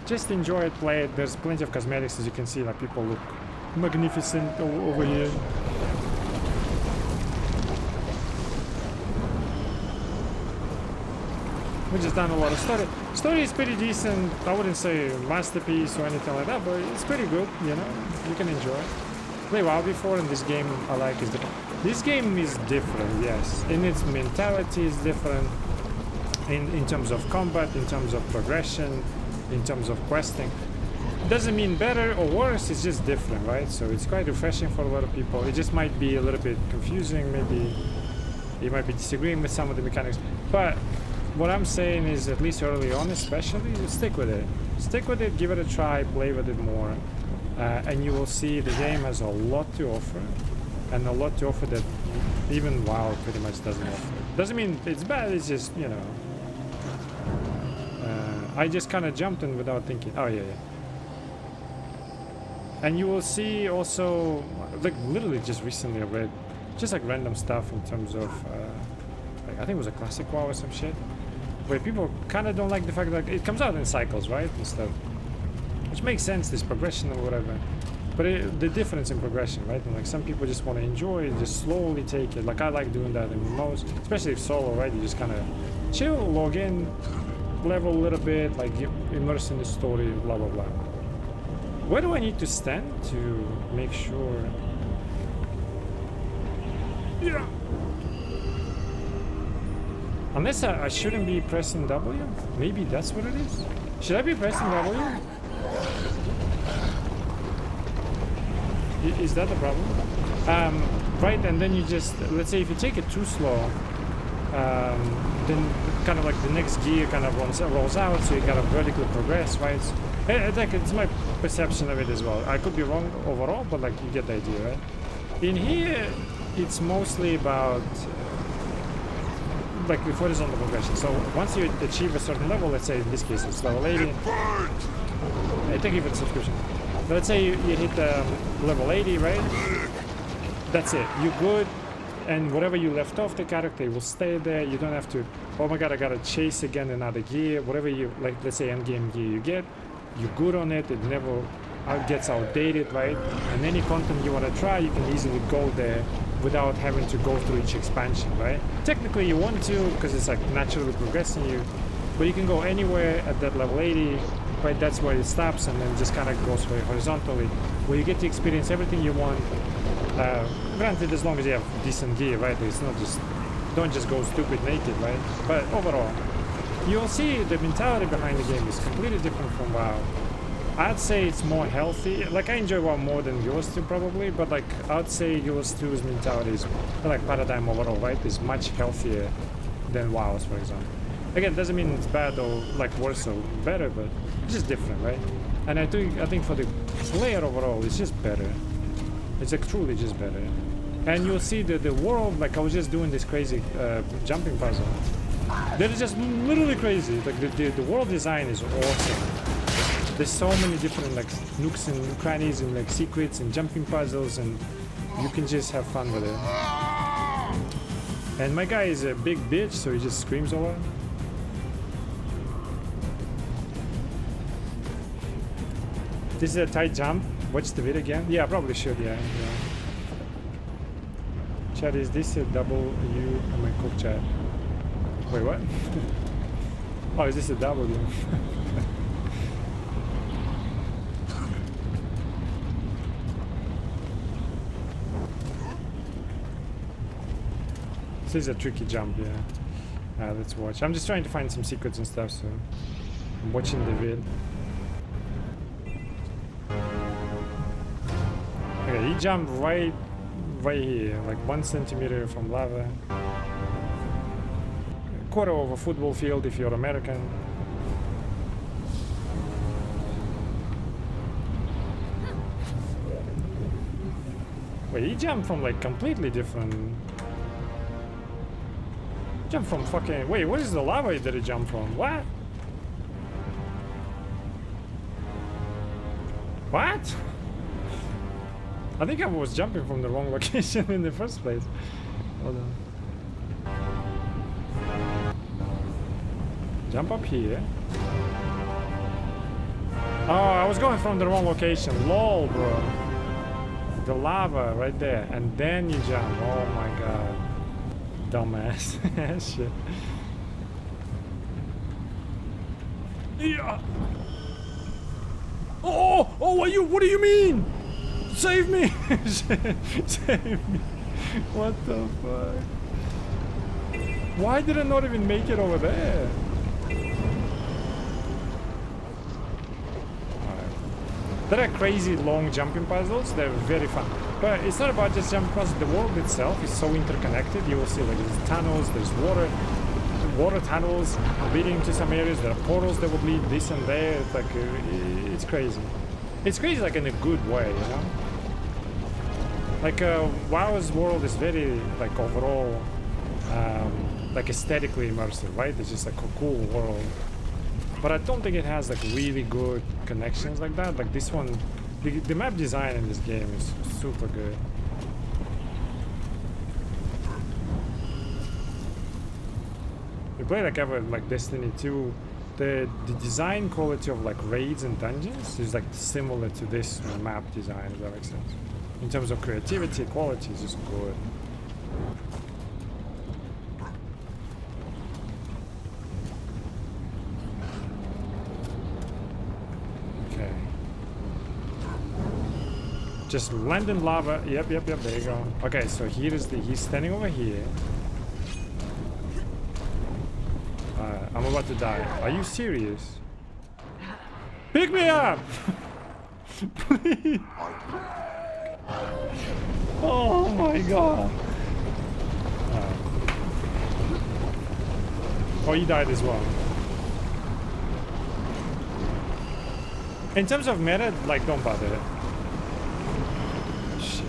Just enjoy it, play it. There's plenty of cosmetics, as you can see, like people look magnificent over here. We just done a lot of story. Story is pretty decent. I wouldn't say masterpiece or anything like that, but it's pretty good, you know. You can enjoy it. Play WoW before, and this game I like is different. This game is different, yes. In its mentality is different. In terms of combat, in terms of progression, in terms of questing. Doesn't mean better or worse, it's just different, right? So it's quite refreshing for a lot of people. It just might be a little bit confusing, maybe you might be disagreeing with some of the mechanics. But what I'm saying is, at least early on especially, stick with it. Stick with it, give it a try, play with it more. And you will see the game has a lot to offer. And a lot to offer that even WoW pretty much doesn't offer. Doesn't mean it's bad, it's just, you know. I just kind of jumped in without thinking. Oh, yeah. And you will see also, like literally just recently I read just like random stuff in terms of, like, I think it was a classic WoW or some shit. Where people kind of don't like the fact that it comes out in cycles, right? And stuff. Which makes sense, this progression or whatever. But the difference in progression, right? And like some people just want to enjoy it, just slowly take it. Like I like doing that in most, especially if solo, right? You just kind of chill, log in, level a little bit, like get immersed in the story, blah blah blah. Where do I need to stand to make sure? Yeah. Unless I shouldn't be pressing W? Maybe that's what it is? Should I be pressing W? Is that the problem? Right, and then you just, let's say if you take it too slow, then kind of like the next gear kind of rolls out, so you gotta vertically progress, right? It's my perception of it as well. I could be wrong overall, but like you get the idea, right? In here, it's mostly about like horizontal progression. So once you achieve a certain level, let's say in this case it's level 80. I think if it's subscription. But let's say you hit level 80, right? That's it. You're good, and whatever you left off the character will stay there. You don't have to, oh my god, I gotta chase again another gear. Whatever you, like let's say endgame gear you get, you're good on it. It never gets outdated, right? And any content you want to try, you can easily go there without having to go through each expansion, right? Technically you want to, because it's like naturally progressing you, but you can go anywhere at that level 80, right? That's where it stops, and then just kind of goes horizontally, where you get to experience everything you want. Granted, as long as you have decent gear, right? It's not just, don't just go stupid naked, right? But overall, you'll see the mentality behind the game is completely different from WoW. I'd say it's more healthy. Like I enjoy WoW more than yours too, probably, but like I'd say yours too's mentality is, like paradigm overall, right? Is much healthier than WoW's, for example. Again, doesn't mean it's bad or like worse or better, but it's just different, right? And I think for the player overall, it's just better. It's like truly just better. And you'll see that the world, like I was just doing this crazy jumping puzzle. That is just literally crazy. Like the world design is awesome. There's so many different like nooks and crannies and like secrets and jumping puzzles, and you can just have fun with it. And my guy is a big bitch, so he just screams a lot. This is a tight jump. Watch the video again. Yeah, I probably should. Yeah. Chat, is this a double U on my cook chat? Wait, what? Oh, is this a W? This is a tricky jump, yeah. Let's watch. I'm just trying to find some secrets and stuff, so I'm watching the vid. Okay, he jumped right here, like 1 centimeter from lava. A quarter of a football field if you're American. Wait, he jumped from like completely different. Jump from fucking. Wait, what is the lava that he jumped from? What? What? I think I was jumping from the wrong location in the first place. Hold on. Jump up here. Oh, I was going from the wrong location. Lol, bro. The lava right there. And then you jump. Oh my god. Dumbass. Shit. Yeah. Oh, what do you mean? Save me! Save me. What the fuck? Why did I not even make it over there? There are crazy long jumping puzzles. They're very fun. But it's not about just jumping puzzles. The world itself is so interconnected. You will see like there's tunnels, there's water tunnels leading to some areas. There are portals that will lead this and there. It's like it's crazy. It's crazy like in a good way, you know? Like WoW's world is very like overall like aesthetically immersive, right? It's just like a cool world. But I don't think it has like really good connections like that. Like this one, the map design in this game is super good. You play like ever like Destiny 2, the design quality of like raids and dungeons is like similar to this map design, if that makes sense. In terms of creativity, quality is just good. Okay. Just land in lava. Yep, there you go. Okay, so here is he's standing over here. I'm about to die. Are you serious? Pick me up! Please! Oh my god! Oh, he died as well. In terms of meta, like, don't bother it. Shit.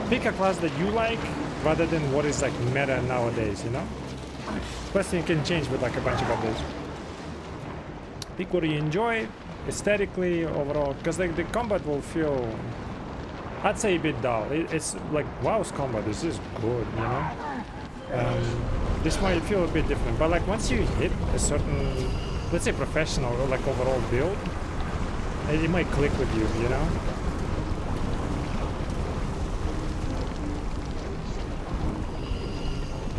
Pick a class that you like, rather than what is like meta nowadays, you know? Plus you can change with like a bunch of updates. Pick what you enjoy, aesthetically, overall, because like the combat will feel, I'd say, a bit dull. It's like WoW's combat is just good, you know? This might feel a bit different, but like once you hit a certain, let's say professional or like overall build, it might click with you, you know?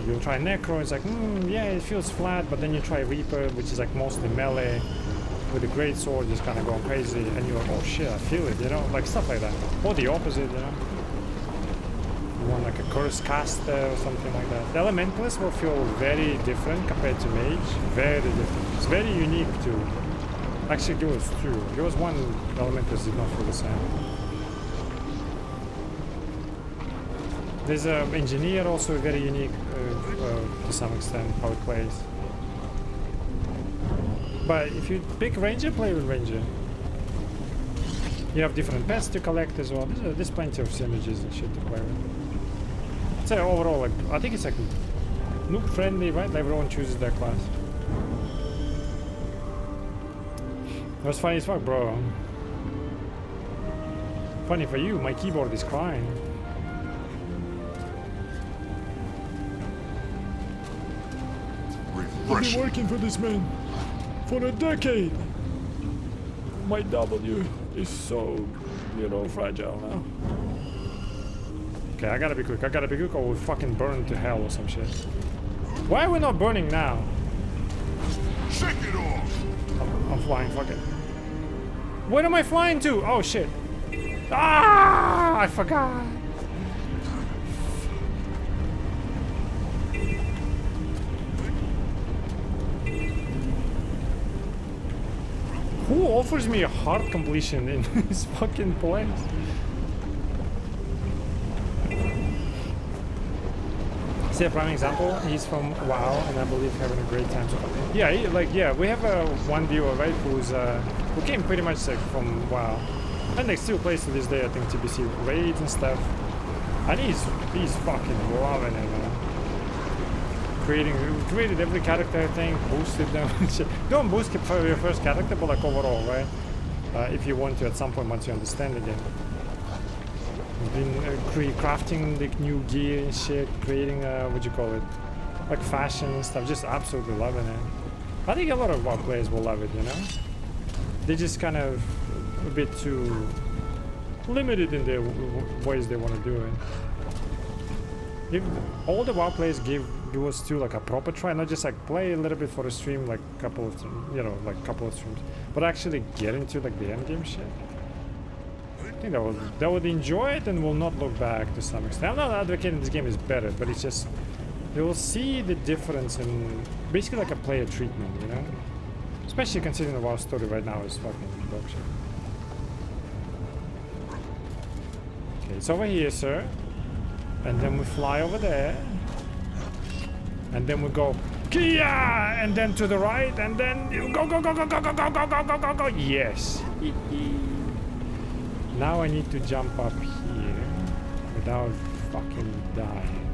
You'll try Necro, it's like, yeah, it feels flat, but then you try Reaper, which is like mostly melee, with a great sword, just kind of going crazy, and you're like, oh shit, I feel it, you know, like stuff like that. Or the opposite, you know. You want like a Curse Caster or something like that. The Elementalist will feel very different compared to Mage, very different. It's very unique too. Actually, there was two. There was one Elementalist did not feel the same. There's an Engineer also very unique to some extent how it plays. But if you pick Ranger, play with Ranger. You have different pets to collect as well. There's plenty of synergies and shit to play with. So overall, like I think it's like noob friendly, right? Like everyone chooses their class. That was funny as fuck, bro. Funny for you, my keyboard is crying. I've been working for this man for a decade. My W is so, you know, fragile now. Okay, I gotta be quick or we'll fucking burn to hell or some shit. Why are we not burning now? Shake it off! I'm flying, fuck it. Where am I flying to? Oh shit. Ah, I forgot. Who offers me a hard completion in this fucking place? See a prime example? He's from WoW, and I believe having a great time so far. Yeah, we have one viewer, right, who came pretty much like from WoW, and they still plays to this day. I think TBC raids and stuff, and he's fucking loving it, man. Created every character, I think, boosted them. Don't boost it for your first character, but like overall, right? If you want to at some point once you understand the game. Been crafting the new gear and shit, creating what do you call it, like fashion and stuff. Just absolutely loving it. I think a lot of WoW players will love it, you know. They're just kind of a bit too limited in their ways they want to do it. If all the WoW players give us to like a proper try, not just like play a little bit for a stream, like couple of, you know, like couple of streams, but actually get into like the end game shit. I think they would enjoy it and will not look back to some extent. I'm not advocating this game is better, but it's just they will see the difference in basically like a player treatment, you know. Especially considering the WoW story right now is fucking dog shit. Okay, it's over here, sir. And then we fly over there. And then we go Kia! And then to the right, and then you go. Yes. Now I need to jump up here without fucking dying.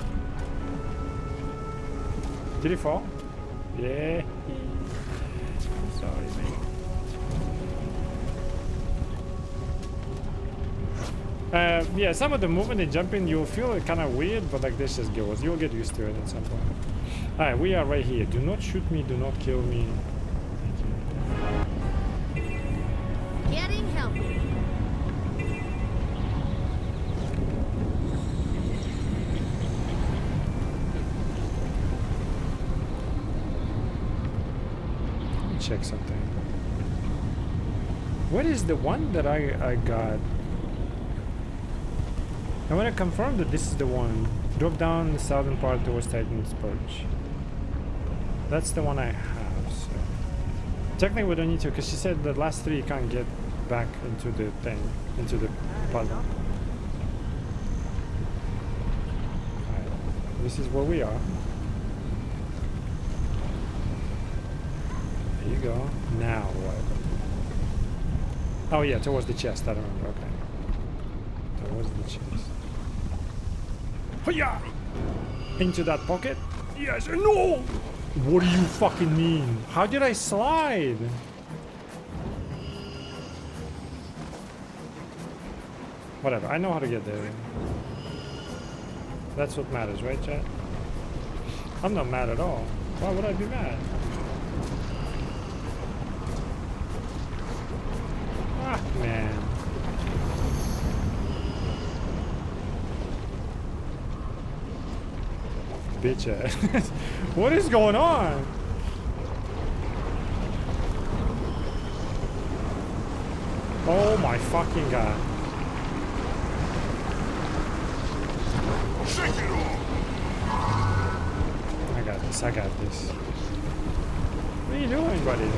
Did he fall? Yeah. Sorry, mate. Yeah, some of the movement and jumping, you'll feel it kind of weird, but like this just goes. You'll get used to it at some point. Alright, we are right here. Do not shoot me, do not kill me. Getting healthy. Let me check something. What is the one that I got? I want to confirm that this is the one. Drop down the southern part towards Titan's Perch. That's the one I have, so... Technically we don't need to, because she said the last three you can't get back into the thing, into the puzzle. Alright, this is where we are. There you go. Now what? Oh yeah, towards the chest, I remember, okay. Towards the chest. Hiya! Into that pocket? Yes, no! What do you fucking mean? How did I slide? Whatever, I know how to get there. That's what matters, right, chat? I'm not mad at all. Why would I be mad? Ah, man. Bitch ass. What is going on? Oh my fucking god. Shake it off! I got this, I got this. What are you doing, buddy?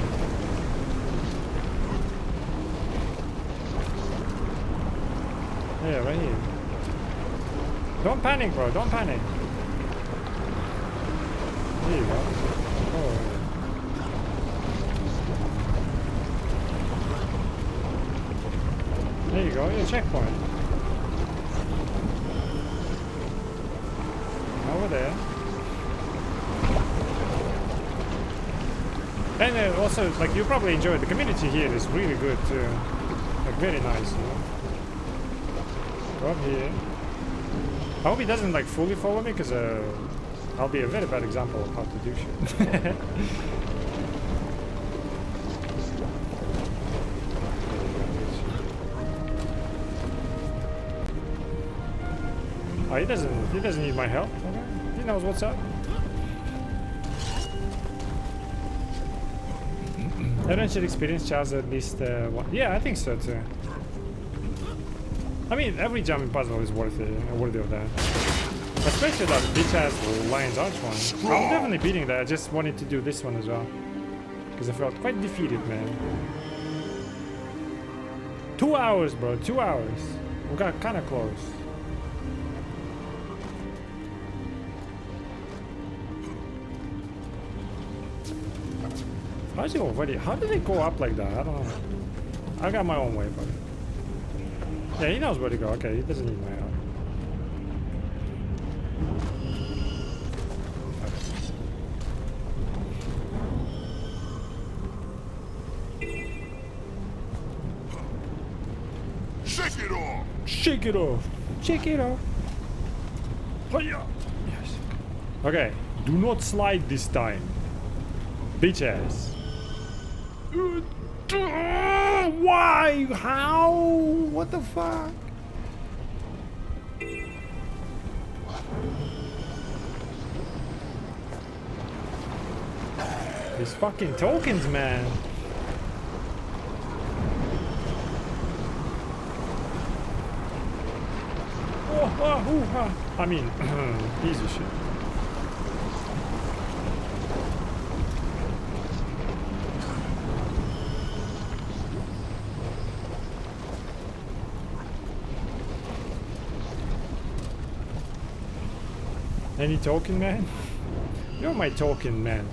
Yeah, right here. Don't panic, bro, don't panic. There you go. Oh. There you go, your checkpoint. Over there. And also, like, you probably enjoy it. The community here is really good too. Like, very nice, you know? Go up here. I hope he doesn't, like, fully follow me, because, I'll be a very bad example of how to do shit. Oh, he doesn't need my help. Okay. He knows what's up. Everyone should experience Chalice at least one. Yeah, I think so too. I mean, every jumping puzzle is worthy of that. Especially that bitch-ass Lion's Arch one. I'm definitely beating that. I just wanted to do this one as well. Because I felt quite defeated, man. 2 hours, bro. 2 hours. We got kind of close. How's it already? How did it go up like that? I don't know. I got my own way, but... Yeah, he knows where to go. Okay, he doesn't need my help. Shake it off! Shake it off! Shake it off! Hiya! Yes. Okay, do not slide this time. Bitch ass. Why? How? What the fuck? These fucking tokens, man. I mean, easy shit. Any token, man? You're my token, man.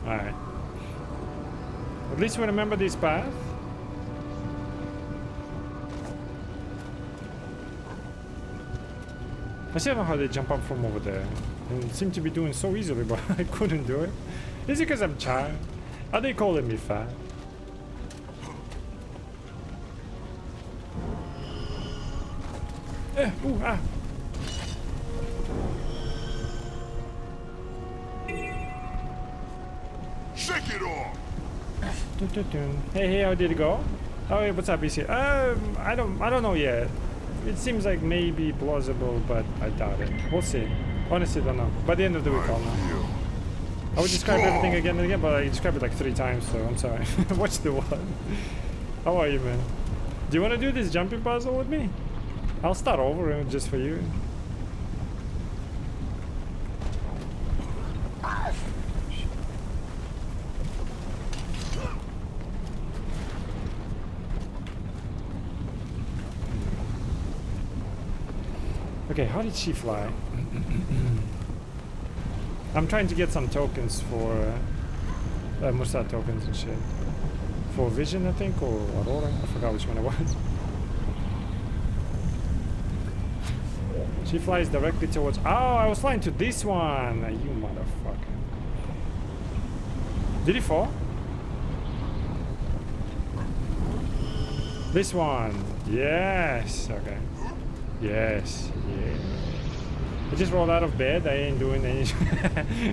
Alright. At least we remember this path. I still don't know how they jump up from over there. And it seemed to be doing so easily, but I couldn't do it. Is it because I'm child? Are they calling me fat? Ooh, ah. Shake it off! Dun, dun, dun. Hey, how did it go? Oh, hey, what's up, EC? I don't know yet. It seems like maybe plausible, but I doubt it. We'll see. Honestly, don't know. By the end of the week, I'll know. I would describe everything again and again, but I described it like 3 times, so I'm sorry. Watch the one. How are you, man? Do you want to do this jumping puzzle with me? I'll start over just for you. Okay, how did she fly? I'm trying to get some tokens for Musa tokens and shit. For Vision, I think, or Aurora. I forgot which one it was. She flies directly towards. Oh, I was flying to this one. You motherfucker. Did he fall? This one. Yes. Okay. Yes. Yeah. I just rolled out of bed. I ain't doing any.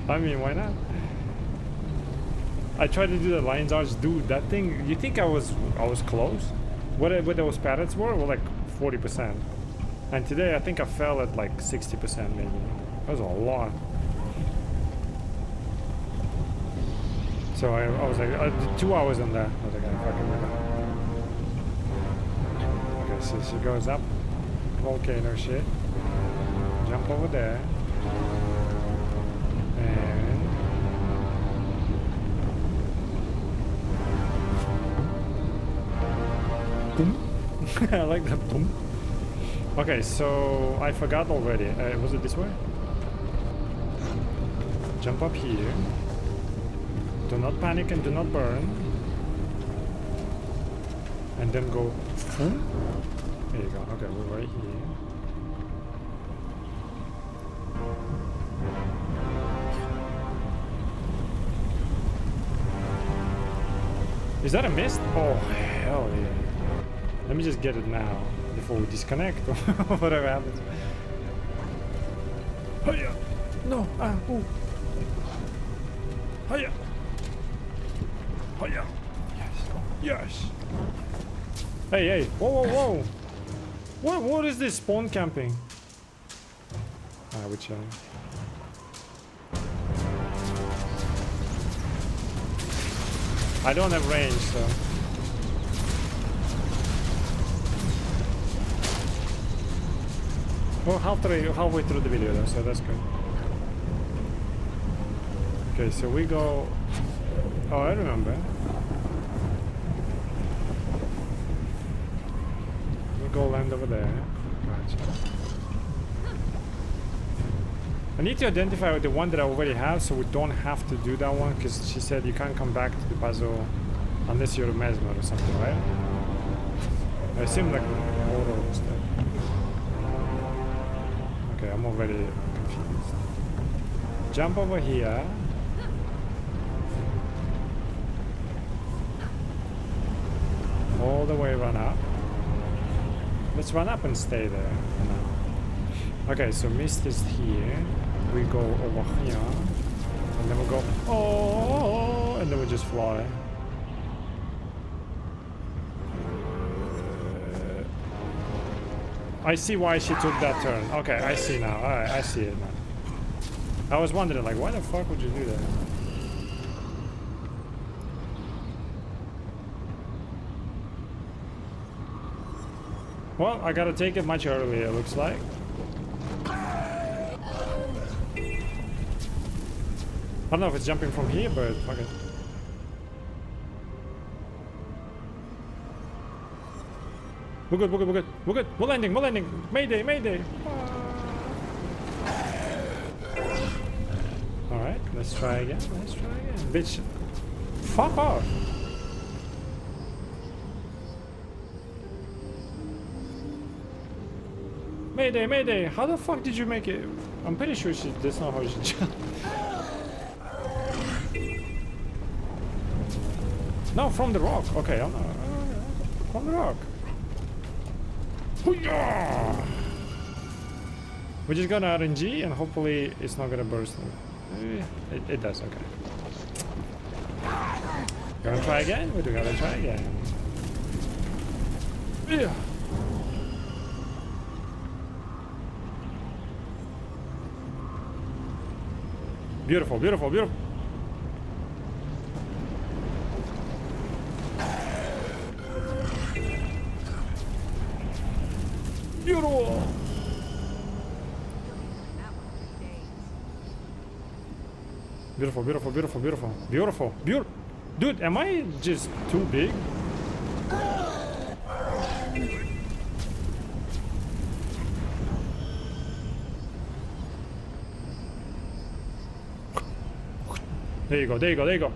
I mean, why not? I tried to do the lines arch. Dude, that thing. You think I was close? What those patterns were like 40%. And today I think I fell at like 60% maybe. That was a lot. So I was like, I did 2 hours on that. I was like, I fucking remember. Okay, so she goes up. Volcano shit. Jump over there. And boom. I like that boom. Okay, so I forgot already. Was it this way? Jump up here. Do not panic and do not burn. And then go. Boom. There you go. Okay, we're right here. Is that a mist? Oh, hell yeah. Let me just get it now before we disconnect or whatever happens. Hiya! No! Ah! Ooh! Hiya! Hiya! Yes! Yes! Hey, hey! Whoa, whoa, whoa! What is this spawn camping? Ah, we're chilling. I don't have range, so. Well, halfway through the video though, so that's good. Okay, so we go. Oh, I remember. We go land over there. Gotcha. I need to identify the one that I already have, so we don't have to do that one, because she said you can't come back to the puzzle unless you're a mesmer or something, right? I seem like mortal instead. Okay, I'm already confused. Jump over here. All the way run up. Let's run up and stay there for now. Okay, so mist is here. We go over here. And then we go, oh, and then we just fly. I see why she took that turn. Okay, I see now. Alright, I see it now. I was wondering, like, why the fuck would you do that? Well, I gotta take it much earlier, it looks like. I don't know if it's jumping from here, but fuck it. We're good, we're good, we're good, we're good. We're landing, we're landing. Mayday, mayday. Alright, let's try again, let's try again. Bitch, fuck off. Mayday, mayday. How the fuck did you make it? I'm pretty sure that's not how she jumped. No, from the rock. Okay, I'm from the rock. Hoo-yah! We just got an RNG and hopefully it's not gonna burst. It does, okay. Gonna try again? We're gonna try again. Yeah. Beautiful, beautiful, beautiful. Beautiful. Beautiful, beautiful, beautiful, beautiful, beautiful, beautiful. Dude, am I just too big? There you go, there you go, there you go.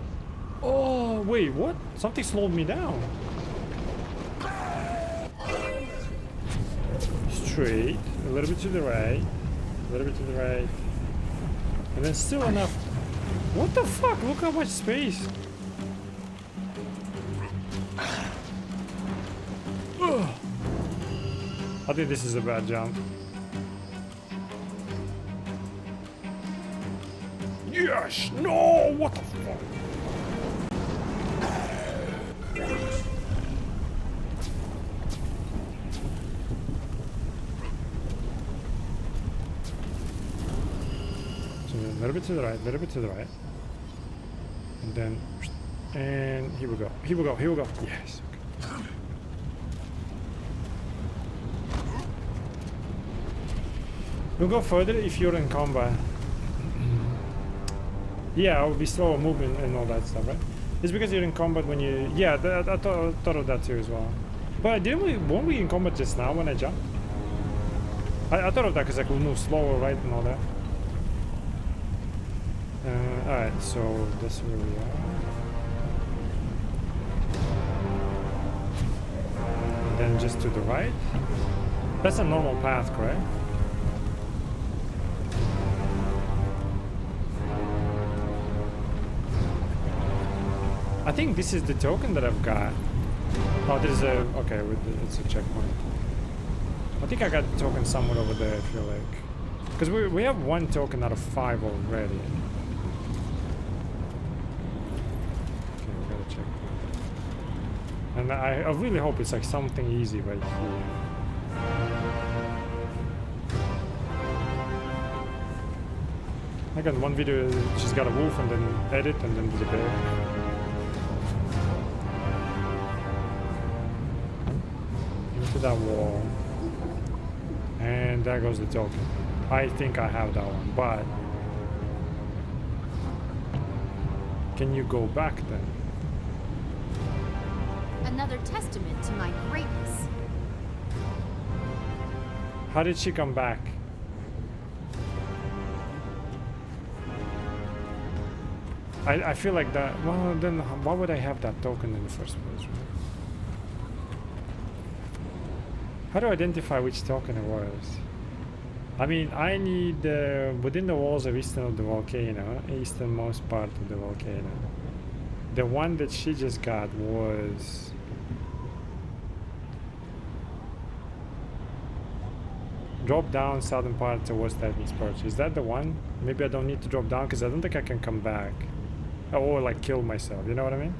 Oh, wait, what? Something slowed me down. Straight, a little bit to the right, a little bit to the right. And then still enough. What the fuck? Look how much space. Ugh. I think this is a bad jump. Yes! No! What the fuck? So a little bit to the right, a little bit to the right. And then... And here we go, here we go, here we go. Yes. Okay. We'll go further if you're in combat. Yeah, it will be slower movement and all that stuff, right? It's because you're in combat when you... Yeah, I thought of that too as well. But weren't we in combat just now when I jumped? I thought of that because I could move slower, right, and all that. Alright, so that's where we are. And then just to the right. That's a normal path, correct? I think this is the token that I've got. Oh, there's a... Okay, it's a checkpoint. I think I got the token somewhere over there, I feel like. Because we have 1 token out of 5 already. Okay, we gotta check. And I really hope it's like something easy right here. I got one video, she's got a wolf and then edit and then there's a bear. To that wall, and there goes the token. I think I have that one, but can you go back then? Another testament to my greatness. How did she come back? I feel like that. Well, then why would I have that token in the first place? Right? How do I identify which token it was? I mean, I need within the walls of eastern of the volcano, easternmost part of the volcano. The one that she just got was drop down southern part towards Titan's Perch. Is that the one? Maybe I don't need to drop down because I don't think I can come back. Or like kill myself, you know what I mean?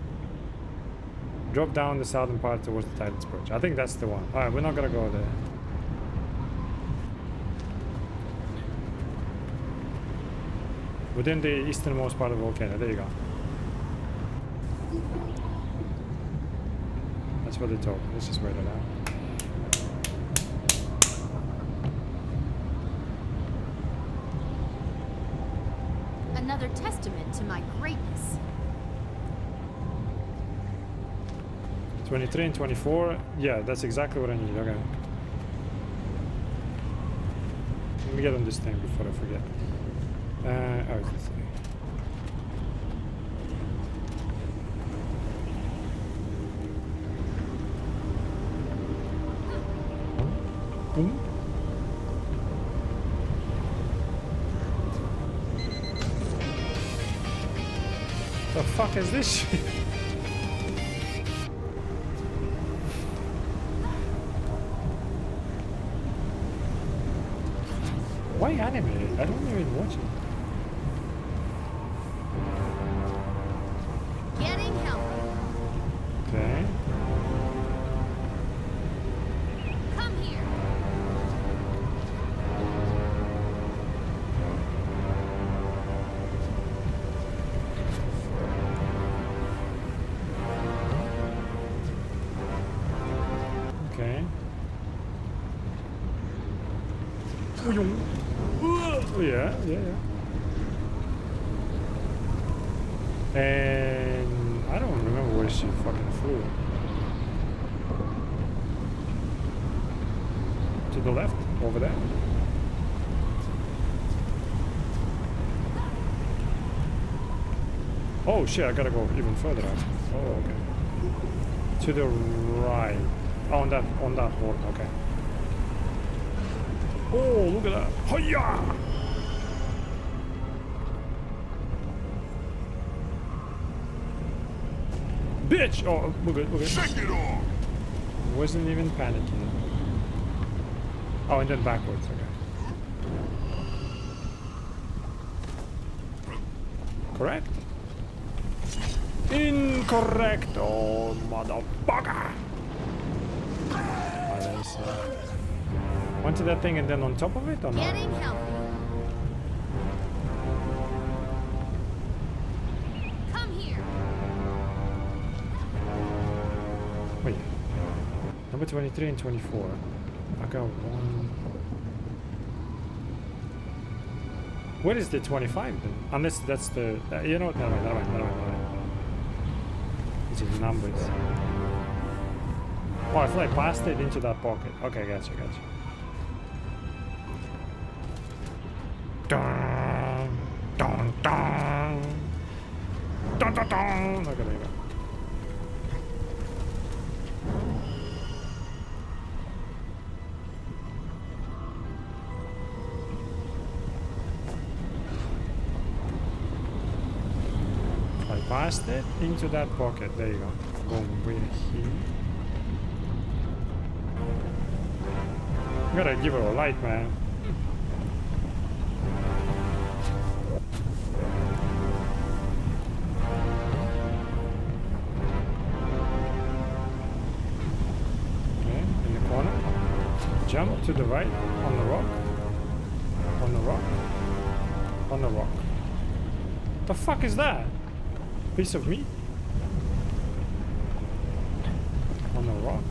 Drop down the southern part towards the Titan's Perch. I think that's the one. Alright, we're not gonna go there. Within the easternmost part of the volcano. There you go. That's what they told me. Let's just write it out. Another testament to my greatness. 23 and 24. Yeah, that's exactly what I need. Okay. Let me get on this thing before I forget. Oh, it's this thing. Boom. The fuck is this shit? Why anime? I don't even watch it. Getting healthy. Okay. Come here. Okay. Oh, yeah. And I don't remember where she fucking flew. To the left, over there. Oh shit, I gotta go even further out. Oh, okay. To the right. Oh, on that horn, okay. Oh, look at that. Hiya! Bitch! Oh, we're good. Shake it off! Wasn't even panicking. Oh, and then backwards, okay. Correct? Incorrect! Oh, motherfucker! Onto that thing and then on top of it, or not? Getting healthy. Come here. Wait. Number 23 and 24. I got one. What is the 25 then? Unless that's the... you know what? Never mind. These are the numbers. Oh, I feel like I passed it into that pocket. Okay, gotcha. Dun, dun, dun. Dun, dun, dun. Okay, there you go. I passed it into that pocket. There you go. Boom, we're here. I'm gonna give her a light, man. Okay, in the corner. Jump to the right on the rock. On the rock. On the rock. The fuck is that? Piece of meat? On the rock.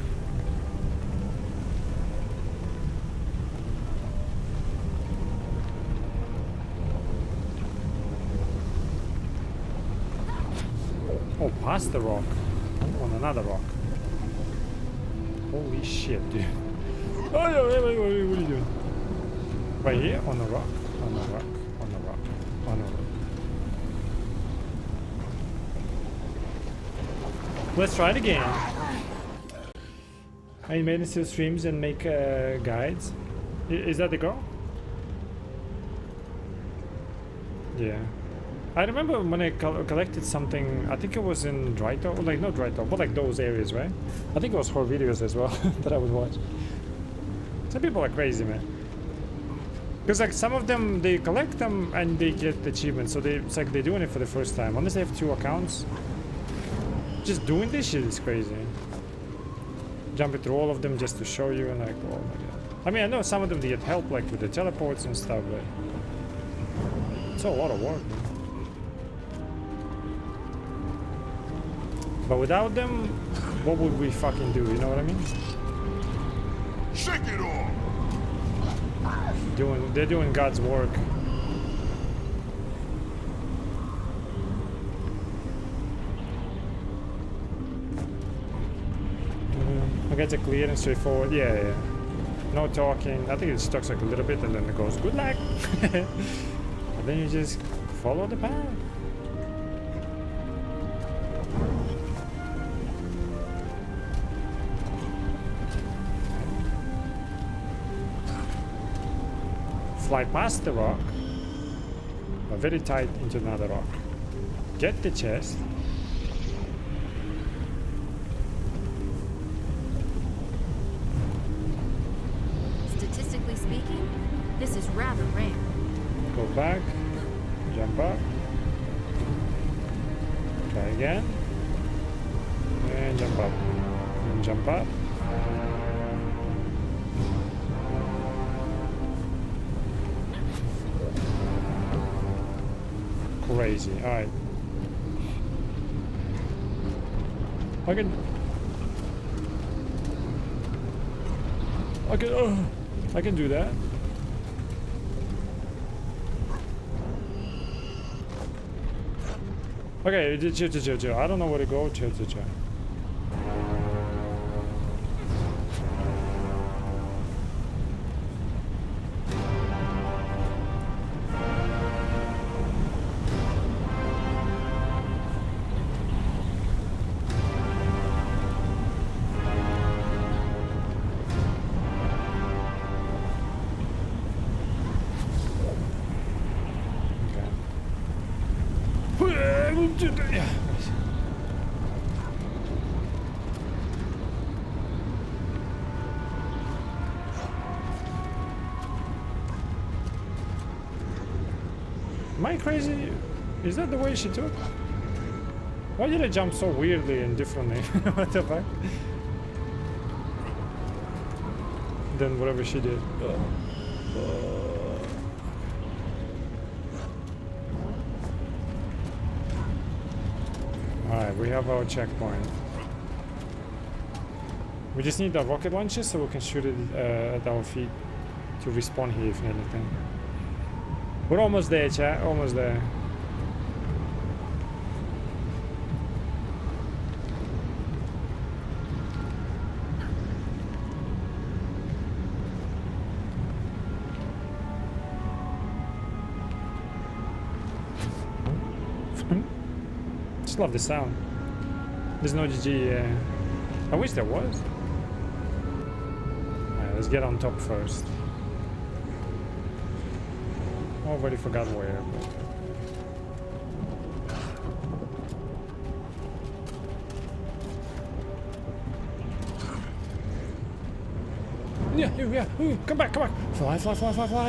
Oh, past the rock. On another rock. Holy shit, dude. Oh, what are you doing? Right here? On the rock? On the rock? On the rock? On the rock. Let's try it again. I made it to streams and make guides. Is that the girl? Yeah. I remember when I collected something, I think it was in Dryto, like not Dryto, but like those areas, right? I think it was her videos as well that I would watch. Some people are crazy, man. Because like some of them, they collect them and they get achievements, so it's like they're doing it for the first time. Unless they have 2 accounts. Just doing this shit is crazy. Jumping through all of them just to show you and like, oh my god. I mean, I know some of them they get help like with the teleports and stuff, but it's a lot of work, man. But without them, what would we fucking do? You know what I mean? Shake it off! They're doing God's work. Okay, it's a clear and straightforward. Yeah. No talking. I think it talks like a little bit and then it goes, good luck. And then you just follow the path. Fly past the rock, but very tight into another rock. Get the chest. Statistically speaking, This is rather rare. Go back. Jump up. Try again. And jump up. And jump up. Crazy. Alright. I can do that. Okay, chill. I don't know where to go. Chill. Yeah. Am I crazy? Is that the way she took? Why did I jump so weirdly and differently? What the fuck? Than whatever she did. Alright, we have our checkpoint. We just need the rocket launcher so we can shoot it at our feet to respawn here if anything. We're almost there, chat. Almost there. Just love the sound. There's no GG. I wish there was. Alright, let's get on top first. Already forgot where. Yeah. Ooh, come back. Fly.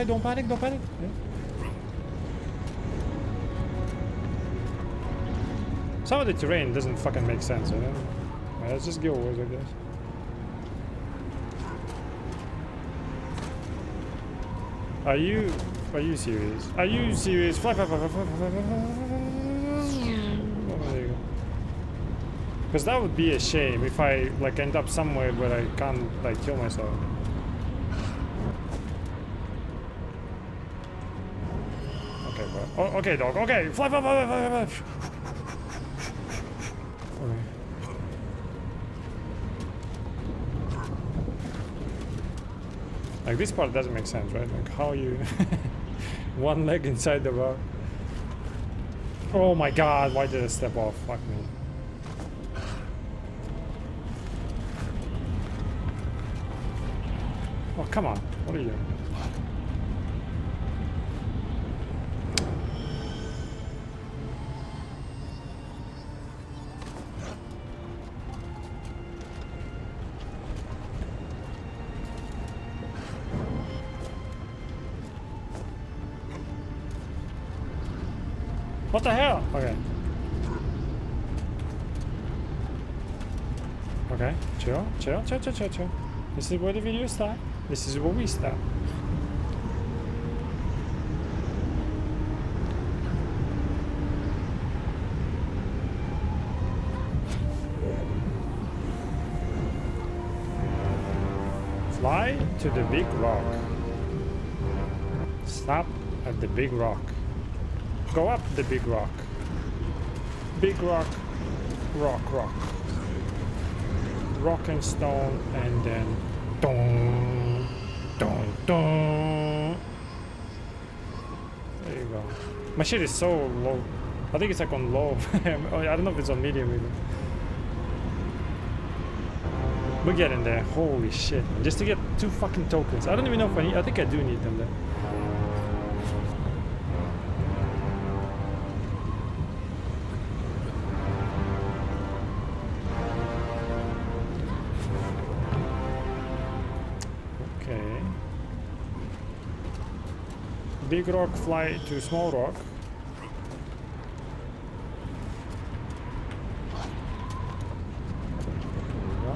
Don't panic. Yeah. Some of the terrain doesn't fucking make sense, you know? Alright, let's just go always, I guess. Are you serious? Are you serious? Fly. Oh, there you go. Because that would be a shame if I like end up somewhere where I can't like kill myself. Okay, bro. Oh, okay, dog. Okay, fly. Okay. Like this part doesn't make sense, right? Like how you one leg inside the rock. Oh my god, why did I step off? Fuck me. Oh come on, what are you doing? What the hell? Okay. Okay, chill. This is where the video starts. This is where we start. Fly to the big rock. Stop at the big rock. Go up the big rock. Big rock. Rock. Rock and stone, and then dong. There you go. My shit is so low. I think it's like on low. I don't know if it's on medium even. We're getting there. Holy shit. Just to get 2 fucking tokens. I don't even know if I think I do need them there. big rock fly to small rock. There we go.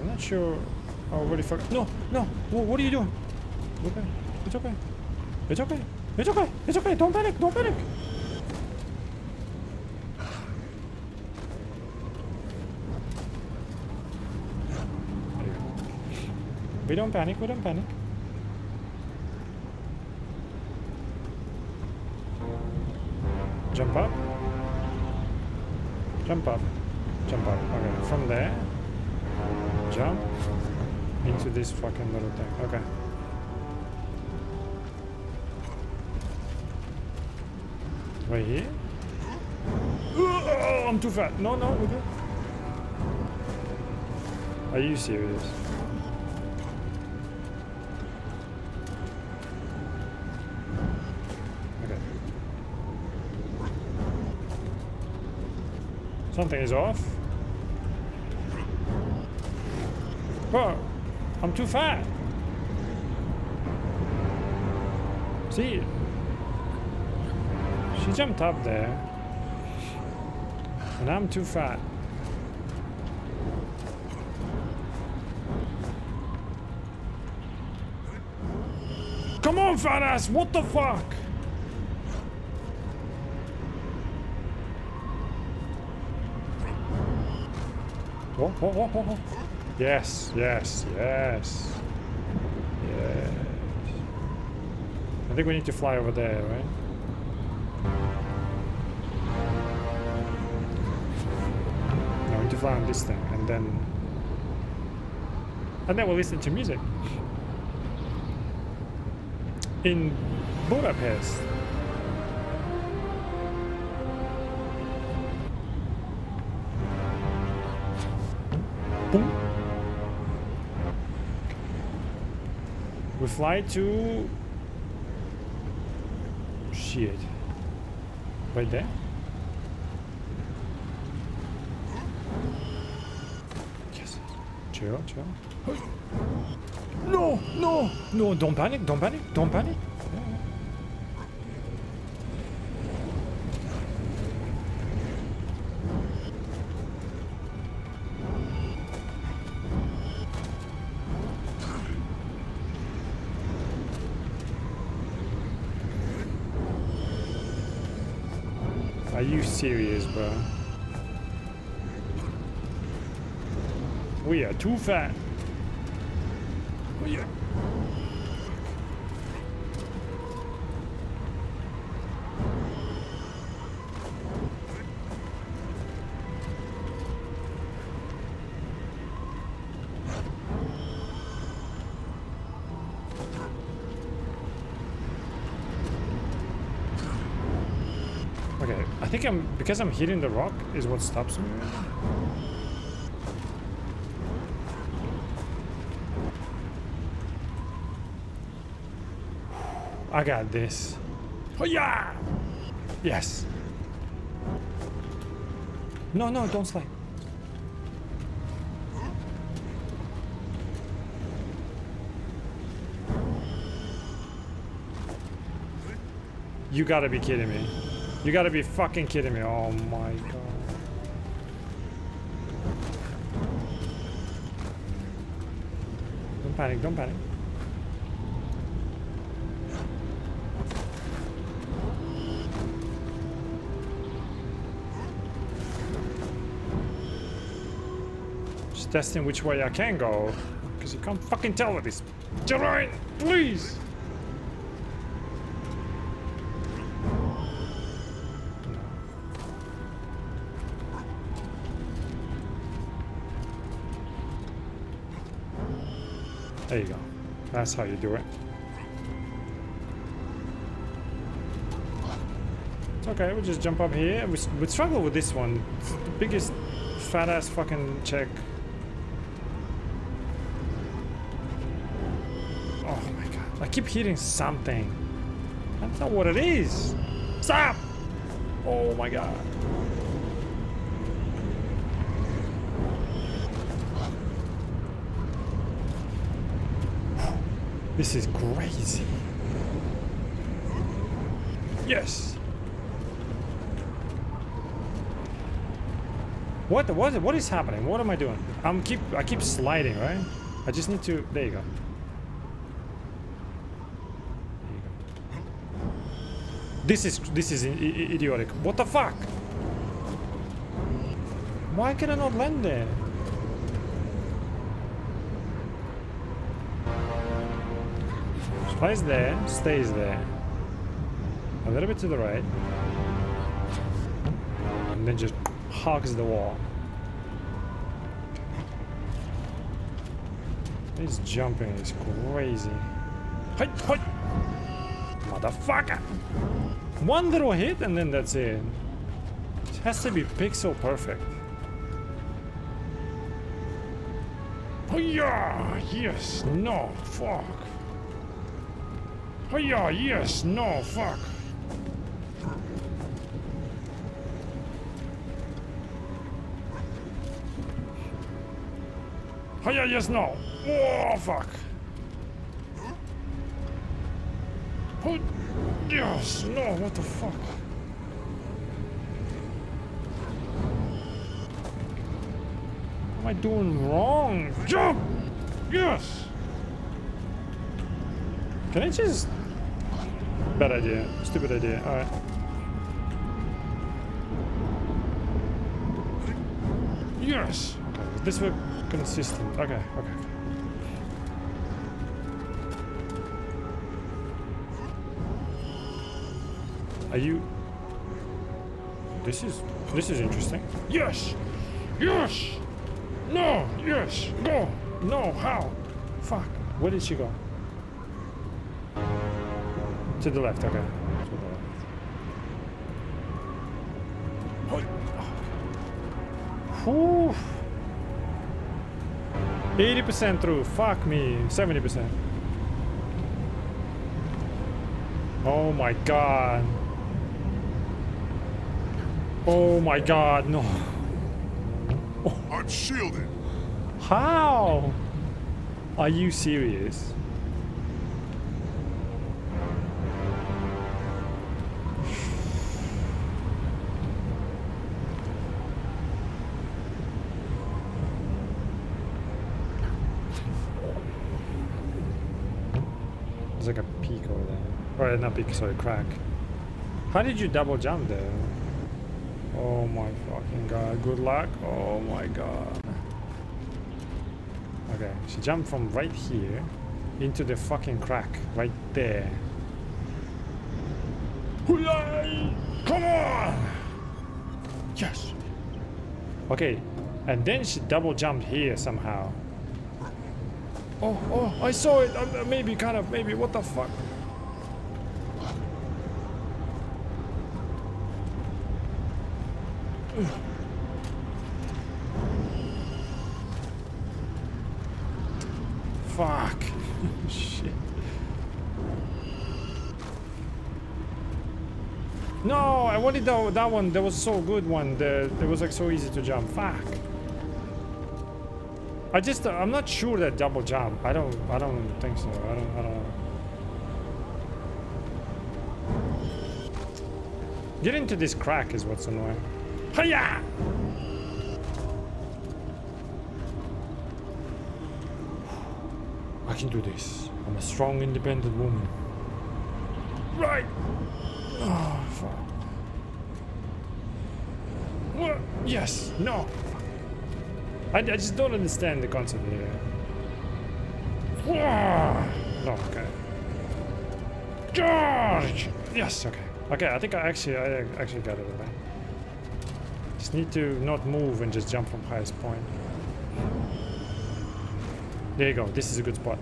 I'm not sure. Oh, what if I... No, no. What are you doing? Okay, it's okay. It's okay. It's okay. It's okay. Don't panic. Don't panic. We don't panic. We don't panic. Jump up. Jump up. Jump up. Okay, from there. Jump into this fucking little thing. Okay. Right here? Oh, I'm too fat. No, no, we're good. Are you serious? Okay. Something is off. Oh, I'm too fat. See? She jumped up there. And I'm too fat. Come on, fat ass! What the fuck? Oh. Yes, yes, yes. Yes. I think we need to fly over there, right? No, we need to fly on this thing, and then we'll listen to music. In Budapest. Boom. We fly to... Shit. Right there? Yes. Chill, chill. No, no, no, don't panic, don't panic, don't panic. Are you serious, bro? We are too fat. We are. Okay, I think because I'm hitting the rock is what stops me. I got this. Oh yeah! Yes. No, no, don't slide. You gotta be kidding me. You gotta be fucking kidding me. Oh my god. Don't panic, don't panic. Just testing which way I can go. Because you can't fucking tell with this terrain, please! There you go. That's how you do it. It's okay, we'll just jump up here. We struggle with this one. It's the biggest fat ass fucking check. Oh my god. I keep hitting something. That's not what it is. Stop! Oh my god. This is crazy. Yes. What is happening? What am I doing? I keep sliding, right? I just need to. There you go. There you go. This is idiotic. What the fuck? Why can I not land there? Flies there, stays there. A little bit to the right. And then just hugs the wall. This jumping is crazy. Hi, hi. Motherfucker! One little hit and then that's it. It has to be pixel perfect. Oh yeah, yes, no, fuck. Oh yeah, yes, no, fuck. Oh yeah, yes, no. Oh fuck. Oh yes, no, what the fuck? What am I doing wrong? Jump! Yes! Can I just... Bad idea. Stupid idea. Alright. Yes! Okay, this way consistent. Okay, okay. Are you... This is interesting. Yes! Yes! No! Yes! Go! No! How? Fuck. Where did she go? To the left, okay. To the left. Whew. 80% through. Fuck me. 70%. Oh my god. Oh my god, no. I'm shielded. How? Are you serious? There's like a peak over there. Or not peak, sorry, crack. How did you double jump there? Oh my fucking god. Good luck. Oh my god. Okay, she jumped from right here into the fucking crack. Right there. Come on! Yes! Okay, and then she double jumped here somehow. Oh, I saw it. Maybe, kind of, maybe. What the fuck? Fuck. Shit. No, I wanted that one. That was so good one. It was like so easy to jump. Fuck. I'm not sure that double jump. I don't think so. I don't know. Getting into this crack is what's annoying. Hiya! I can do this. I'm a strong, independent woman. Right! Oh, fuck. What? Yes! No! I just don't understand the concept here. No, okay. Charge! Yes, okay. Okay, I think I actually got it right. Just need to not move and just jump from highest point. There you go. This is a good spot.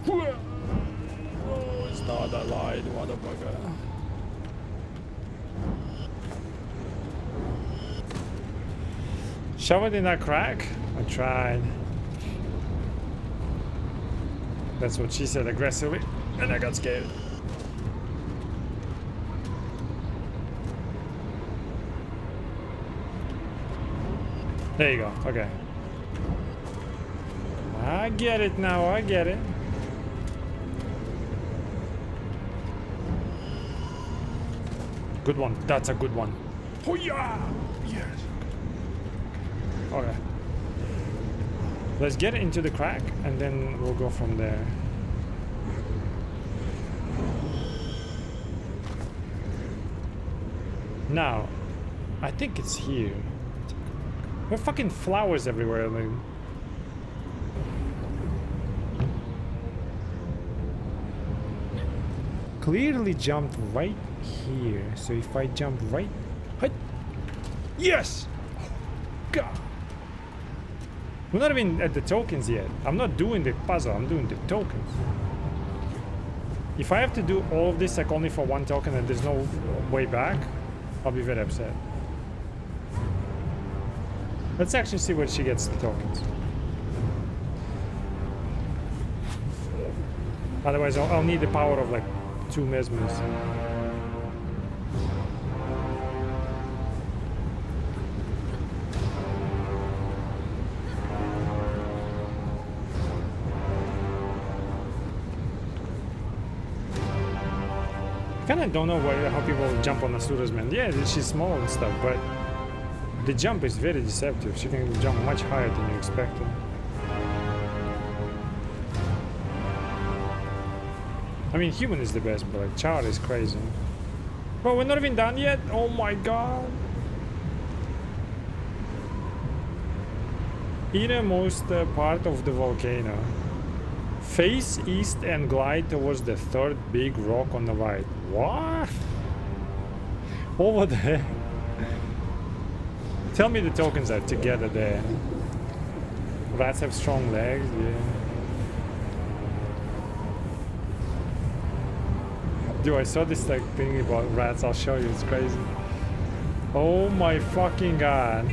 Oh, it's not a lie, motherfucker. Shove it in that crack? I tried. That's what she said aggressively, and I got scared. There you go. Okay. I get it now. I get it. Good one. That's a good one. Hoo-yah! Yes. Okay. Let's get into the crack and then we'll go from there. Now, I think it's here. There are fucking flowers everywhere. Like. Clearly jumped right here. So if I jump right, yes. Oh, God. We're not even at the tokens yet. I'm not doing the puzzle. I'm doing the tokens. If I have to do all of this like only for one token and there's no way back, I'll be very upset. Let's actually see where she gets the tokens. Otherwise, I'll need the power of like 2 mesmers. I kinda don't know how people jump on Asura's man. Yeah, she's small and stuff, but the jump is very deceptive. She can jump much higher than you expected. I mean, human is the best, but like Char is crazy. But we're not even done yet. Oh my god! Innermost part of the volcano. Face east and glide towards the 3rd big rock on the right. What? Over there. Tell me the tokens are together there. Rats have strong legs, yeah. Dude, I saw this like thing about rats. I'll show you. It's crazy. Oh my fucking god.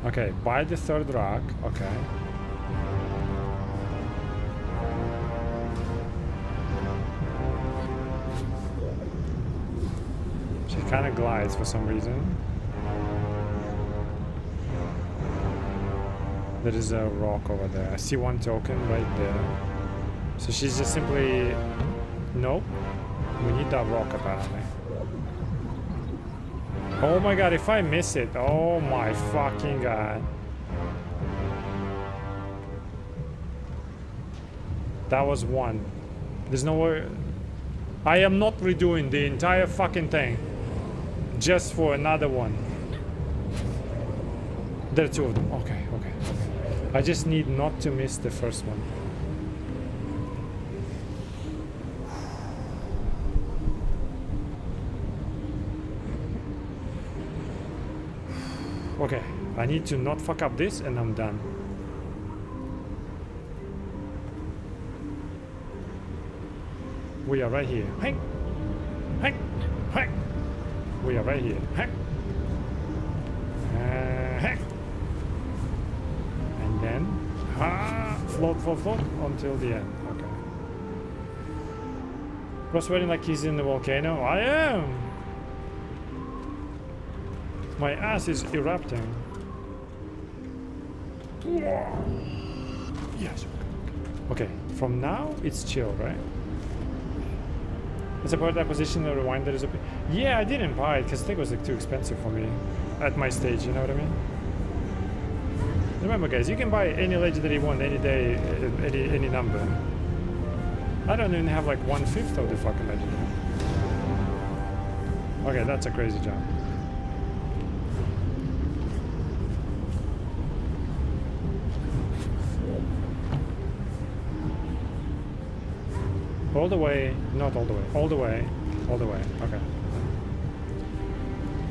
Okay, by the 3rd rock. Okay. She kind of glides for some reason. There is a rock over there. I see one token right there. So she's just simply... Nope. We need that rock apparently. Oh my god, if I miss it. Oh my fucking god. That was one. There's no way... I am not redoing the entire fucking thing. Just for another one. There are 2 of them. Okay, okay, okay. I just need not to miss the first one. Okay, I need to not fuck up this and I'm done. We are right here. Hey! Hey! Hey! We are right here. Hey! Hey! And then... float, float, float until the end. Okay. Bro sweating like he's in the volcano. I am! My ass is erupting. Yes. Okay, from now it's chill, right? It's about acquisition or rewind that is open. Yeah, I didn't buy it because I think it was like too expensive for me at my stage, you know what I mean? Remember guys, you can buy any legendary one any day, any number. I don't even have like 1/5 of the fucking legendary. Okay, that's a crazy jump. All the way, not all the way, all the way, all the way, okay.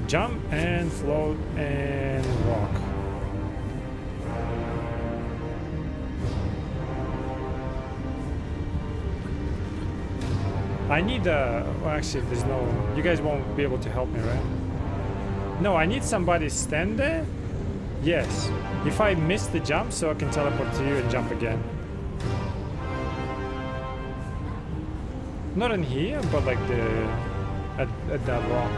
Jump and float and rock. I need well actually there's no, you guys won't be able to help me, right? No, I need somebody stand there? Yes. If I miss the jump so I can teleport to you and jump again. Not in here, but like at that rock.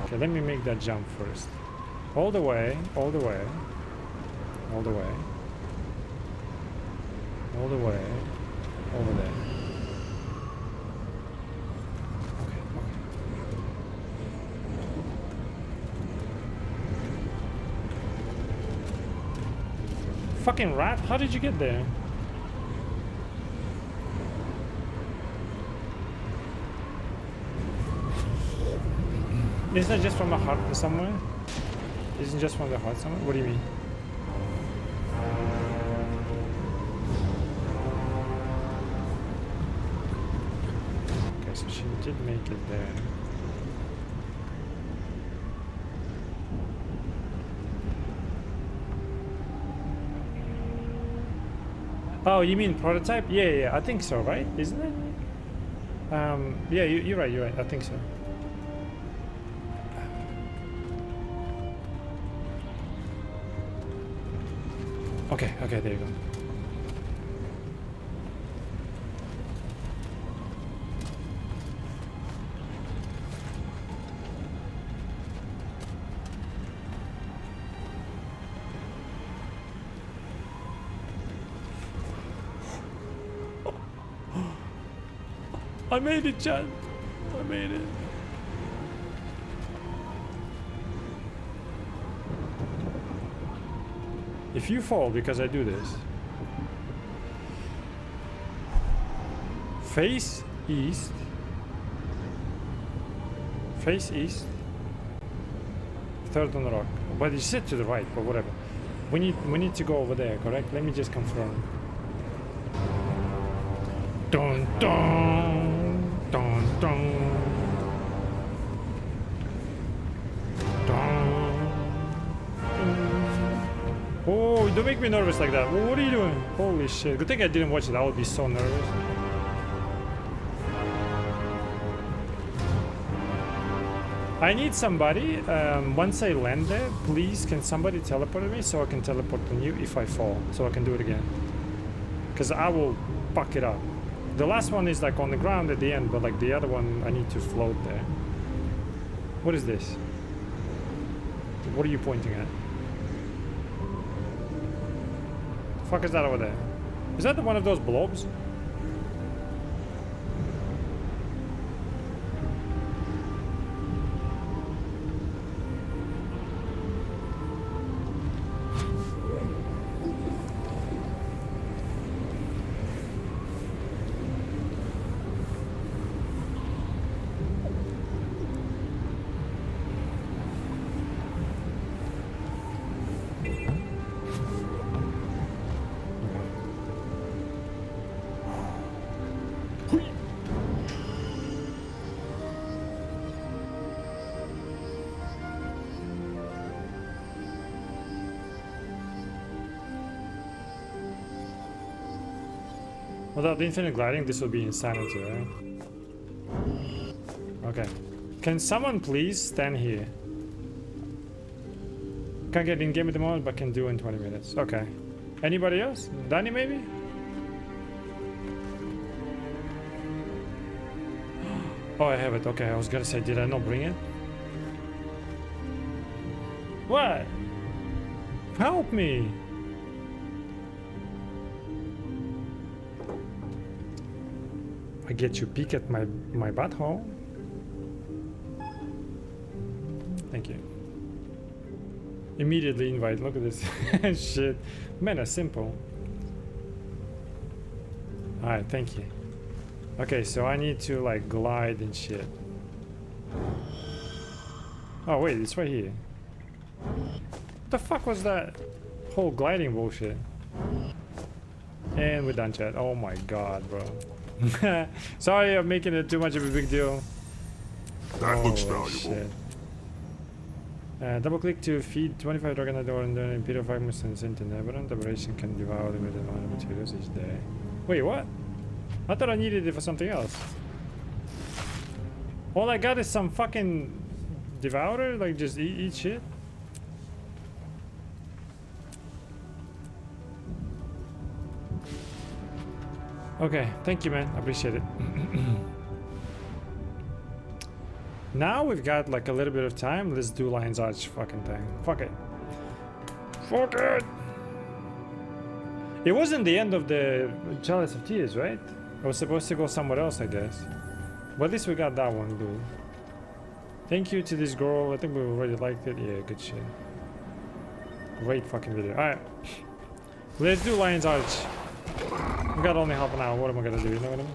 Okay, let me make that jump first. All the way, all the way, all the way. all the way over there. Okay, okay. Fucking rat, how did you get there? Isn't that just from the heart somewhere? Isn't just from the heart somewhere? What do you mean? Okay, so she did make it there. Oh, you mean prototype? Yeah, I think so, right? Isn't it? Yeah, you're right, I think so. Okay, there you go. I made it, Chad. I made it. If you fall because I do this, face east, third on the rock. But you said to the right, but whatever. We need to go over there, correct? Let me just confirm. Dun dun dun dun. Oh, don't make me nervous like that. What are you doing? Holy shit. Good thing I didn't watch it. I would be so nervous. I need somebody. Once I land there, please, can somebody teleport me so I can teleport on you if I fall, so I can do it again. Because I will fuck it up. The last one is like on the ground at the end, but like the other one, I need to float there. What is this? What are you pointing at? Fuck is that over there? Is that one of those blobs? Without the infinite gliding, this will be insanity, right? Okay. Can someone please stand here? Can't get in game at the moment, but can do in 20 minutes. Okay. Anybody else? Danny, maybe? Oh, I have it. Okay, I was gonna say, did I not bring it? What? Help me! I get you peek at my butthole. Thank you. Immediately invite. Look at this shit. Man, that's simple. Alright, thank you. Okay, so I need to like glide and shit. Oh wait, it's right here. What the fuck was that whole gliding bullshit? And we're done, chat. Oh my god, bro. Sorry, I'm making it too much of a big deal. That looks Holy valuable. Shit. Double click to feed 25 dragon door and then imperial fragments and sent in aberrant. Operation can devour limited amount of materials each day. Wait, what? I thought I needed it for something else. All I got is some fucking devourer, like just eat shit. Okay, thank you, man. I appreciate it. Now we've got like a little bit of time. Let's do Lion's Arch fucking thing. Fuck it. Fuck it! It wasn't the end of the Chalice of Tears, right? I was supposed to go somewhere else, I guess. But at least we got that one, dude. Thank you to this girl. I think we already liked it. Yeah, good shit. Great fucking video. Alright. Let's do Lion's Arch. We got only half an hour. What am I gonna do? You know what I mean?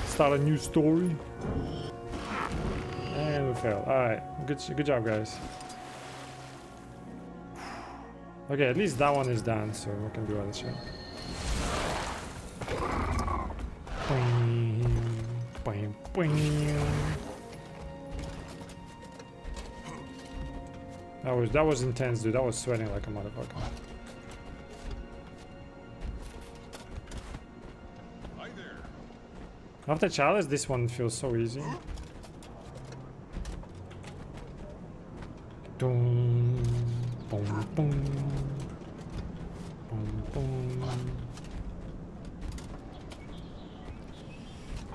Start a new story. And we failed. Alright. Good job, guys. Okay, at least that one is done, so we can do other shit. That was intense, dude. I was sweating like a motherfucker. Hi there. After Chalice, this one feels so easy. Boom, boom, boom, boom, boom.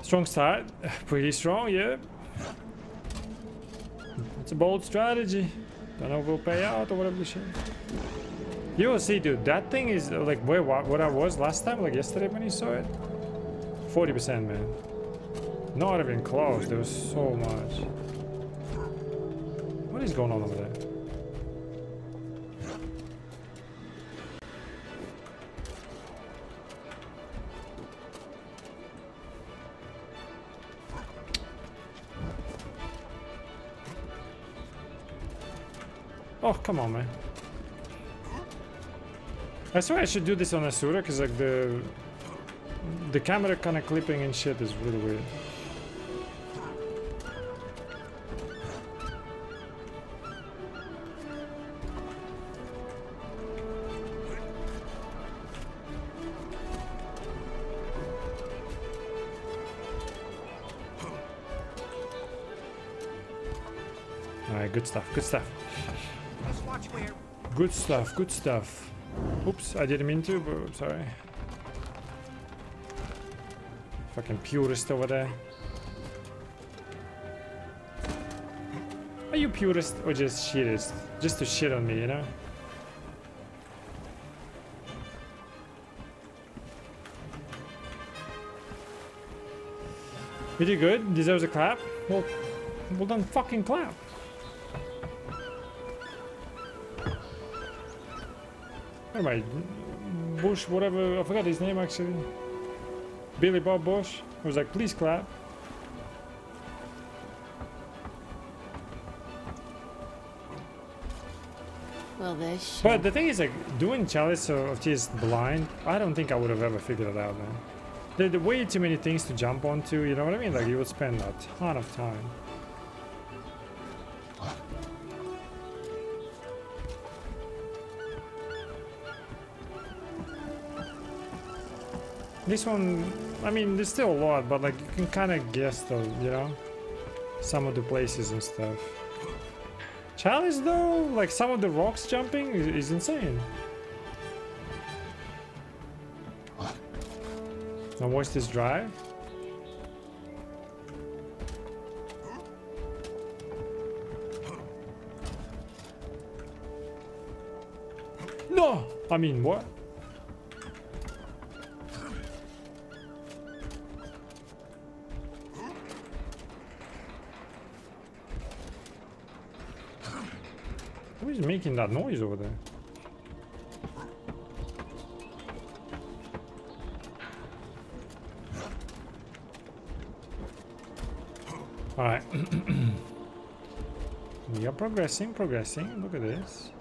Strong start, pretty strong, yeah. It's a bold strategy. Don't know if it'll pay out or whatever the shit. You will see, dude. That thing is like what I was last time, like yesterday when you saw it. 40%, man. Not even close. There was so much. What is going on over there? Oh, come on, man. I swear I should do this on Asura, because like the camera kind of clipping and shit is really weird. Alright, good stuff, good stuff. Good stuff, good stuff. Oops, I didn't mean to, but I'm sorry. Fucking purist over there. Are you purist or just shittist? Just to shit on me, you know? You did good, deserves a clap. Well done, fucking clap. Where am I? Bush, whatever, I forgot his name actually. Billy Bob Bush was like, please clap. Well, this. But the thing is, like, doing Chalice of Tears blind, I don't think I would have ever figured it out, man. There are way too many things to jump onto, you know what I mean? Like, you would spend a ton of time. This one, I mean, there's still a lot, but like you can kind of guess though, you know, some of the places and stuff. Chalice though, like some of the rocks jumping is insane. Now watch this drive. No, I mean what? Who is making that noise over there? All right. We are progressing. Look at this.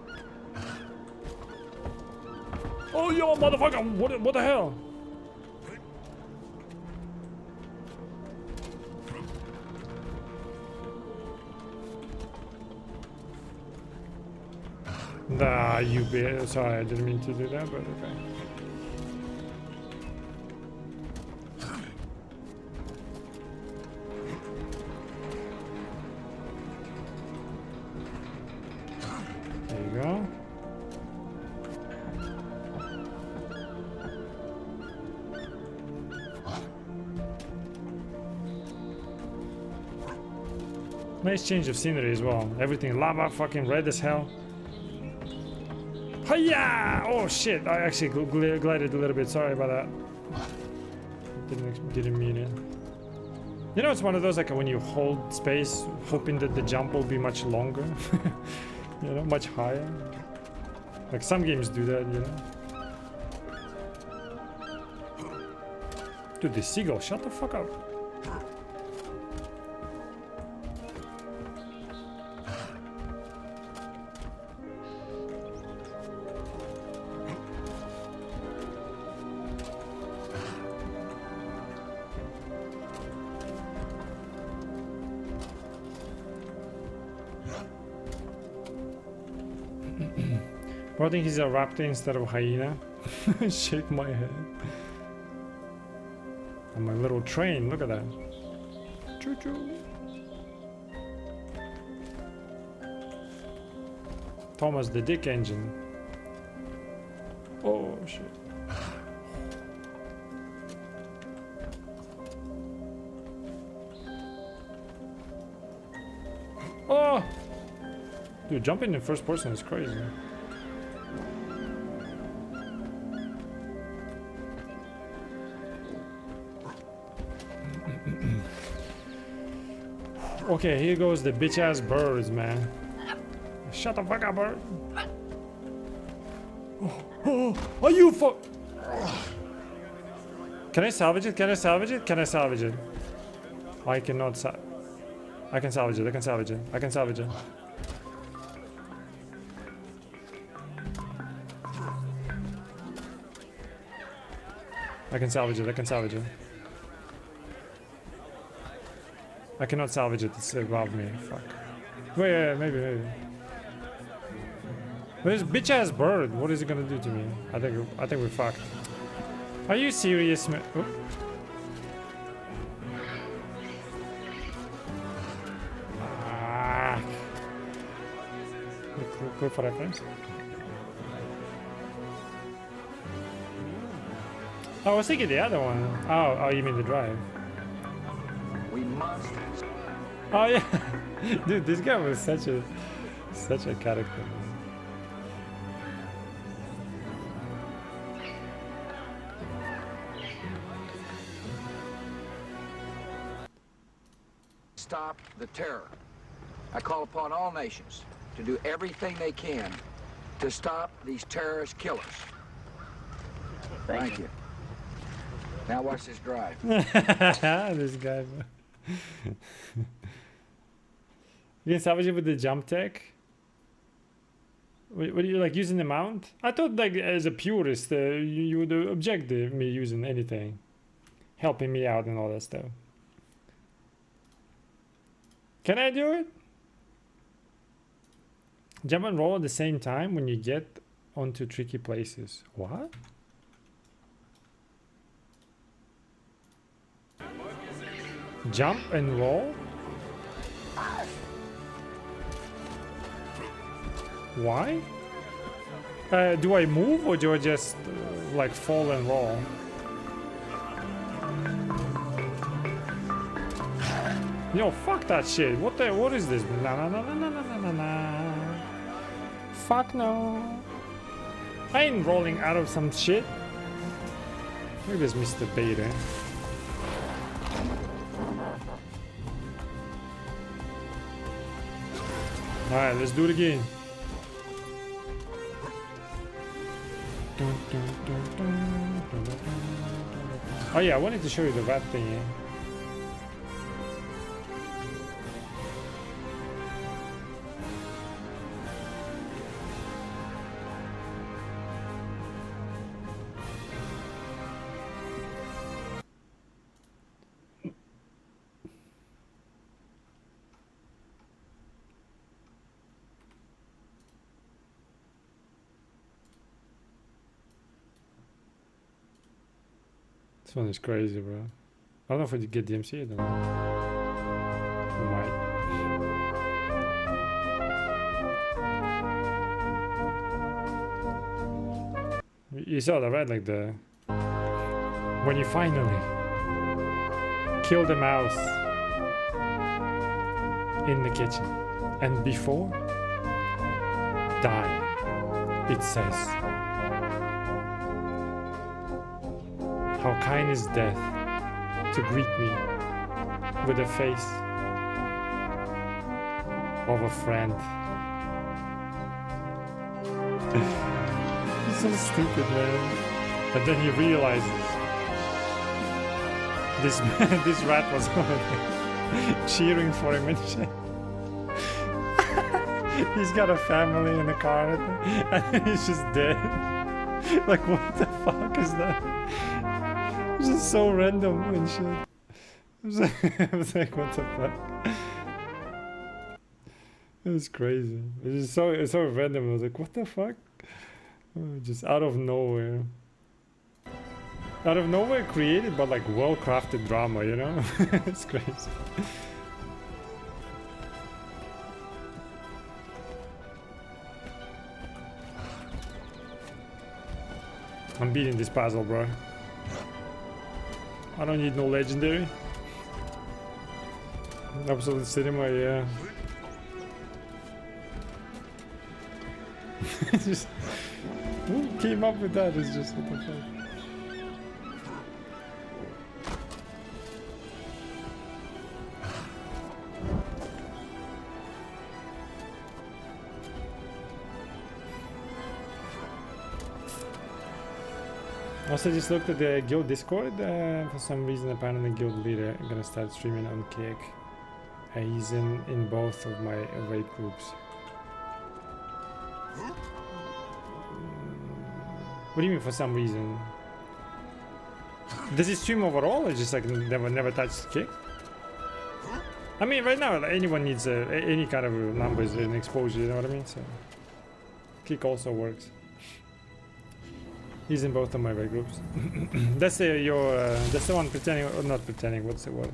Oh, yo, motherfucker! What the hell? Nah, you be sorry, I didn't mean to do that, but okay. There you go. Nice change of scenery as well. Everything lava, fucking red as hell. Hiya! Oh shit! I actually glided a little bit. Sorry about that. Didn't mean it. You know, it's one of those like when you hold space, hoping that the jump will be much longer. You know, much higher. Like some games do that, you know. Dude, the seagull, shut the fuck up. I think he's a raptor instead of a hyena. Shake my head. And my little train, look at that. Choo choo. Thomas the Dick Engine. Oh shit. Oh! Dude, jumping in first person is crazy. Okay, here goes the bitch ass birds, man. Shut the fuck up, bird. Oh, are you fuck? Can I salvage it? Can I salvage it? Can I salvage it? I cannot I can salvage it. I can salvage it. I can salvage it. I can salvage it. I can salvage it. I cannot salvage it. It's above me. Fuck. Wait, maybe. There's bitch ass bird. What is it gonna do to me? I think we're fucked. Are you serious, man? Oh. Ah. Look for reference. Oh, I was thinking the other one. Oh, you mean the drive? We must. Oh yeah, dude, this guy was such a character. Stop the terror. I call upon all nations to do everything they can to stop these terrorist killers. Thank you. Now watch this drive. This guy. You can salvage it with the jump tech? What are you like using the mount? I thought like as a purist you would object to me using anything. Helping me out and all that stuff. Can I do it? Jump and roll at the same time when you get onto tricky places. What? Jump and roll? Why? Do I move or do I just like fall and roll? Yo, fuck that shit. What is this? Na. Fuck no. I ain't rolling out of some shit. Look at this Mr. Beta. Alright, let's do it again. Oh yeah, I wanted to show you the rat thing, yeah. This one is crazy, bro. I don't know if I get DMC, I don't know. I might. You saw that, right? Like the... When you finally kill the mouse in the kitchen. And before dying. It says, how kind is death to greet me with the face of a friend. He's so stupid, man. And then he realizes this rat was over there cheering for him and shit. He's got a family in the car and he's just dead. Like, what the fuck is that? It's just so random and shit. I was like, what the fuck? It was crazy. It's so random. I was like, what the fuck? Just out of nowhere. Out of nowhere created, but like well-crafted drama, you know? It's crazy. I'm beating this puzzle, bro. I don't need no legendary. Absolute cinema, yeah. Just, who came up with that? It's just what the fuck. Also, just looked at the guild Discord. For some reason, apparently, the guild leader gonna start streaming on Kick. He's in both of my raid groups. What do you mean for some reason? Does he stream overall or just like never touched Kick? I mean, right now anyone needs any kind of numbers and exposure. You know what I mean? So Kick also works. He's in both of my raid groups. That's that's the one pretending or not pretending. What's the word?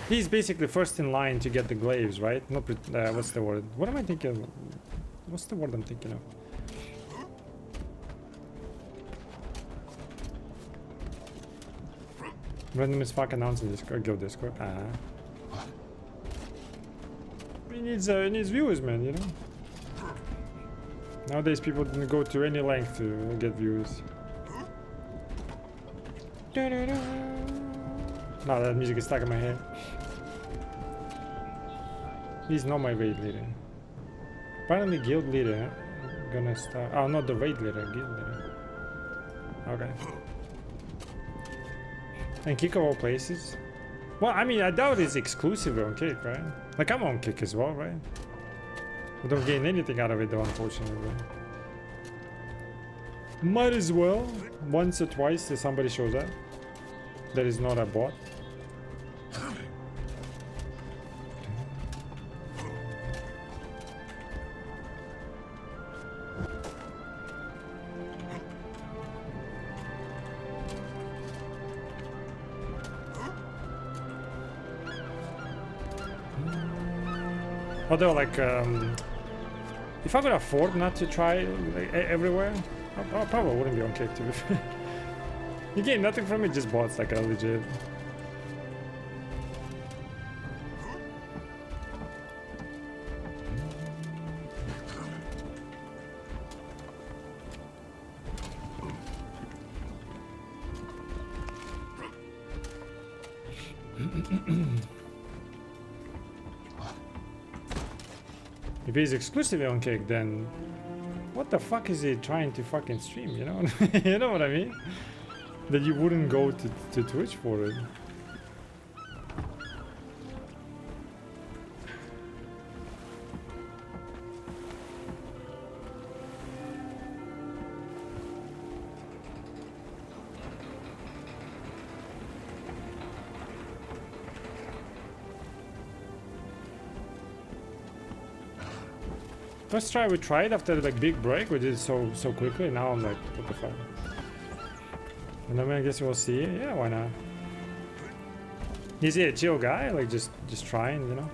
He's basically first in line to get the glaives, right? Not what's the word? What am I thinking of? What's the word I'm thinking of? Random as fuck announcing Discord, guild Discord. He needs viewers, man. You know. Nowadays, people didn't go to any length to get views. No, that music is stuck in my head. He's not my raid leader. Apparently, guild leader gonna start. Oh, not the raid leader, guild leader. Okay. And Kick of all places. Well, I mean, I doubt it's exclusively on Kick, right? Like, I'm on Kick as well, right? We don't gain anything out of it, though, unfortunately. Might as well. Once or twice if somebody shows up. That is not a bot. Although, like, if I could afford not to try like, everywhere, I probably wouldn't be on Kick, to be fair. You gain nothing from it, just bots, like a legit. If he's exclusively on Kick, then what the fuck is he trying to fucking stream, you know? You know what I mean? That you wouldn't go to Twitch for it. First try we tried after like big break, we did it so quickly. Now I'm like, what the fuck? And I mean, I guess we'll see. Yeah, why not? Is he a chill guy? Like just trying, you know?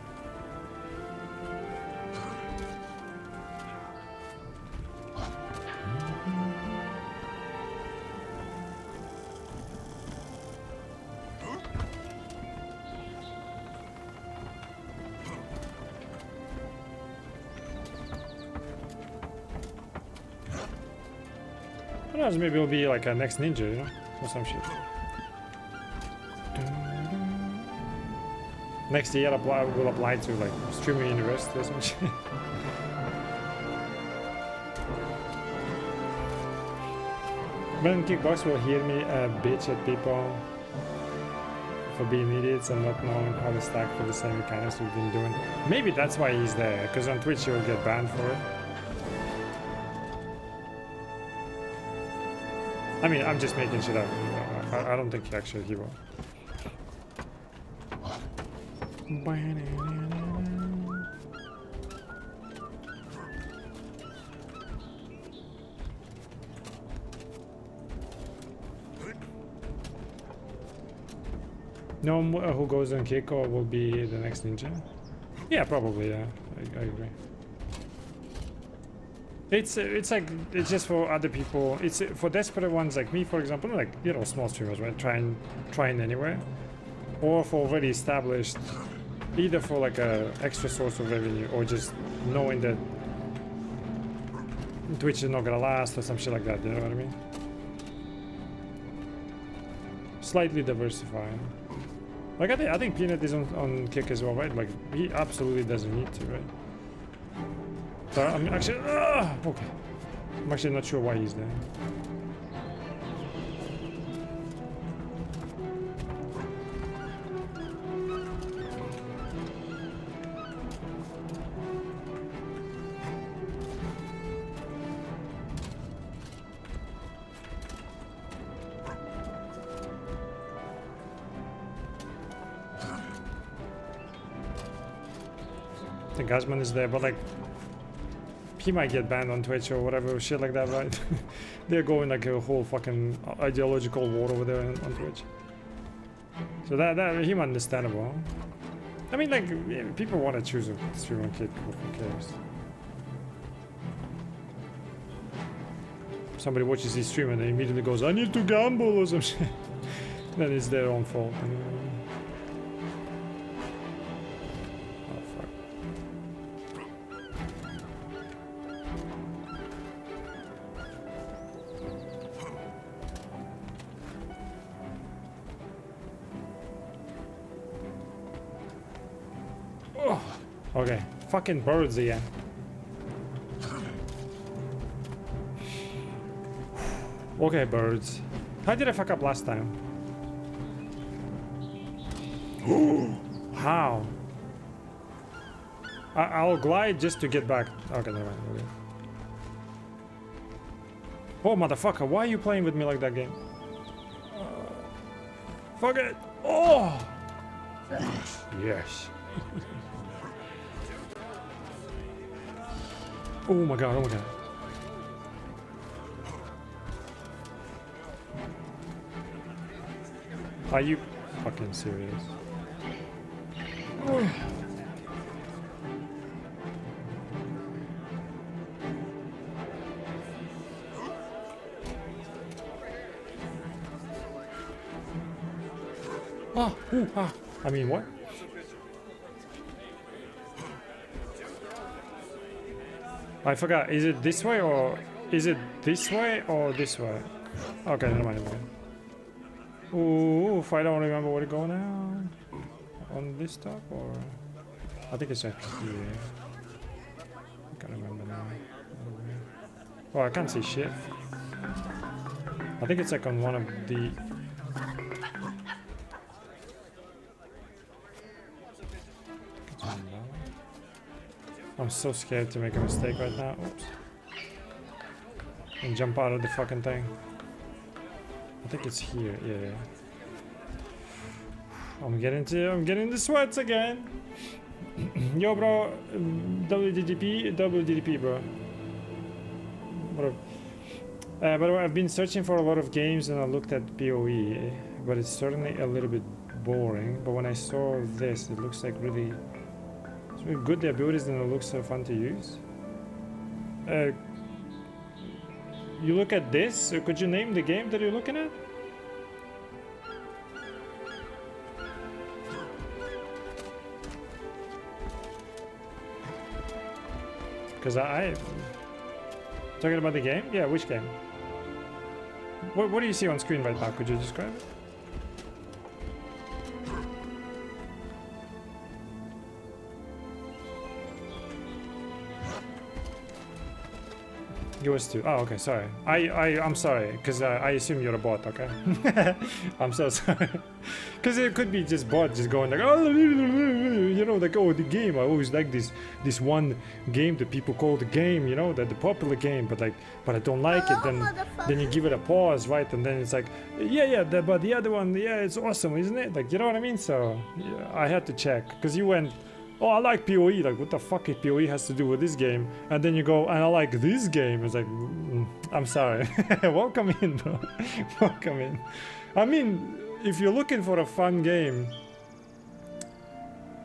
Who knows, maybe it'll be like a next ninja, you know? Or some shit. Next year will apply to like streaming university or some shit. When Kickbox will hear me bitch at people for being idiots and not knowing how to stack for the same mechanics we've been doing. Maybe that's why he's there, because on Twitch he'll get banned for it. I mean, I'm just making shit up. I don't think actually he will. No one who goes on kick or will be the next ninja? Yeah, probably, yeah. I agree. It's like, it's just for other people. It's for desperate ones like me, for example, like, you know, small streamers, right? Trying anywhere. Or for already established, either for like a extra source of revenue or just knowing that Twitch is not gonna last or some shit like that, you know what I mean? Slightly diversifying. Like I think Peanut is on kick as well, right? Like he absolutely doesn't need to, right? So I'm actually okay. I'm actually not sure why he's there. The Guzman is there, but like he might get banned on Twitch or whatever shit like that, right? They're going like a whole fucking ideological war over there on Twitch. So that him understandable. I mean, like yeah, people want to choose a streamer kid, who cares? Somebody watches his stream and then immediately goes, "I need to gamble" or some shit. Then it's their own fault. Okay, fucking birds again. Okay, birds. How did I fuck up last time? How? I'll glide just to get back. Okay, never mind. Okay. Oh, motherfucker, why are you playing with me like that game? Fuck it! Oh! Yes. Oh my god, oh my god. Are you fucking serious? I mean, what? I forgot. Is it this way or is it this way or this way? Okay, never mind. Ooh, if I don't remember where to go now. On this top or I think it's right here. I can't remember now. Oh, I can't see shit. I think it's like on one of the. I'm so scared to make a mistake right now. Oops. And jump out of the fucking thing. I think it's here. Yeah. I'm getting the sweats again. Yo, bro. WDDP, bro. What up? By the way, I've been searching for a lot of games and I looked at PoE, but it's certainly a little bit boring. But when I saw this, it looks like really. It's really good, the abilities, and it looks so fun to use. You look at this, could you name the game that you're looking at? Because I... Talking about the game? Yeah, which game? What do you see on screen right now? Could you describe it? Yours too. Oh, okay. Sorry. I'm sorry, because I assume you're a bot. Okay. I'm so sorry. Because it could be just bot just going like, oh, you know, like, oh, the game. I always like this one game that people call the game. You know, that the popular game, but I don't like it. Then you give it a pause, right? And then it's like, yeah, but the other one, yeah, it's awesome, isn't it? Like, you know what I mean? So yeah, I had to check because you went, oh, I like PoE. Like, what the fuck it PoE has to do with this game? And then you go, and I like this game. It's like, I'm sorry. Welcome in, bro. Welcome in. I mean, if you're looking for a fun game,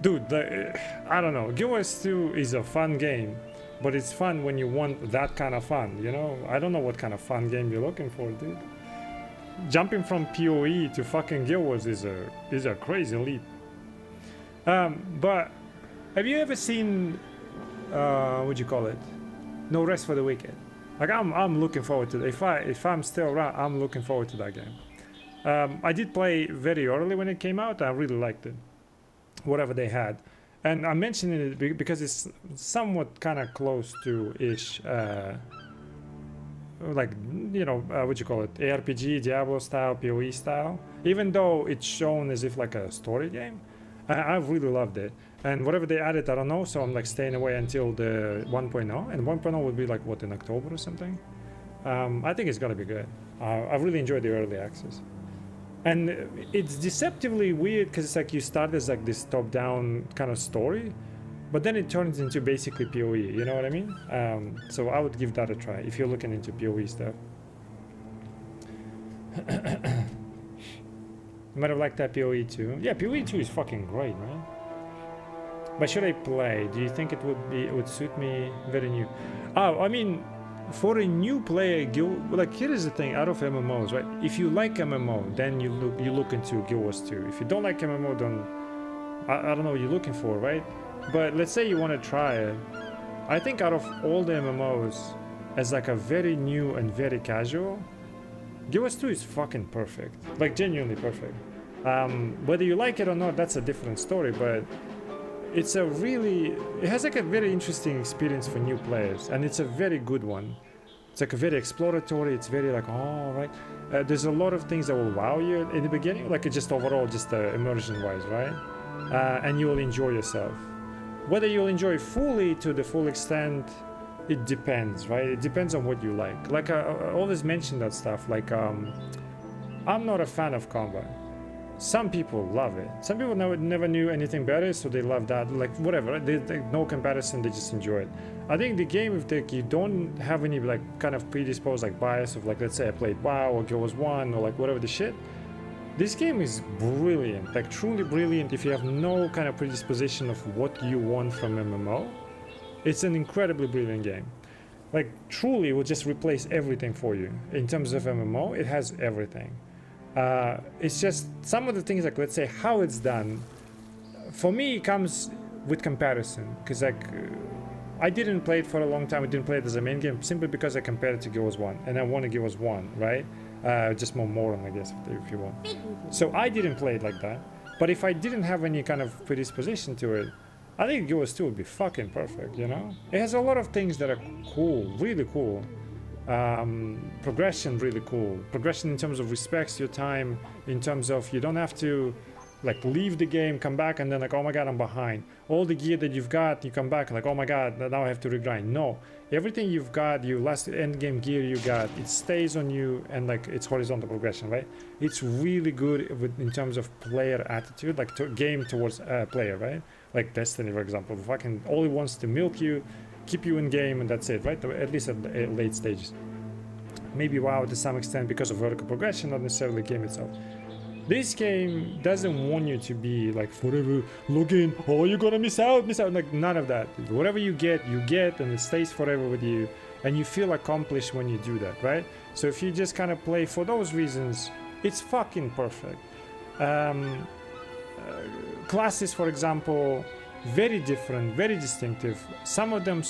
dude, I don't know. Guild Wars 2 is a fun game, but it's fun when you want that kind of fun, you know? I don't know what kind of fun game you're looking for, dude. Jumping from PoE to fucking Guild Wars is a crazy leap. But have you ever seen, what'd you call it? No Rest for the Wicked. Like, I'm looking forward to it. If I'm still around, I'm looking forward to that game. I did play very early when it came out. I really liked it, whatever they had. And I'm mentioning it because it's somewhat kind of close to ish, like, you know, what you call it? ARPG, Diablo style, PoE style. Even though it's shown as if like a story game, I really loved it. And whatever they added, I don't know, so I'm like staying away until the 1.0, and 1.0 would be like, what, in October or something? I think it's gonna be good. I really enjoyed the early access. And it's deceptively weird, because it's like you start as like this top-down kind of story, but then it turns into basically PoE, you know what I mean? So I would give that a try, if you're looking into PoE stuff. You might have liked that PoE 2. Yeah, PoE 2 is fucking great, man. But should I play? Do you think it would suit me very new? Oh, I mean, for a new player, like, here is the thing, out of MMOs, right? If you like MMO, then you look into Guild Wars 2. If you don't like MMO, then I don't know what you're looking for, right? But let's say you want to try it. I think out of all the MMOs, as like a very new and very casual, Guild Wars 2 is fucking perfect. Like, genuinely perfect. Whether you like it or not, that's a different story, but it has like a very interesting experience for new players, and it's a very good one. It's like a very exploratory, it's very like, oh, right. There's a lot of things that will wow you in the beginning, like just overall, just immersion wise, right? And you will enjoy yourself. Whether you'll enjoy fully to the full extent, it depends, right? It depends on what you like. Like I always mention that stuff, like I'm not a fan of combat. Some people love it. Some people never knew anything better, so they love that. Like, whatever, they no comparison, they just enjoy it. I think the game, if you don't have any like kind of predisposed like bias of like, let's say I played WoW or Guild Wars 1 or like whatever the shit, this game is brilliant, like truly brilliant. If you have no kind of predisposition of what you want from MMO, it's an incredibly brilliant game. Like, truly, it will just replace everything for you. In terms of MMO, it has everything. It's just some of the things, like, let's say how it's done, for me it comes with comparison, because like I didn't play it for a long time. I didn't play it as a main game simply because I compared it to Guild Wars 1, and I want to Guild Wars 1, right? Just more moron, I guess, if you want. So I didn't play it like that, but if I didn't have any kind of predisposition to it, I think Guild Wars 2 would be fucking perfect, you know? It has a lot of things that are cool, really cool. Progression, really cool. Progression in terms of respects your time, in terms of you don't have to like leave the game, come back, and then like, oh my god, I'm behind. All the gear that you've got, you come back like, oh my god, now I have to regrind. No, everything you've got, your last end game gear you got, it stays on you, and like it's horizontal progression, right? It's really good in terms of player attitude, like game towards player, right? Like Destiny, for example, fucking all it wants to milk you, keep you in game, and that's it, right? At least at late stages. Maybe WoW to some extent because of vertical progression, not necessarily the game itself. This game doesn't want you to be like forever looking, oh, you're gonna miss out, like none of that. Whatever you get, and it stays forever with you, and you feel accomplished when you do that, right? So if you just kind of play for those reasons, it's fucking perfect. Classes, for example, very different, very distinctive. Some of them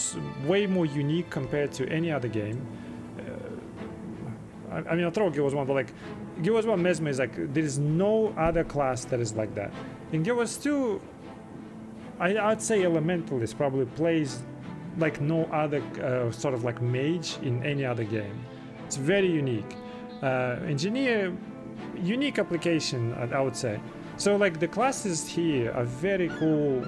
way more unique compared to any other game. I mean, I'll throw Guild Wars 1, but like Guild Wars 1 Mesmer is like there is no other class that is like that. In Guild Wars 2, I'd say Elementalist probably plays like no other sort of like mage in any other game. It's very unique. Engineer, unique application, I would say. So like the classes here are very cool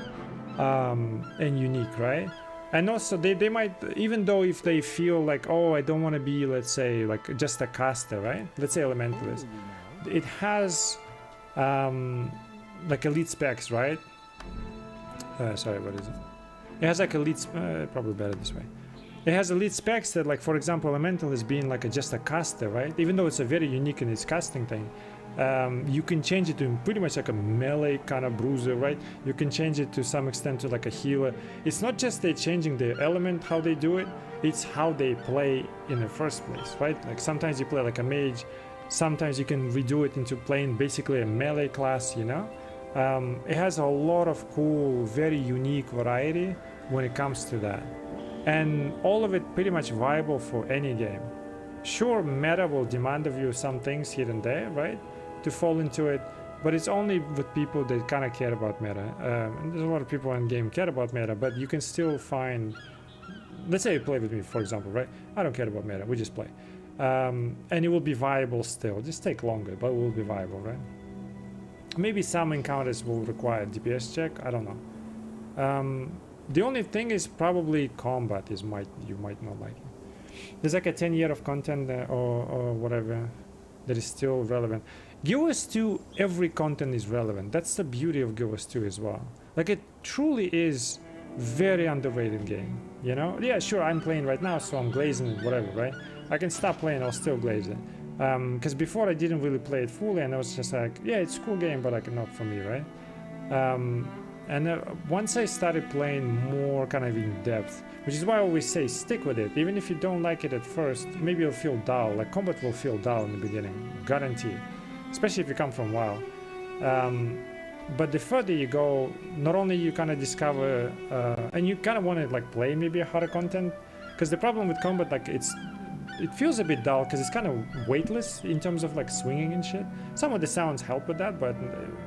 and unique, right? And also they might, even though if they feel like, oh, I don't want to be, let's say, like just a caster, right? Let's say Elementalist. It has like elite specs, right? Sorry, what is it? It has like elite, probably better this way. It has elite specs that, like, for example, Elementalist being like just a caster, right? Even though it's a very unique in its casting thing. You can change it to pretty much like a melee kind of bruiser, right? You can change it to some extent to like a healer. It's not just they changing the element how they do it, it's how they play in the first place, right? Like sometimes you play like a mage, sometimes you can redo it into playing basically a melee class, you know? It has a lot of cool, very unique variety when it comes to that. And all of it pretty much viable for any game. Sure, meta will demand of you some things here and there, right? To fall into it, but it's only with people that kind of care about meta. And there's a lot of people in game care about meta, but you can still find, let's say you play with me, for example, right? I don't care about meta, we just play. And it will be viable still, just take longer, but it will be viable, right? Maybe some encounters will require DPS check, I don't know. The only thing is probably combat is you might not like it. There's like a 10 year of content or whatever that is still relevant. Guild Wars 2, every content is relevant. That's the beauty of Guild Wars 2 as well. Like it truly is very underrated game, you know? Yeah, sure, I'm playing right now, so I'm glazing it, whatever, right? I can stop playing, I'll still glaze it. Because before I didn't really play it fully, and I was just like, yeah, it's a cool game, but like not for me, right? And once I started playing more kind of in depth, which is why I always say stick with it. Even if you don't like it at first, maybe you'll feel dull. Like combat will feel dull in the beginning, guaranteed. Especially if you come from WoW. But the further you go, not only you kind of discover, and you kind of want to like play maybe a harder content, because the problem with combat, like it feels a bit dull because it's kind of weightless in terms of like swinging and shit. Some of the sounds help with that, but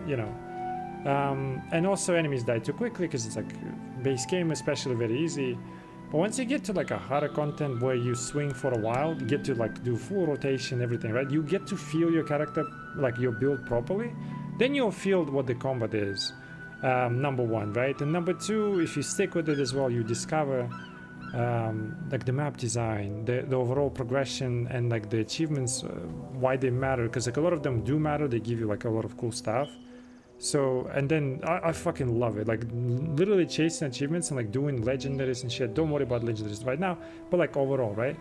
you know. And also enemies die too quickly because it's like base game, especially very easy. But once you get to like a harder content where you swing for a while, you get to like do full rotation, everything, right? You get to feel your character, like your build properly. Then you'll feel what the combat is, number one, right? And number two, if you stick with it as well, you discover like the map design, the overall progression, and like the achievements, why they matter. Because like a lot of them do matter. They give you like a lot of cool stuff. So, and then I fucking love it, like literally chasing achievements and like doing legendaries and shit. Don't worry about legendaries right now, but like overall, right?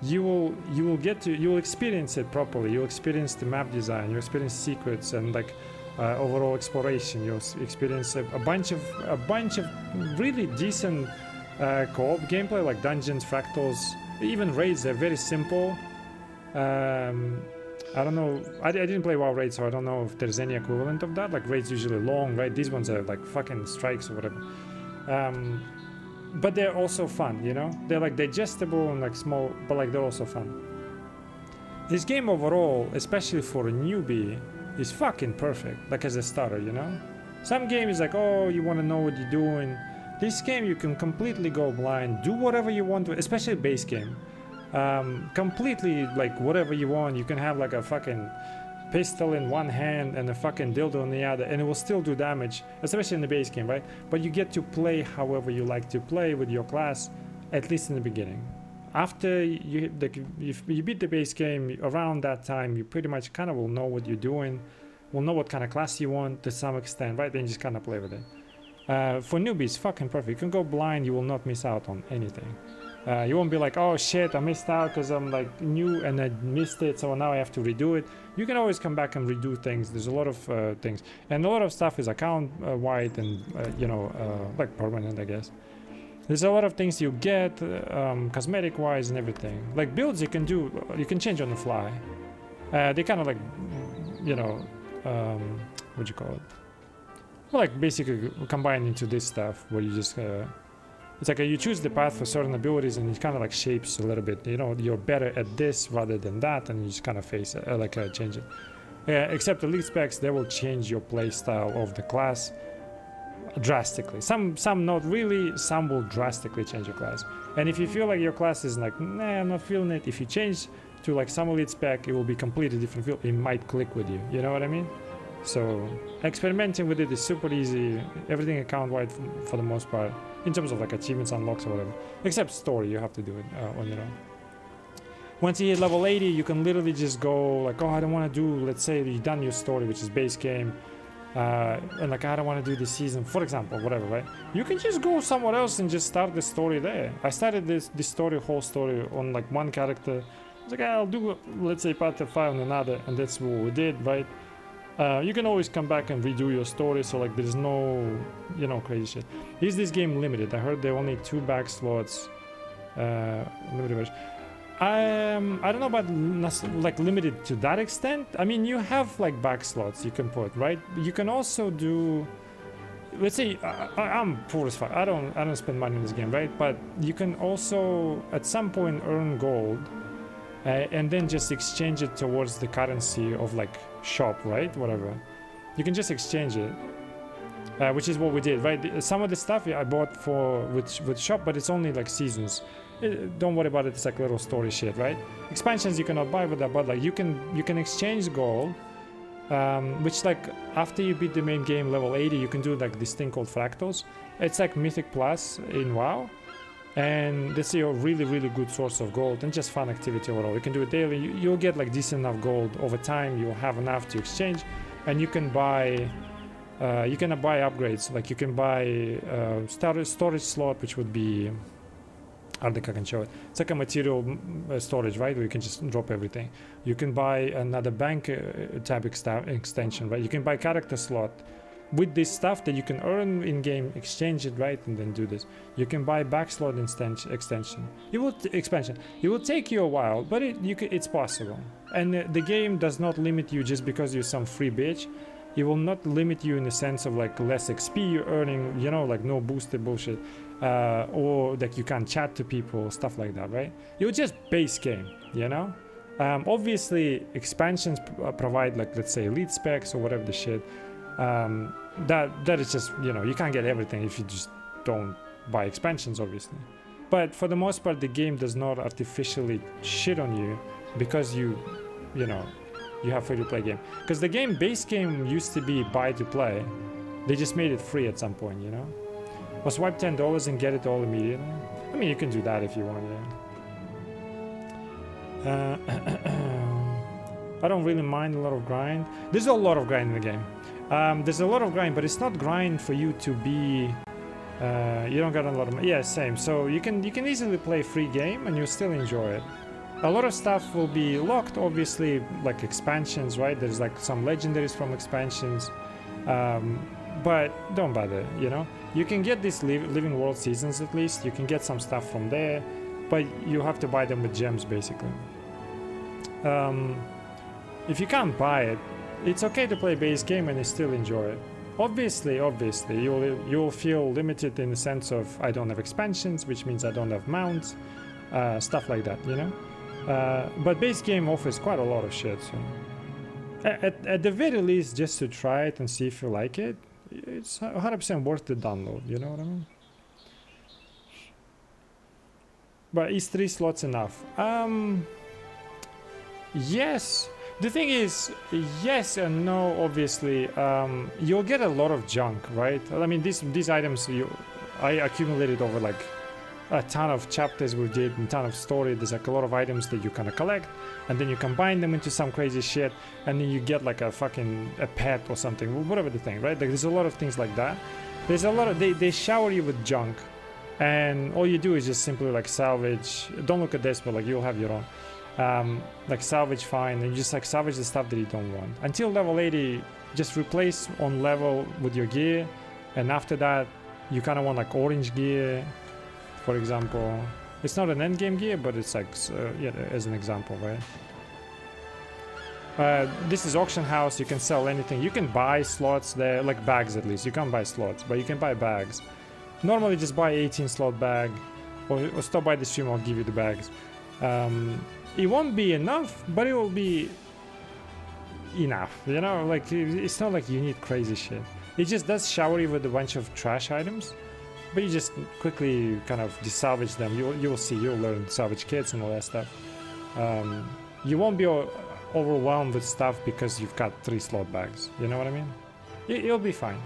You will experience it properly. You'll experience the map design, you'll experience secrets and like overall exploration. You'll experience a bunch of really decent co-op gameplay, like dungeons, fractals, even raids. They're very simple. I don't know, I didn't play WoW raids, so I don't know if there's any equivalent of that. Like raids usually long, right? These ones are like fucking strikes or whatever. But they're also fun, you know? They're like digestible and like small, but like they're also fun. This game overall, especially for a newbie, is fucking perfect, like as a starter, you know? Some games like, oh, you want to know what you're doing. This game you can completely go blind, do whatever you want to, especially base game. Completely like whatever you want. You can have like a fucking pistol in one hand and a fucking dildo in the other, and it will still do damage, especially in the base game, right? But you get to play however you like to play with your class, at least in the beginning. After if you beat the base game, around that time you pretty much kind of will know what you're doing, will know what kind of class you want to some extent, right? Then you just kind of play with it. For newbies, fucking perfect. You can go blind, you will not miss out on anything. You won't be like, oh shit, I missed out because I'm like new and I missed it, so now I have to redo it. You can always come back and redo things. There's a lot of things, and a lot of stuff is account wide and you know, like permanent, I guess. There's a lot of things you get cosmetic wise and everything. Like builds you can do, you can change on the fly. They kind of like, you know, what you call it? Well, like basically combine into this stuff where you just It's like you choose the path for certain abilities, and it kind of like shapes a little bit. You know, you're better at this rather than that, and you just kind of face it, change it. Except elite specs, they will change your play style of the class drastically. Some not really, some will drastically change your class. And if you feel like your class is like, nah, I'm not feeling it, if you change to like some elite spec, it will be completely different feel. It might click with you, you know what I mean? So experimenting with it is super easy. Everything account-wide for the most part, in terms of like achievements, unlocks or whatever. Except story, you have to do it on your own. Once you hit level 80, you can literally just go like, oh, I don't want to do, let's say you've done your story, which is base game, and like, I don't want to do this season, for example, whatever, right? You can just go somewhere else and just start the story there. I started this whole story on like one character. I was like, I'll do, let's say, part 5 on another, and that's what we did, right? You can always come back and redo your story, so like there's no, you know, crazy shit. Is this game limited? I heard there are only 2 back slots, limited version. I don't know about like limited to that extent. I mean, you have like back slots you can put, right? You can also do, let's say, I'm poor as fuck. I don't spend money in this game, right? But you can also at some point earn gold, and then just exchange it towards the currency of like shop, right? Whatever. You can just exchange it, which is what we did, right? Some of the stuff I bought with shop, but it's only like seasons. Don't worry about it. It's like little story shit, right? Expansions you cannot buy with that, but like you can exchange gold, which like after you beat the main game level 80, you can do like this thing called fractals. It's like Mythic Plus in WoW, and this is a really good source of gold and just fun activity overall. You can do it daily. You'll get like decent enough gold over time. You'll have enough to exchange, and you can buy upgrades. Like you can buy storage slot, which would be, I think I can show it. It's like a material storage, right? Where you can just drop everything. You can buy another bank tab extension, right? You can buy character slot with this stuff that you can earn in game, exchange it, right, and then do this. You can buy back slot extension. Expansion. It will take you a while, but it's possible. And the game does not limit you just because you're some free bitch. It will not limit you in the sense of like less XP you're earning, you know, like no boosted bullshit, or like you can't chat to people, stuff like that, right? You're just base game, you know? Obviously, expansions provide like, let's say, elite specs or whatever the shit. That is just, you know, you can't get everything if you just don't buy expansions, obviously. But for the most part, the game does not artificially shit on you because you know, you have free-to-play game. Because the base game used to be buy-to-play. They just made it free at some point, you know? Or swipe $10 and get it all immediately. I mean, you can do that if you want, yeah. I don't really mind a lot of grind. There's a lot of grind in the game. There's a lot of grind, but it's not grind for you to be... you don't got a lot of money. Yeah, same. So you can easily play free game and you'll still enjoy it. A lot of stuff will be locked, obviously, like expansions, right? There's like some legendaries from expansions, but don't bother, you know? You can get these Living World seasons at least. You can get some stuff from there, but you have to buy them with gems, basically. If you can't buy it, it's okay to play base game and you still enjoy it. Obviously, you'll feel limited in the sense of I don't have expansions, which means I don't have mounts, stuff like that, you know? But base game offers quite a lot of shit, so at the very least, just to try it and see if you like it, it's 100% worth the download, you know what I mean? But is 3 slots enough? Yes. The thing is, yes and no, obviously. You'll get a lot of junk, right? I mean, these items I accumulated over like a ton of chapters we did and a ton of story. There's like a lot of items that you kind of collect, and then you combine them into some crazy shit, and then you get like a pet or something, whatever the thing, right? Like there's a lot of things like that. There's a lot of they shower you with junk, and all you do is just simply like salvage. Don't look at this, but like you'll have your own. Like salvage fine, and you just like salvage the stuff that you don't want until level 80. Just replace on level with your gear, and after that you kind of want like orange gear, for example. It's not an end game gear, but it's like yeah, as an example, right? This is auction house. You can sell anything. You can buy slots there, like bags at least. You can't buy slots, but you can buy bags. Normally just buy 18 slot bag, or stop by the stream, I'll give you the bags. It won't be enough, but it will be enough, you know, like it's not like you need crazy shit. It just does shower you with a bunch of trash items, but you just quickly kind of desalvage them. You'll see, you'll learn salvage kits and all that stuff. You won't be overwhelmed with stuff because you've got 3 slot bags, you know what I mean? It'll be fine.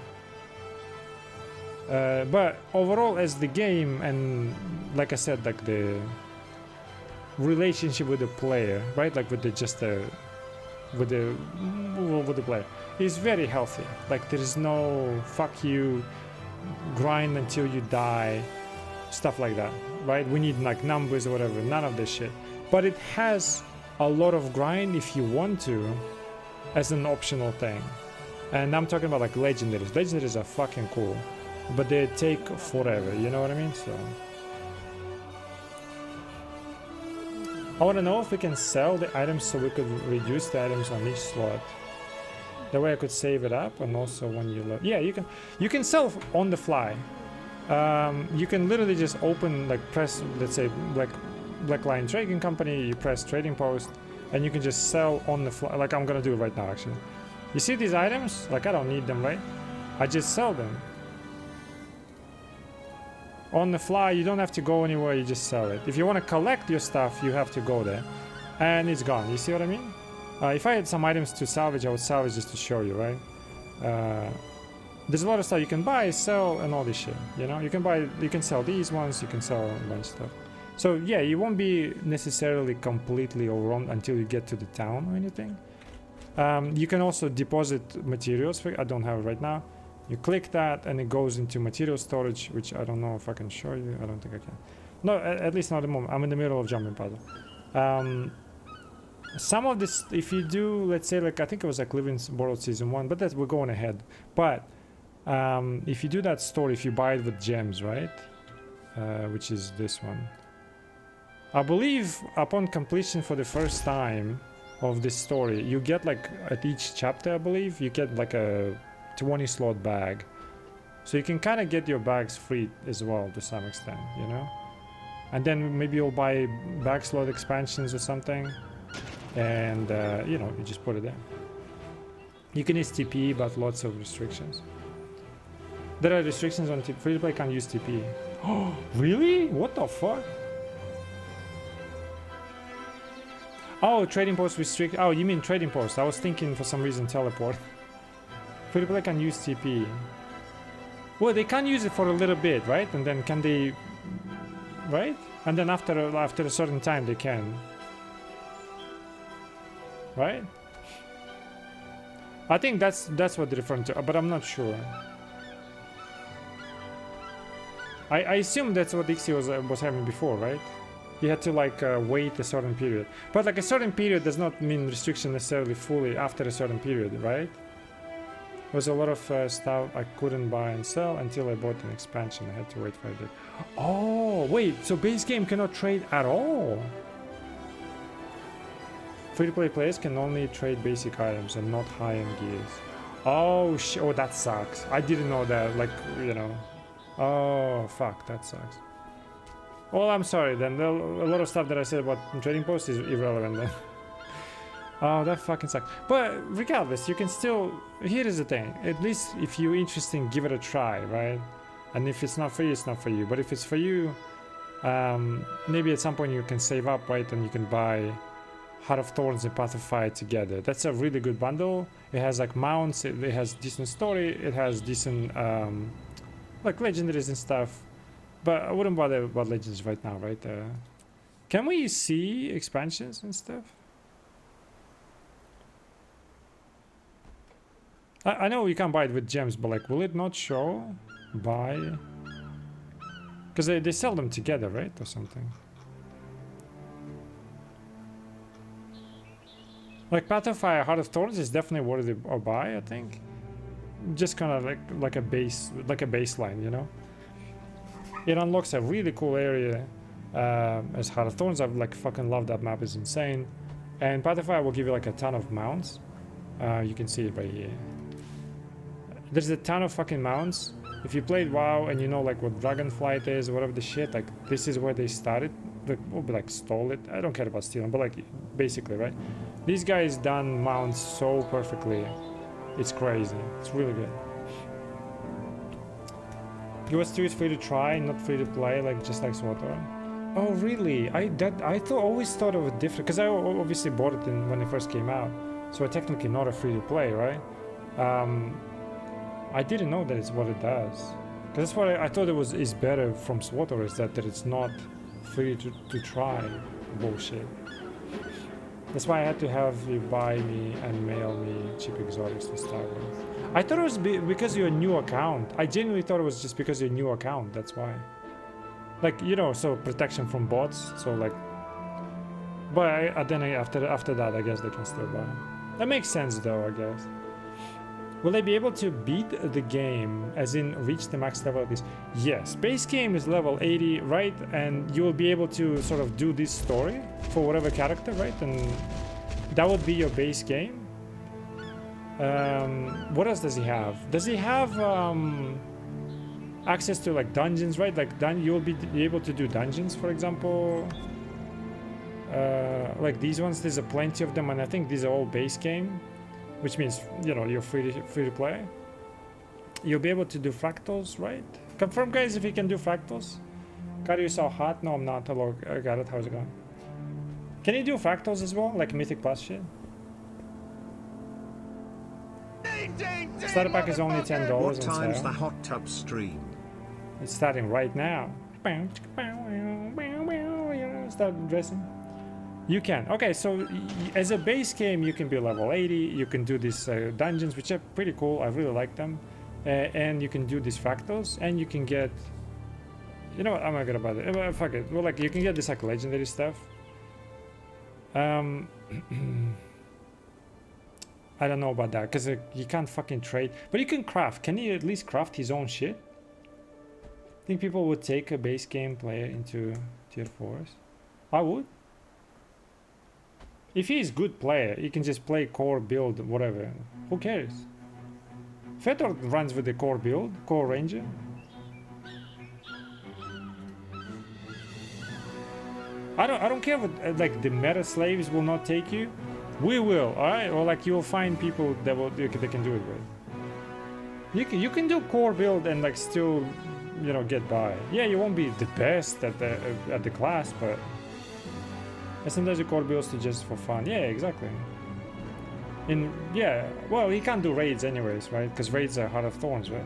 But overall, as the game, and like I said, like the relationship with the player, right? Like with the with the player is very healthy. Like there is no fuck you, grind until you die, stuff like that, right? We need like numbers or whatever. None of this shit. But it has a lot of grind if you want to, as an optional thing. And I'm talking about like legendaries. Legendaries are fucking cool, but they take forever. You know what I mean? So I want to know if we can sell the items so we could reduce the items on each slot. That way I could save it up, and also when you load, yeah, you can sell on the fly. You can literally just open, like press, let's say Black Lion Trading Company, you press trading post, and you can just sell on the fly. Like I'm gonna do it right now actually. You see these items? Like I don't need them, right? I just sell them. On the fly, you don't have to go anywhere, you just sell it. If you want to collect your stuff, you have to go there. And it's gone, you see what I mean? If I had some items to salvage, I would salvage just to show you, right? There's a lot of stuff you can buy, sell, and all this shit, you know? You can sell these ones, you can sell a bunch of stuff. So yeah, you won't be necessarily completely overwhelmed until you get to the town or anything. You can also deposit materials, I don't have it right now. You click that and it goes into material storage, which I don't know if I can show you. I don't think I can. No, at least not at the moment. I'm in the middle of jumping puzzle. Some of this, if you do, let's say, like I think it was like Living World Season 1, but we're going ahead. But if you do that store, if you buy it with gems, right? Which is this one. I believe upon completion for the first time of this story, you get like at each chapter, I believe, you get like a 20 slot bag, so you can kind of get your bags free as well to some extent, you know. And then maybe you'll buy bag slot expansions or something, and you know, you just put it there. You can use TP, but lots of restrictions. There are restrictions on TP. Free to play can't use TP. Oh, really? What the fuck? Oh, trading post restrict. Oh, you mean trading post? I was thinking for some reason teleport. Free to play can use TP. Well, they can use it for a little bit, right? And then can they, right? And then after a certain time they can, right? I think that's what they're referring to, but I'm not sure. I assume that's what Dixie was having before, right? You had to like wait a certain period, but like a certain period does not mean restriction necessarily fully after a certain period, right? There was a lot of stuff I couldn't buy and sell until I bought an expansion. I had to wait 5 days. Oh, wait, so base game cannot trade at all? Free-to-play players can only trade basic items and not high-end gears. Oh, oh, that sucks. I didn't know that, like, you know. Oh, fuck, that sucks. Well, I'm sorry then. A lot of stuff that I said about trading posts is irrelevant then. Oh, that fucking sucks. But regardless, you can still... Here is the thing. At least if you're interested, give it a try, right? And if it's not for you, it's not for you. But if it's for you, maybe at some point you can save up, right? And you can buy Heart of Thorns and Path of Fire together. That's a really good bundle. It has like mounts, it has decent story, it has decent like legendaries and stuff. But I wouldn't bother about legends right now, right? Can we see expansions and stuff? I know you can buy it with gems, but like, will it not show buy? Because they sell them together, right, or something. Like Path of Fire, Heart of Thorns is definitely worthy of buy, I think. Just kind of like a baseline, you know. It unlocks a really cool area as Heart of Thorns. I've like fucking love that map, is insane. And Path of Fire will give you like a ton of mounts. You can see it right here. There's a ton of fucking mounts. if you played WoW and you know like what Dragonflight is, whatever the shit, like this is where they started. Like stole it. I don't care about stealing, but like basically, right? These guys done mounts so perfectly. It's crazy. It's really good. US 2 is free to try, not free to play, like just like SWTOR. Oh really? Always thought it was different because I obviously bought it when it first came out, so it's technically not a free to play, right? I didn't know that it's what it does. Because that's what I thought is better from SWTOR, is that it's not free to try bullshit. That's why I had to have you buy me and mail me cheap exotics to start with. I thought it was because you're a new account. I genuinely thought it was just because you're a new account, that's why. Like, you know, so protection from bots, so like... But then after that, I guess they can still buy. That makes sense though, I guess. Will they be able to beat the game, as in reach the max level of this? Yes, base game is level 80, right? And you will be able to sort of do this story for whatever character, right? And that would be your base game. What else does he have? Does he have access to like dungeons, right? Like you'll be able to do dungeons, for example. Like these ones, there's plenty of them, and I think these are all base game. Which means, you know, you're free to play. You'll be able to do fractals, right? Confirm, guys, if you can do fractals. Got you so hot? No, I'm not. Hello, I got it. How's it going? Can you do fractals as well, like Mythic Plus shit? Starter pack is only $10 on What time's sale. the hot tub stream? It's starting right now. Start dressing. You can. Okay, so as a base game, you can be level 80. You can do these dungeons, which are pretty cool. I really like them. And you can do these fractals, and you can get... You know what? I'm not gonna bother. Fuck it. Well, like, you can get this like legendary stuff. I don't know about that, because you can't fucking trade. But you can craft. Can he at least craft his own shit? Think people would take a base game player into tier 4s? I would. If he is good player, he can just play core build, whatever. Who cares? Fetor runs with the core build, core ranger. I don't care what like the meta slaves will not take you. We will, alright? Or like you'll find people that they can do it with. You can do core build and like still, you know, get by. Yeah, you won't be the best at the class, but sometimes you core builds to just for fun. Yeah, exactly. Yeah, well, he can't do raids anyways, right? Because raids are Heart of Thorns, right?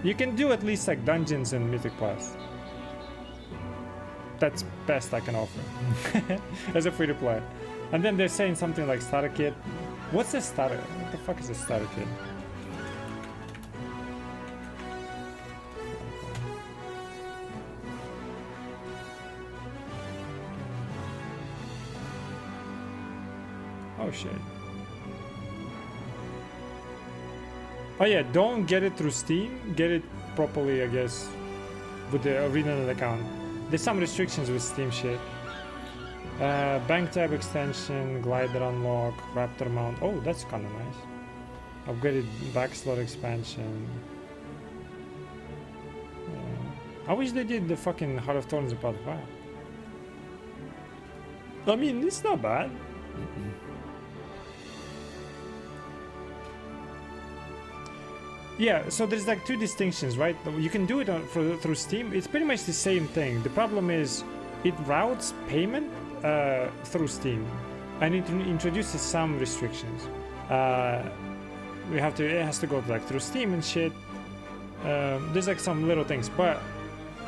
You can do at least like dungeons and Mythic Plus. That's best I can offer as a free to play. And then they're saying something like starter kit. What's a starter? What the fuck is a starter kit? Oh shit. Oh yeah, don't get it through Steam. Get it properly, I guess, with the original account. There's some restrictions with Steam shit. Bank tab extension, glider unlock, raptor mount. Oh, that's kind of nice. Upgraded back slot expansion. I wish they did the fucking Heart of Thorns in part 5. I mean, it's not bad. Yeah, so there's like two distinctions, right? You can do it through Steam. It's pretty much the same thing. The problem is it routes payment through Steam, and it introduces some restrictions. It has to go like through Steam and shit. There's like some little things,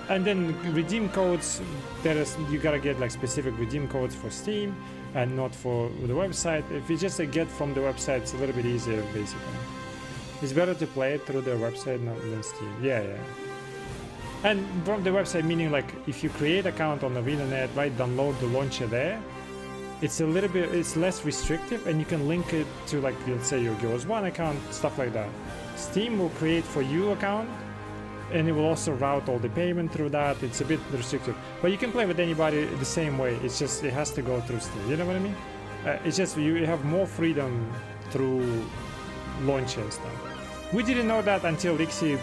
and then redeem codes. You gotta get like specific redeem codes for Steam and not for the website. If you just get from the website, it's a little bit easier, basically. It's better to play it through their website than Steam. Yeah. And from the website, meaning like if you create an account on ArenaNet, right, download the launcher there, it's less restrictive, and you can link it to like, let's say your Guild 1 account, stuff like that. Steam will create for you account, and it will also route all the payment through that. It's a bit restrictive, but you can play with anybody the same way. It's just it has to go through Steam. You know what I mean? It's just you have more freedom through launcher and stuff. We didn't know that until Lixie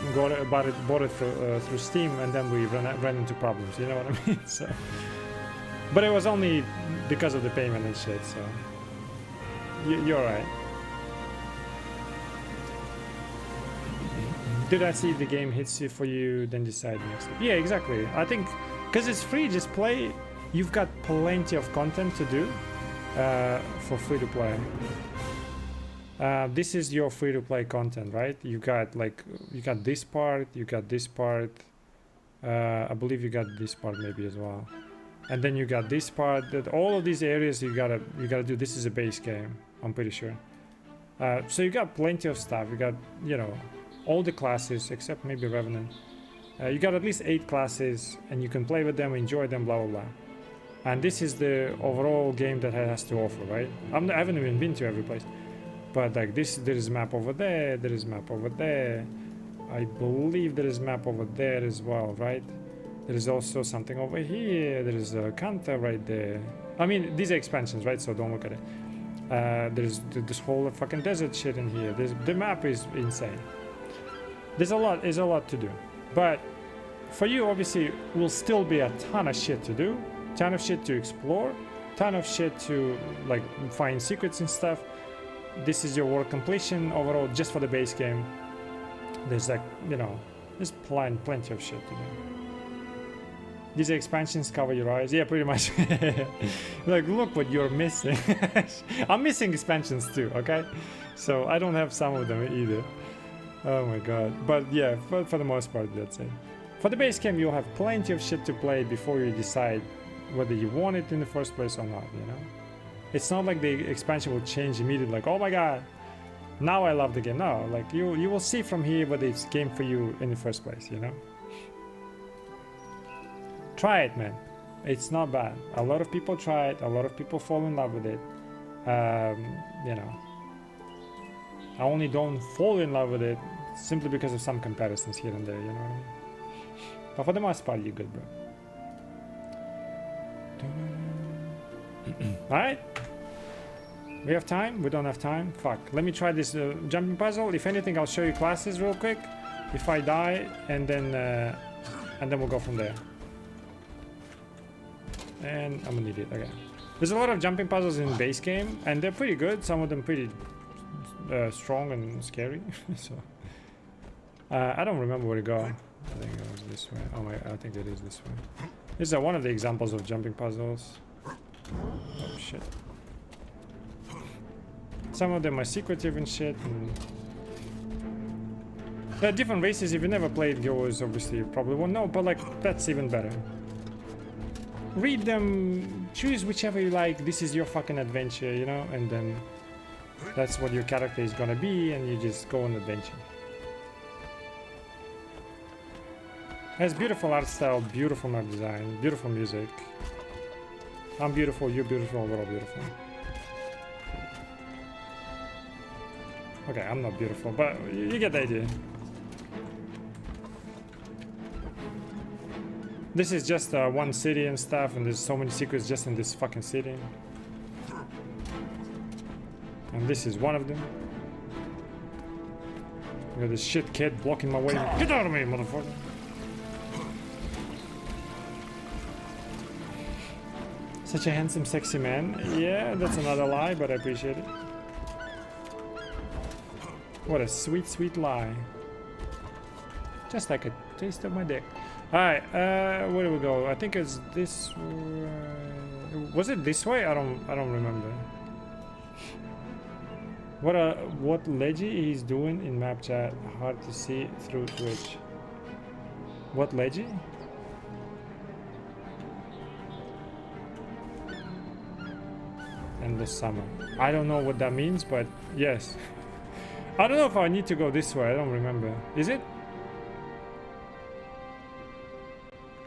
bought it through Steam, and then we ran into problems. You know what I mean? So, but it was only because of the payment and shit. So you're right. Did I see if the game hits you for you, then decide next step? Yeah, exactly. I think because it's free, just play. You've got plenty of content to do for free to play. This is your free to play content, right? You got this part, you got this part. I believe you got this part maybe as well, and then you got this part. That all of these areas you gotta do. This is a base game, I'm pretty sure. So you got plenty of stuff. You got all the classes except maybe Revenant. You got at least 8 classes, and you can play with them, enjoy them, blah blah blah. And this is the overall game that it has to offer, right? I haven't even been to every place. But like this, there is a map over there, there is a map over there. I believe there is a map over there as well, right? There is also something over here. There is a Kanta right there. I mean, these are expansions, right? So don't look at it. There's this whole fucking desert shit in here. The map is insane. There's a lot to do. But for you, obviously, will still be a ton of shit to do, ton of shit to explore, ton of shit to like find secrets and stuff. This is your world completion overall just for the base game. There's like, there's plenty of shit to do. These expansions cover your eyes. Yeah, pretty much. Like, look what you're missing. I'm missing expansions too, okay? So I don't have some of them either. Oh my god. But yeah, for the most part, that's it. For the base game, you'll have plenty of shit to play before you decide whether you want it in the first place or not, It's not like the expansion will change immediately, like, oh my god, now I love the game. No, like you will see from here whether it's game for you in the first place, Try it, man. It's not bad. A lot of people try it, a lot of people fall in love with it. I only don't fall in love with it simply because of some comparisons here and there, you know what I mean? But for the most part, you're good, bro. Alright? We have time? We don't have time? Fuck. Let me try this jumping puzzle. If anything, I'll show you classes real quick. If I die, and then we'll go from there. And I'm an idiot. Okay. There's a lot of jumping puzzles in the base game, and they're pretty good. Some of them pretty strong and scary. So I don't remember where to go. I think it was this way. Oh my! I think it is this way. This is one of the examples of jumping puzzles. Oh shit. Some of them are secretive and shit. And there are different races. If you never played Goers, obviously you probably won't know, but like that's even better. Read them, choose whichever you like. This is your fucking adventure, and then that's what your character is gonna be, and you just go on adventure. Has beautiful art style, beautiful map design, beautiful music. I'm beautiful, you're beautiful, we're all beautiful. Okay, I'm not beautiful, but you get the idea. This is just one city and stuff, and there's so many secrets just in this fucking city. And this is one of them. I got this shit kid blocking my way. Get out of me, motherfucker! Such a handsome, sexy man. Yeah, that's another lie, but I appreciate it. What a sweet, sweet lie. Just like a taste of my dick. Alright, where do we go? I think it's this way. Was it this way? I don't remember. What Leggy he's doing in map chat? Hard to see through Twitch. What Leggy? And the summer. I don't know what that means, but yes. I don't know if I need to go this way. I don't remember. Is it?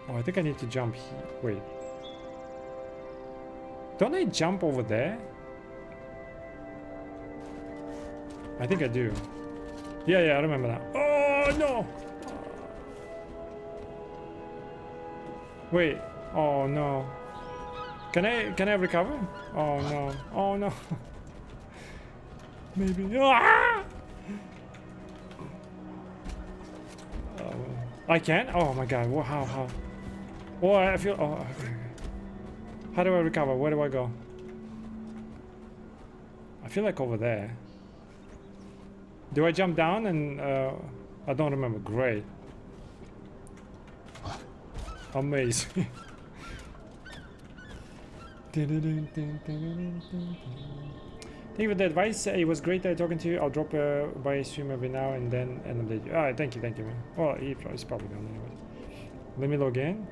Oh, I think I need to jump here. Wait. Don't I jump over there? I think I do. Yeah, I remember that. Oh, no! Wait. Oh, no. Can I recover? Oh, no. Oh, no. Maybe. Ah! I can? Oh my god, how? Oh, I feel, oh, okay. How do I recover? Where do I go? I feel like over there. Do I jump down and, I don't remember, great. Amazing. Thank you for the advice. It was great talking to you. I'll drop by stream every now and then and update you. Alright, thank you, man. Well, he's probably gone anyway. Let me log in.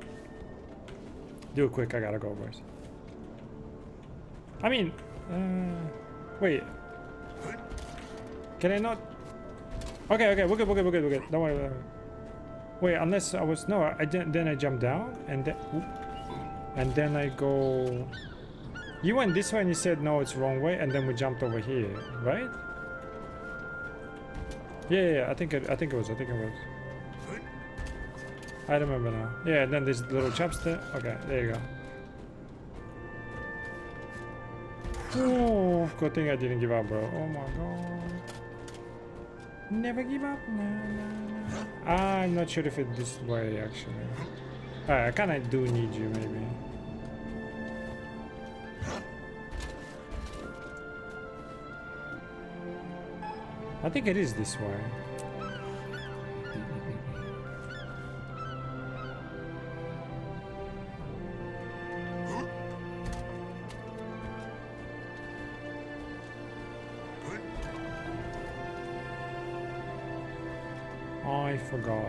Do it quick, I gotta go first. I mean, wait. Can I not? Okay, we're good. Don't worry. Wait, unless I was, no, then I jump down and then I go. You went this way and you said no, it's wrong way, and then we jumped over here, right? Yeah, I think it was. I remember now. Yeah, and then there's little chops there. Okay, there you go. Oh, good thing I didn't give up, bro. Oh my god. Never give up. No. I'm not sure if it's this way actually. Alright, I kinda do need you maybe. I think it is this way. I forgot.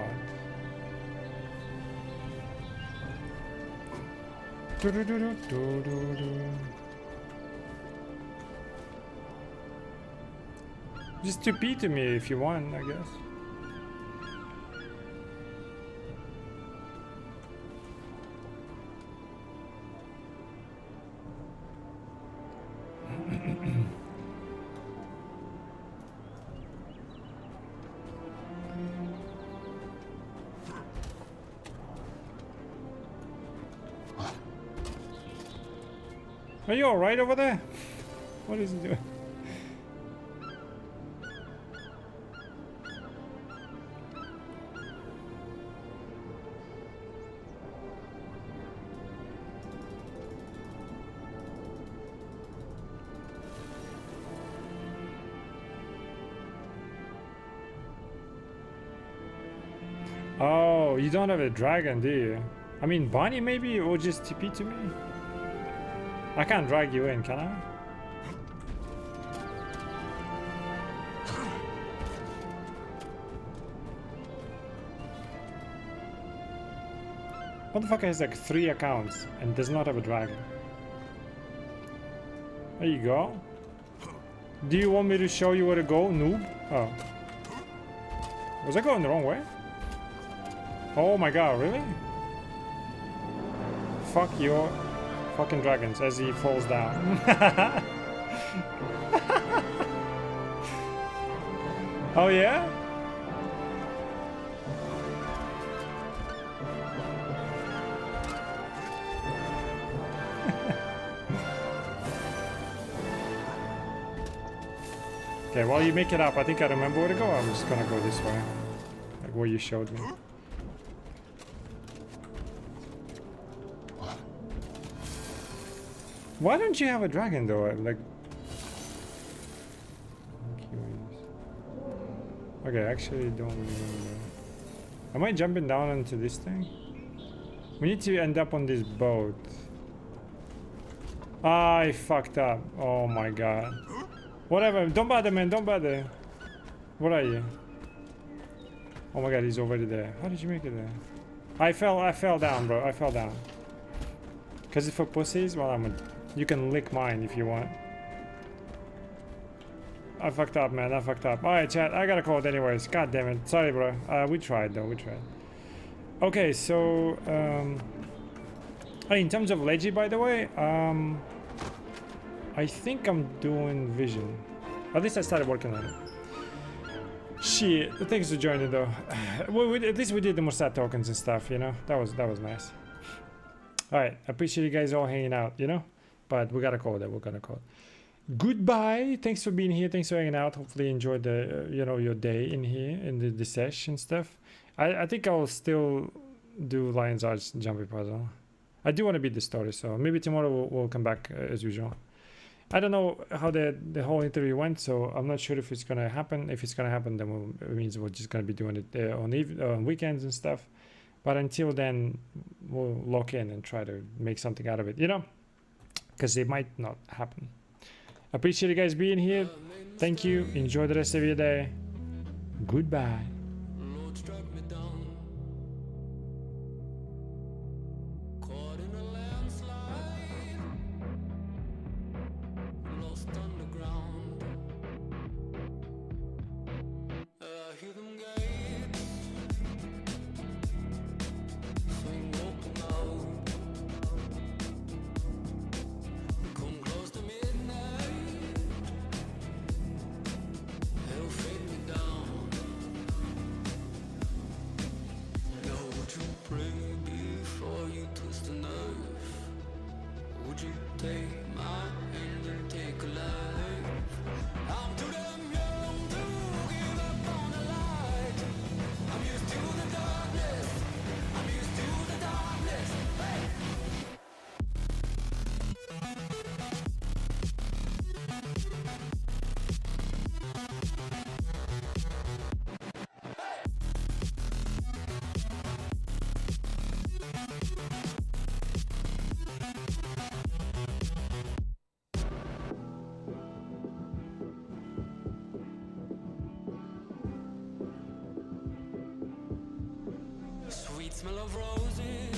Just 2p to me if you want, I guess. Are you alright over there? What is he doing? Oh, you don't have a dragon, do you? I mean, Bonnie maybe, or just TP to me? I can't drag you in, can I? Motherfucker has like 3 accounts and does not have a dragon. There you go. Do you want me to show you where to go, noob? Oh. Was I going the wrong way? Oh my god, really? Fuck your fucking dragons as he falls down. Oh yeah? Okay, while you make it up, I think I remember where to go. I'm just gonna go this way. Like where you showed me. Why don't you have a dragon though? Like, I'm curious. Okay, actually don't remember. Am I jumping down into this thing? We need to end up on this boat. I fucked up. Oh my god. Whatever, don't bother, man, don't bother. Where are you? Oh my god, he's already there. How did you make it there? I fell down, bro. I fell down. Cause it's for pussies? Well, you can lick mine if you want. I fucked up, man. I fucked up. Alright, chat. I gotta call it anyways. God damn it. Sorry, bro. We tried, though. We tried. Okay, so... in terms of Leggy, by the way, I think I'm doing vision. At least I started working on it. Shit. Thanks for joining, though. At least we did the Mossad tokens and stuff, you know? That was nice. Alright. I appreciate you guys all hanging out, you know? But we gotta call it. We're gonna call it. Goodbye. Thanks for being here. Thanks for hanging out. Hopefully you enjoyed the, you know, your day in here in the sesh and stuff. I think I'll still do Lion's Arch jumpy puzzle. I do want to beat the story, so maybe tomorrow we'll come back as usual. I don't know how the whole interview went, so I'm not sure if it's gonna happen. If it's gonna happen, then it means we're just gonna be doing it on weekends and stuff. But until then, we'll lock in and try to make something out of it, you know, because it might not happen. Appreciate you guys being here. Thank you. Enjoy the rest of your day. Goodbye. Sweet smell of roses.